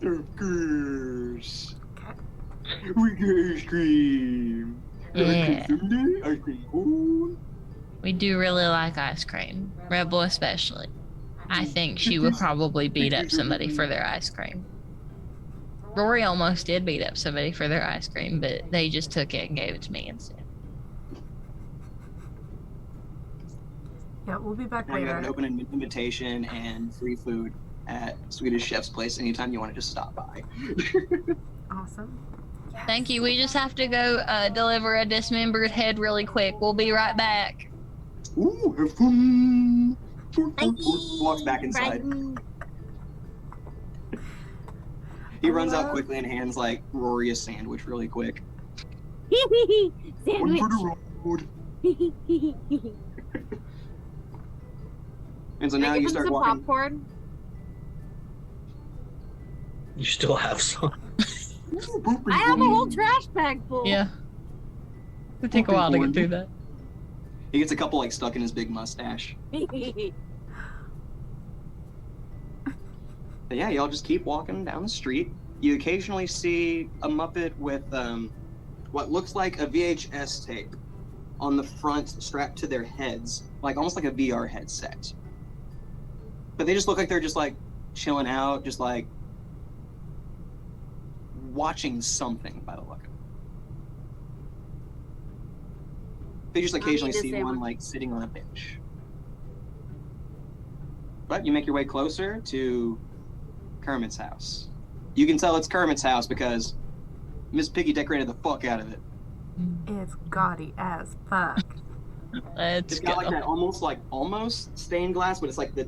Of course. Okay. We get ice cream. Yeah. Ice cream sundae, ice cream cone. We do really like ice cream. Rebel especially. I think she would probably beat up somebody for their ice cream. Rory almost did beat up somebody for their ice cream, but they just took it and gave it to me instead. Yeah, we'll be back Now you have an later. open invitation and free food at Swedish Chef's place anytime you want to just stop by. Awesome. Thank you. We just have to go deliver a dismembered head really quick. We'll be right back. Ooh, have fun. Walks back inside. He runs out quickly and hands like Rory a sandwich really quick. Sandwich. One for the road. And so Can I now give you him start some walking. popcorn? You still have some. I have a whole trash bag full. Yeah. It'll take a while to get through that. He gets a couple like stuck in his big mustache. But yeah, y'all just keep walking down the street. You occasionally see a Muppet with what looks like a VHS tape on the front strapped to their heads, like almost like a VR headset. But they just look like they're just like chilling out, just like watching something by the look of it. They just occasionally need to see say one one. like sitting on a bench. But you make your way closer to Kermit's house. You can tell it's Kermit's house because Miss Piggy decorated the fuck out of it. It's gaudy as fuck. Let's It's go. got like that almost stained glass, but it's like the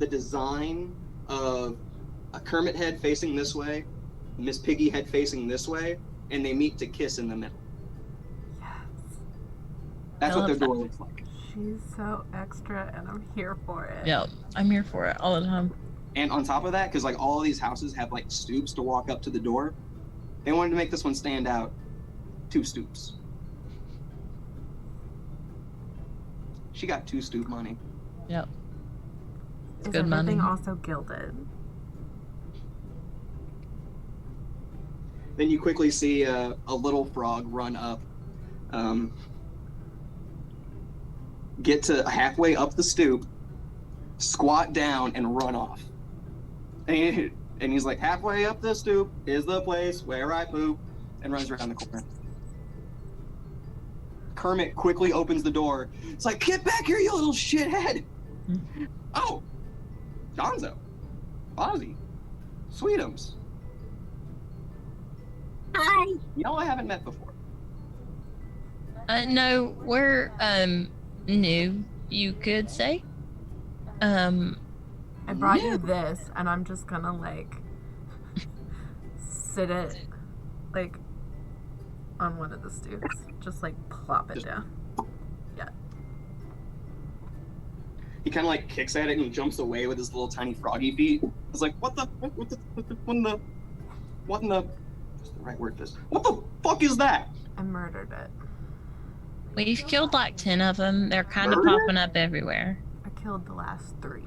design of a Kermit head facing this way, Miss Piggy head facing this way, and they meet to kiss in the middle. Yes. That's I what their love door that. looks like. She's so extra and I'm here for it. Yep. I'm here for it all the time. And on top of that, because like all of these houses have like stoops to walk up to the door, they wanted to make this one stand out. 2 stoops. She got 2 stoop money. Yep. Is good money. everything also gilded? Then you quickly see a little frog run up, get to halfway up the stoop, squat down, and run off. And he's like, halfway up the stoop is the place where I poop, and runs around the corner. Kermit quickly opens the door. It's like, get back here, you little shithead! Oh, Gonzo, Ozzy, Sweetums. Hi. Y'all I haven't met before. No, we're new, you could say. I brought Yeah. you this and I'm just gonna like sit it like on one of the stoops. Just like plop it Just- down. He kind of like kicks at it and jumps away with his little tiny froggy feet. It's like, what in the What's the right word for this? What the fuck is that? I murdered it. We've killed like 10 of them. They're kind of Murder? popping up everywhere. I killed the last 3.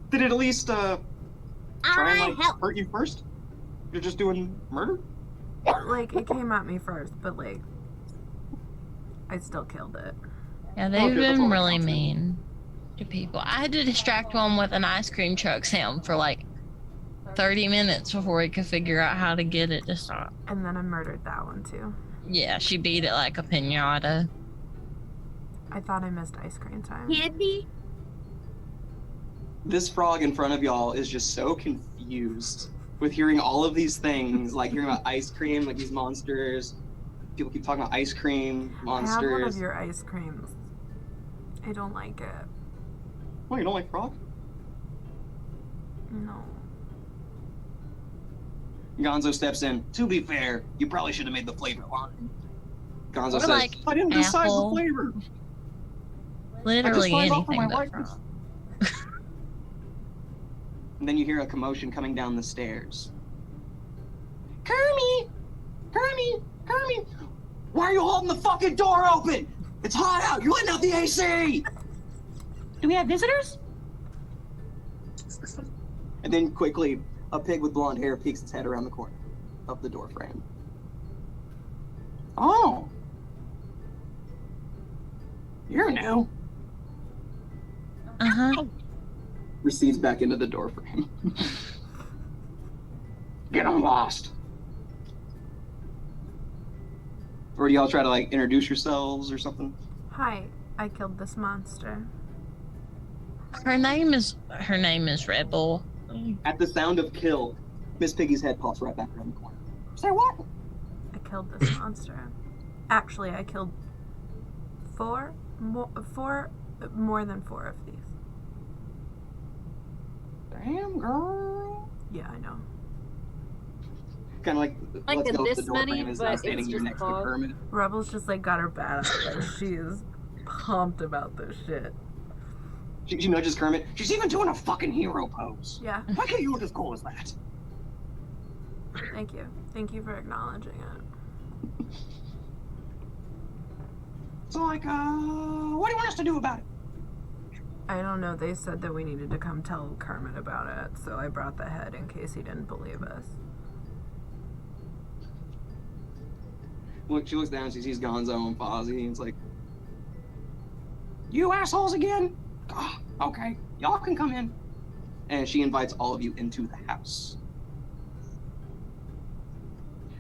Did it at least try and help. hurt you first? You're just doing murder? Like, it came at me first, but like, I still killed it. Yeah, they've Okay, that's all been that really counts. mean to people. I had to distract one with an ice cream truck sound for like 30 minutes before he could figure out how to get it to stop. And then I murdered that one too. Yeah, she beat it like a pinata. I thought I missed ice cream time. Candy? This frog in front of y'all is just so confused with hearing all of these things, like hearing about ice cream, like these monsters. People keep talking about ice cream, I have one of monsters. your ice creams. I don't like it. Oh, you don't like frog? No. Gonzo steps in. To be fair, you probably should have made the flavor line. Gonzo Or says, like I didn't decide the apple. flavor. Literally signed off on anything my but likeness. frog. And then you hear a commotion coming down the stairs. Kermie! Kermie! Kermie! Why are you holding the fucking door open? It's hot out! You're letting out the AC! Do we have visitors? And then quickly, a pig with blonde hair peeks its head around the corner of the door frame. Oh! You're new. Uh-huh. Recedes back into the door frame. Get 'em lost. Or do y'all try to like introduce yourselves or something? Hi, I killed this monster. Her name is Rebel. At the sound of kill, Miss Piggy's head pops right back around the corner. Say what? I killed this monster. Actually, I killed more than 4 of these. Damn, girl. Yeah, I know. Kind of like, Like let's in go with this the door many, frame is but now it's standing here just next to fog. Kermit. Rebel's just like got her bat out. Like, she is pumped about this shit. She nudges Kermit. She's even doing a fucking hero pose. Yeah, Why can't you look as cool as that? thank you. Thank you for acknowledging it. So like, what do you want us to do about it? I don't know. They said that we needed to come tell Kermit about it, so I brought the head in case he didn't believe us. Look, she looks down, she sees Gonzo and Fozzie, and it's like, you assholes again? Oh, okay, y'all can come in. And she invites all of you into the house.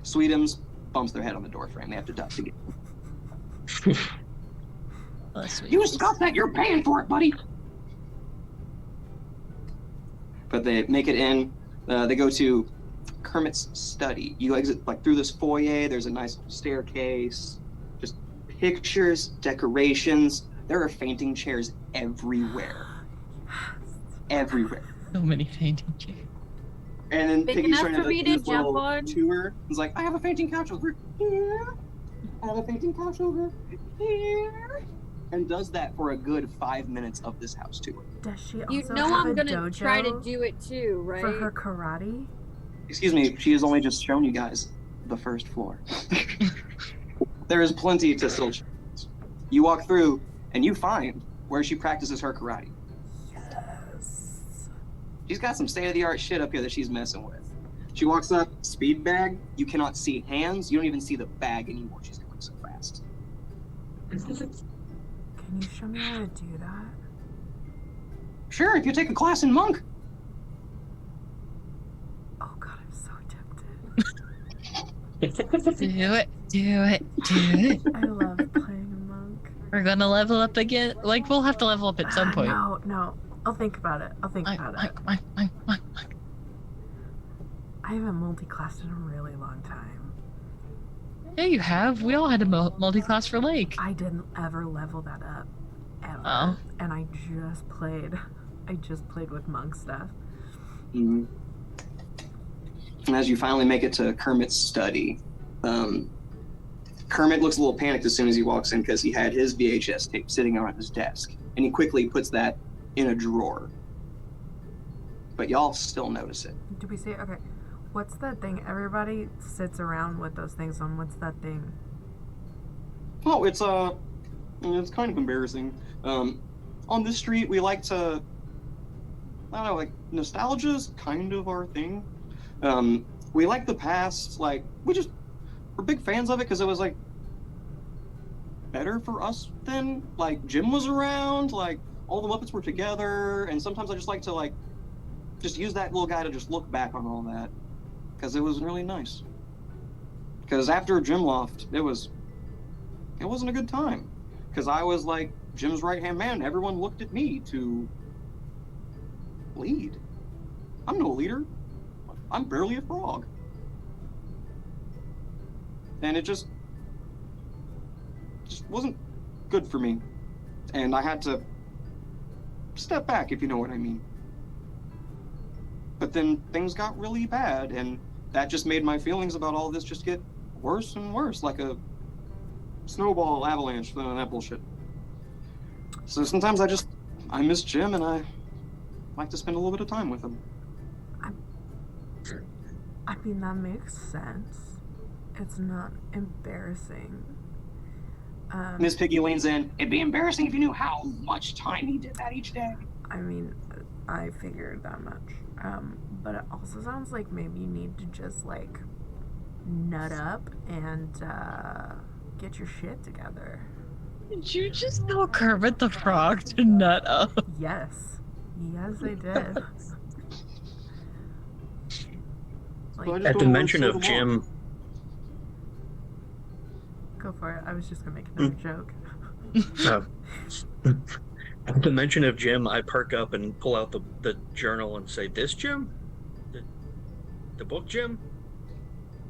Sweetums bumps their head on the door frame. They have to duck to get. Oh, sweet. You stuff that, you're paying for it, buddy. But they make it in. They go to Kermit's study. You exit like through this foyer. There's a nice little staircase. Just pictures, decorations. There are fainting chairs everywhere. Everywhere. So many fainting chairs. And then Big Piggy's enough trying to for me like, to do this jump little on? tour. He's like, I have a fainting couch over here. I have a fainting couch over here. And does that for a good 5 minutes of this house tour. Does she also You know have I'm a gonna dojo try to do it too, right? for her karate? Excuse me, she has only just shown you guys the first floor. There is plenty to still show. You walk through and you find where she practices her karate. Yes. She's got some state-of-the-art shit up here that she's messing with. She walks up, speed bag. You cannot see hands. You don't even see the bag anymore. She's going so fast. Can you show me how to do that? Sure, if you take a class in Monk. Oh god, I'm so tempted. Do it. Do it. Do it. I love playing a monk. We're gonna level up again. Like, we'll have to level up at some point. No. I'll think about it. I'll think about it. I haven't multi-classed in a really long time. Yeah, you have. We all had a multi-class for Lake. I didn't ever level that up. Ever. Oh. And I just played with monk stuff. Mm-hmm. And as you finally make it to Kermit's study, Kermit looks a little panicked as soon as he walks in because he had his VHS tape sitting on his desk. And he quickly puts that in a drawer. But y'all still notice it. Did we see it? Okay. What's that thing? Everybody sits around with those things on. What's that thing? Oh, it's kind of embarrassing. On this street, we like to, I don't know, like nostalgia's kind of our thing. We like the past, like we're big fans of it because it was like better for us then. Like Jim was around, like all the Muppets were together, and sometimes I just like to like just use that little guy to just look back on all that because it was really nice. Because after Jim left, it wasn't a good time because I was like Jim's right-hand man. Everyone looked at me to lead. I'm no leader. I'm barely a frog. And it just wasn't good for me. And I had to step back, if you know what I mean. But then things got really bad, and that just made my feelings about all this just get worse and worse, like a snowball avalanche, that bullshit. So sometimes I miss Jim, and I like to spend a little bit of time with him. I mean, that makes sense. It's not embarrassing. Miss Piggy leans in. It'd be embarrassing if you knew how much time he did that each day. I mean, I figured that much. But it also sounds like maybe you need to just, like, nut up and get your shit together. Did you just tell Kermit the Frog to nut up? Yes. Yes, I did. Like, At the mention of Jim, go for it. I was just gonna make another joke. at the mention of Jim, I perk up and pull out the journal and say, "This Jim? The book Jim?"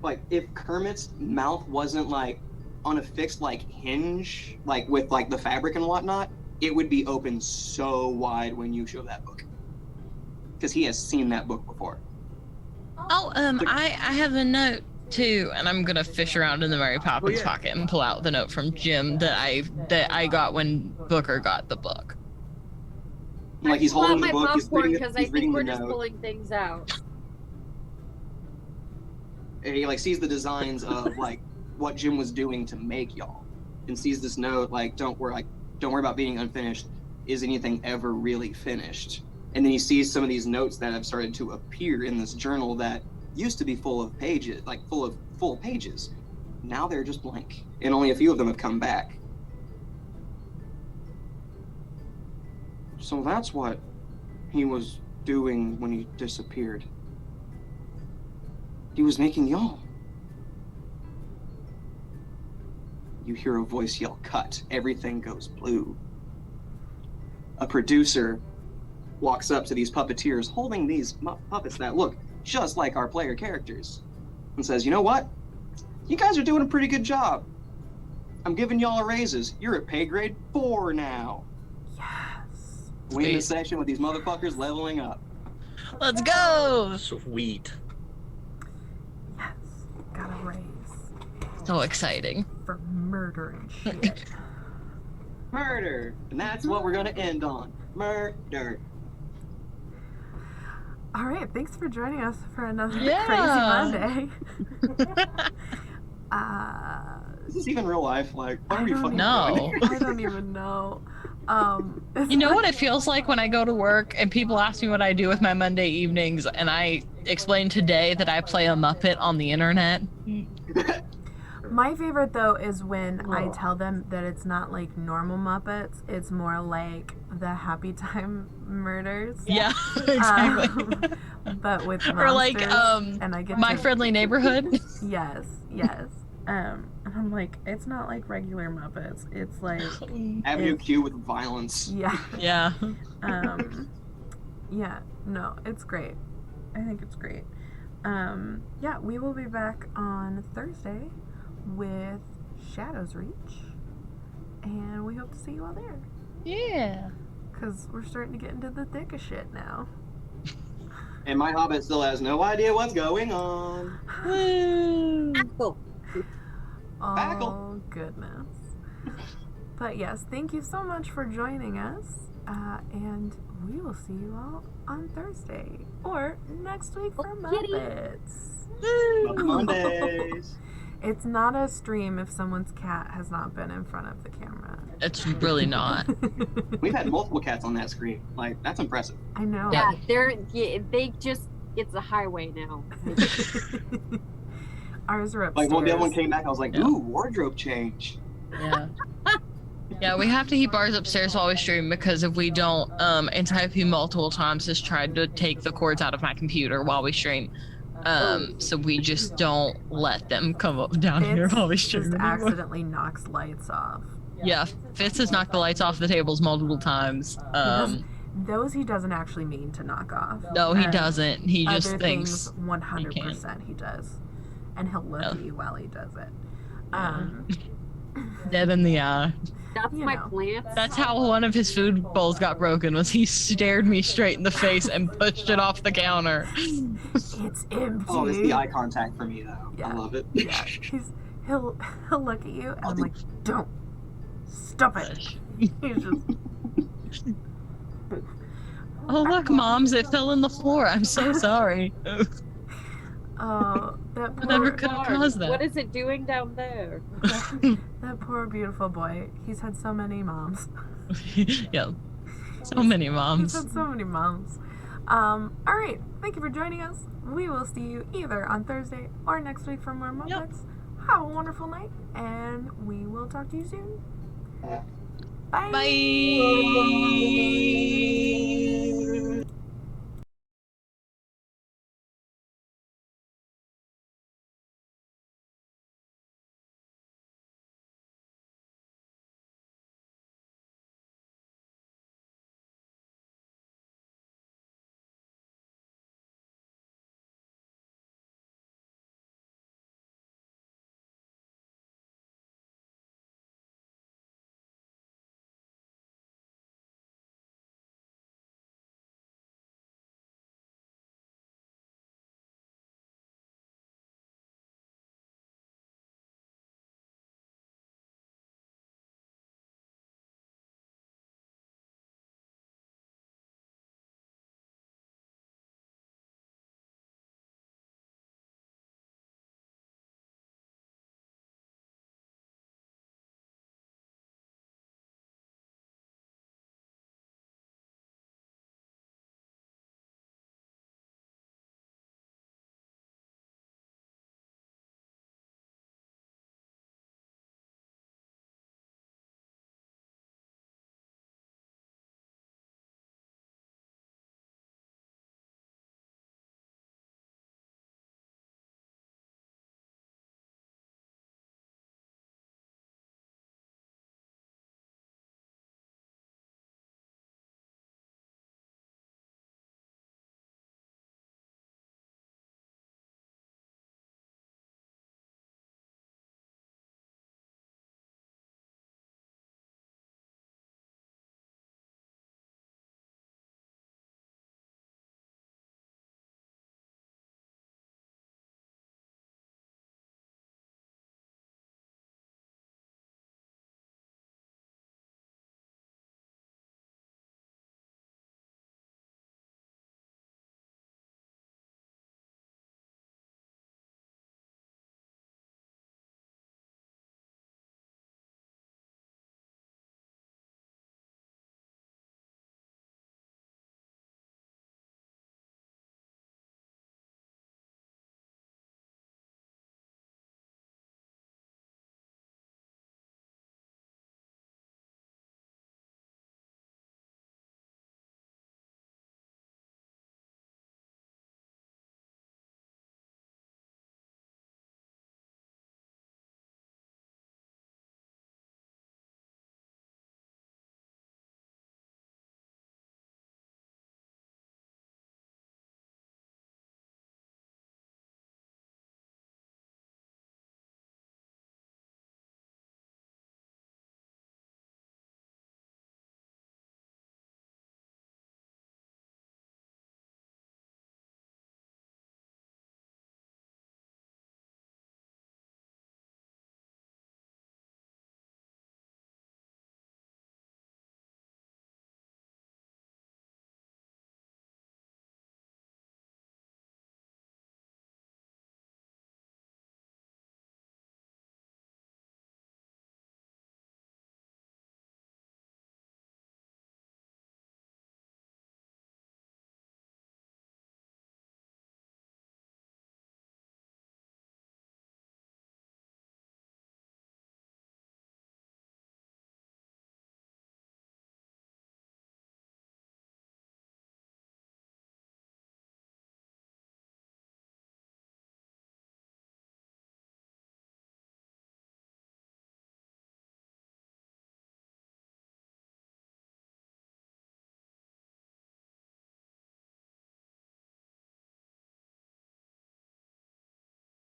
Like, if Kermit's mouth wasn't, like, on a fixed, like, hinge, like, with, like, the fabric and whatnot, it would be open so wide when you show that book. Because he has seen that book before. Oh, I have a note too, and I'm gonna fish around in the Mary Poppins pocket and pull out the note from Jim that I got when Booker got the book. Like, he's holding the my book, he's popcorn reading because it, I think we're the just note, pulling things out. and he, like, sees the designs of, like, what Jim was doing to make y'all, and sees this note, like, don't worry about being unfinished. Is anything ever really finished? And then he sees some of these notes that have started to appear in this journal that used to be full of pages, like full pages. Now they're just blank, and only a few of them have come back. So that's what he was doing when he disappeared. He was making y'all. You hear a voice yell, "Cut." Everything goes blue. A producer walks up to these puppeteers holding these puppets that look just like our player characters and says, "You know what? You guys are doing a pretty good job. I'm giving y'all raises. You're at pay grade 4 now." Yes. We in the session with these motherfuckers leveling up. Let's go! Sweet. Yes. Got a raise. So exciting. For murdering shit. Murder. And that's what we're gonna end on. Murder. All right, thanks for joining us for another Yeah. crazy Monday. Is this even real life? Like, why are we fucking know. I don't even know. You know what it feels like when I go to work and people ask me what I do with my Monday evenings, and I explain today that I play a Muppet on the internet? My favorite, though, is when I tell them that it's not like normal Muppets, it's more like the Happy Time Murders. Yeah, exactly. But with monsters, Or like and I get My to, Friendly Neighborhood. Yes. And I'm like, it's not like regular Muppets. It's like Avenue Q with violence. yeah. Yeah. Yeah, no, it's great. I think it's great. Yeah, we will be back on Thursday with Shadows Reach, and we hope to see you all there, Yeah. because we're starting to get into the thick of shit now. And my Hobbit still has no idea what's going on. Woo. Cool. Oh, Backle. goodness. But yes, thank you so much for joining us, and we will see you all on Thursday or next week for Kitty. Muppets. Muppet Mondays. It's not a stream if someone's cat has not been in front of the camera. It's really not. We've had multiple cats on that screen. Like, that's impressive. I know. Yeah, they just, it's a highway now. Ours are upstairs. Like, one day one came back, I was like, Yeah. ooh, wardrobe change. Yeah. Yeah, we have to keep ours upstairs while we stream because if we don't, Antiope multiple times has tried to take the cords out of my computer while we stream. So we just don't let them come up down here Fitz while we just stream anymore. accidentally knocks lights off. Yeah, Fitz has knocked the lights off the tables multiple times. Those he doesn't actually mean to knock off. No, he And doesn't. He just other thinks. things, 100% he does. And he'll look at you while he does it. Dead in the eye. That's You my know. plant. That's how one of his food bowls got broken. Was he stared me straight in the face and pushed it off the counter. It's empty. Oh, it's the eye contact for me, though. Yeah. I love it. Yeah, he'll look at you and I'm like, don't. Stop it. He's just... Oh look, moms! It fell in the floor. I'm so sorry. Oh, that Whatever poor, could have caused that. What is it doing down there? that poor beautiful boy. He's had so many moms. Yeah, so many He's moms. had so many moms. All right. Thank you for joining us. We will see you either on Thursday or next week for more Muppets. Have a wonderful night, and we will talk to you soon. Bye. Bye.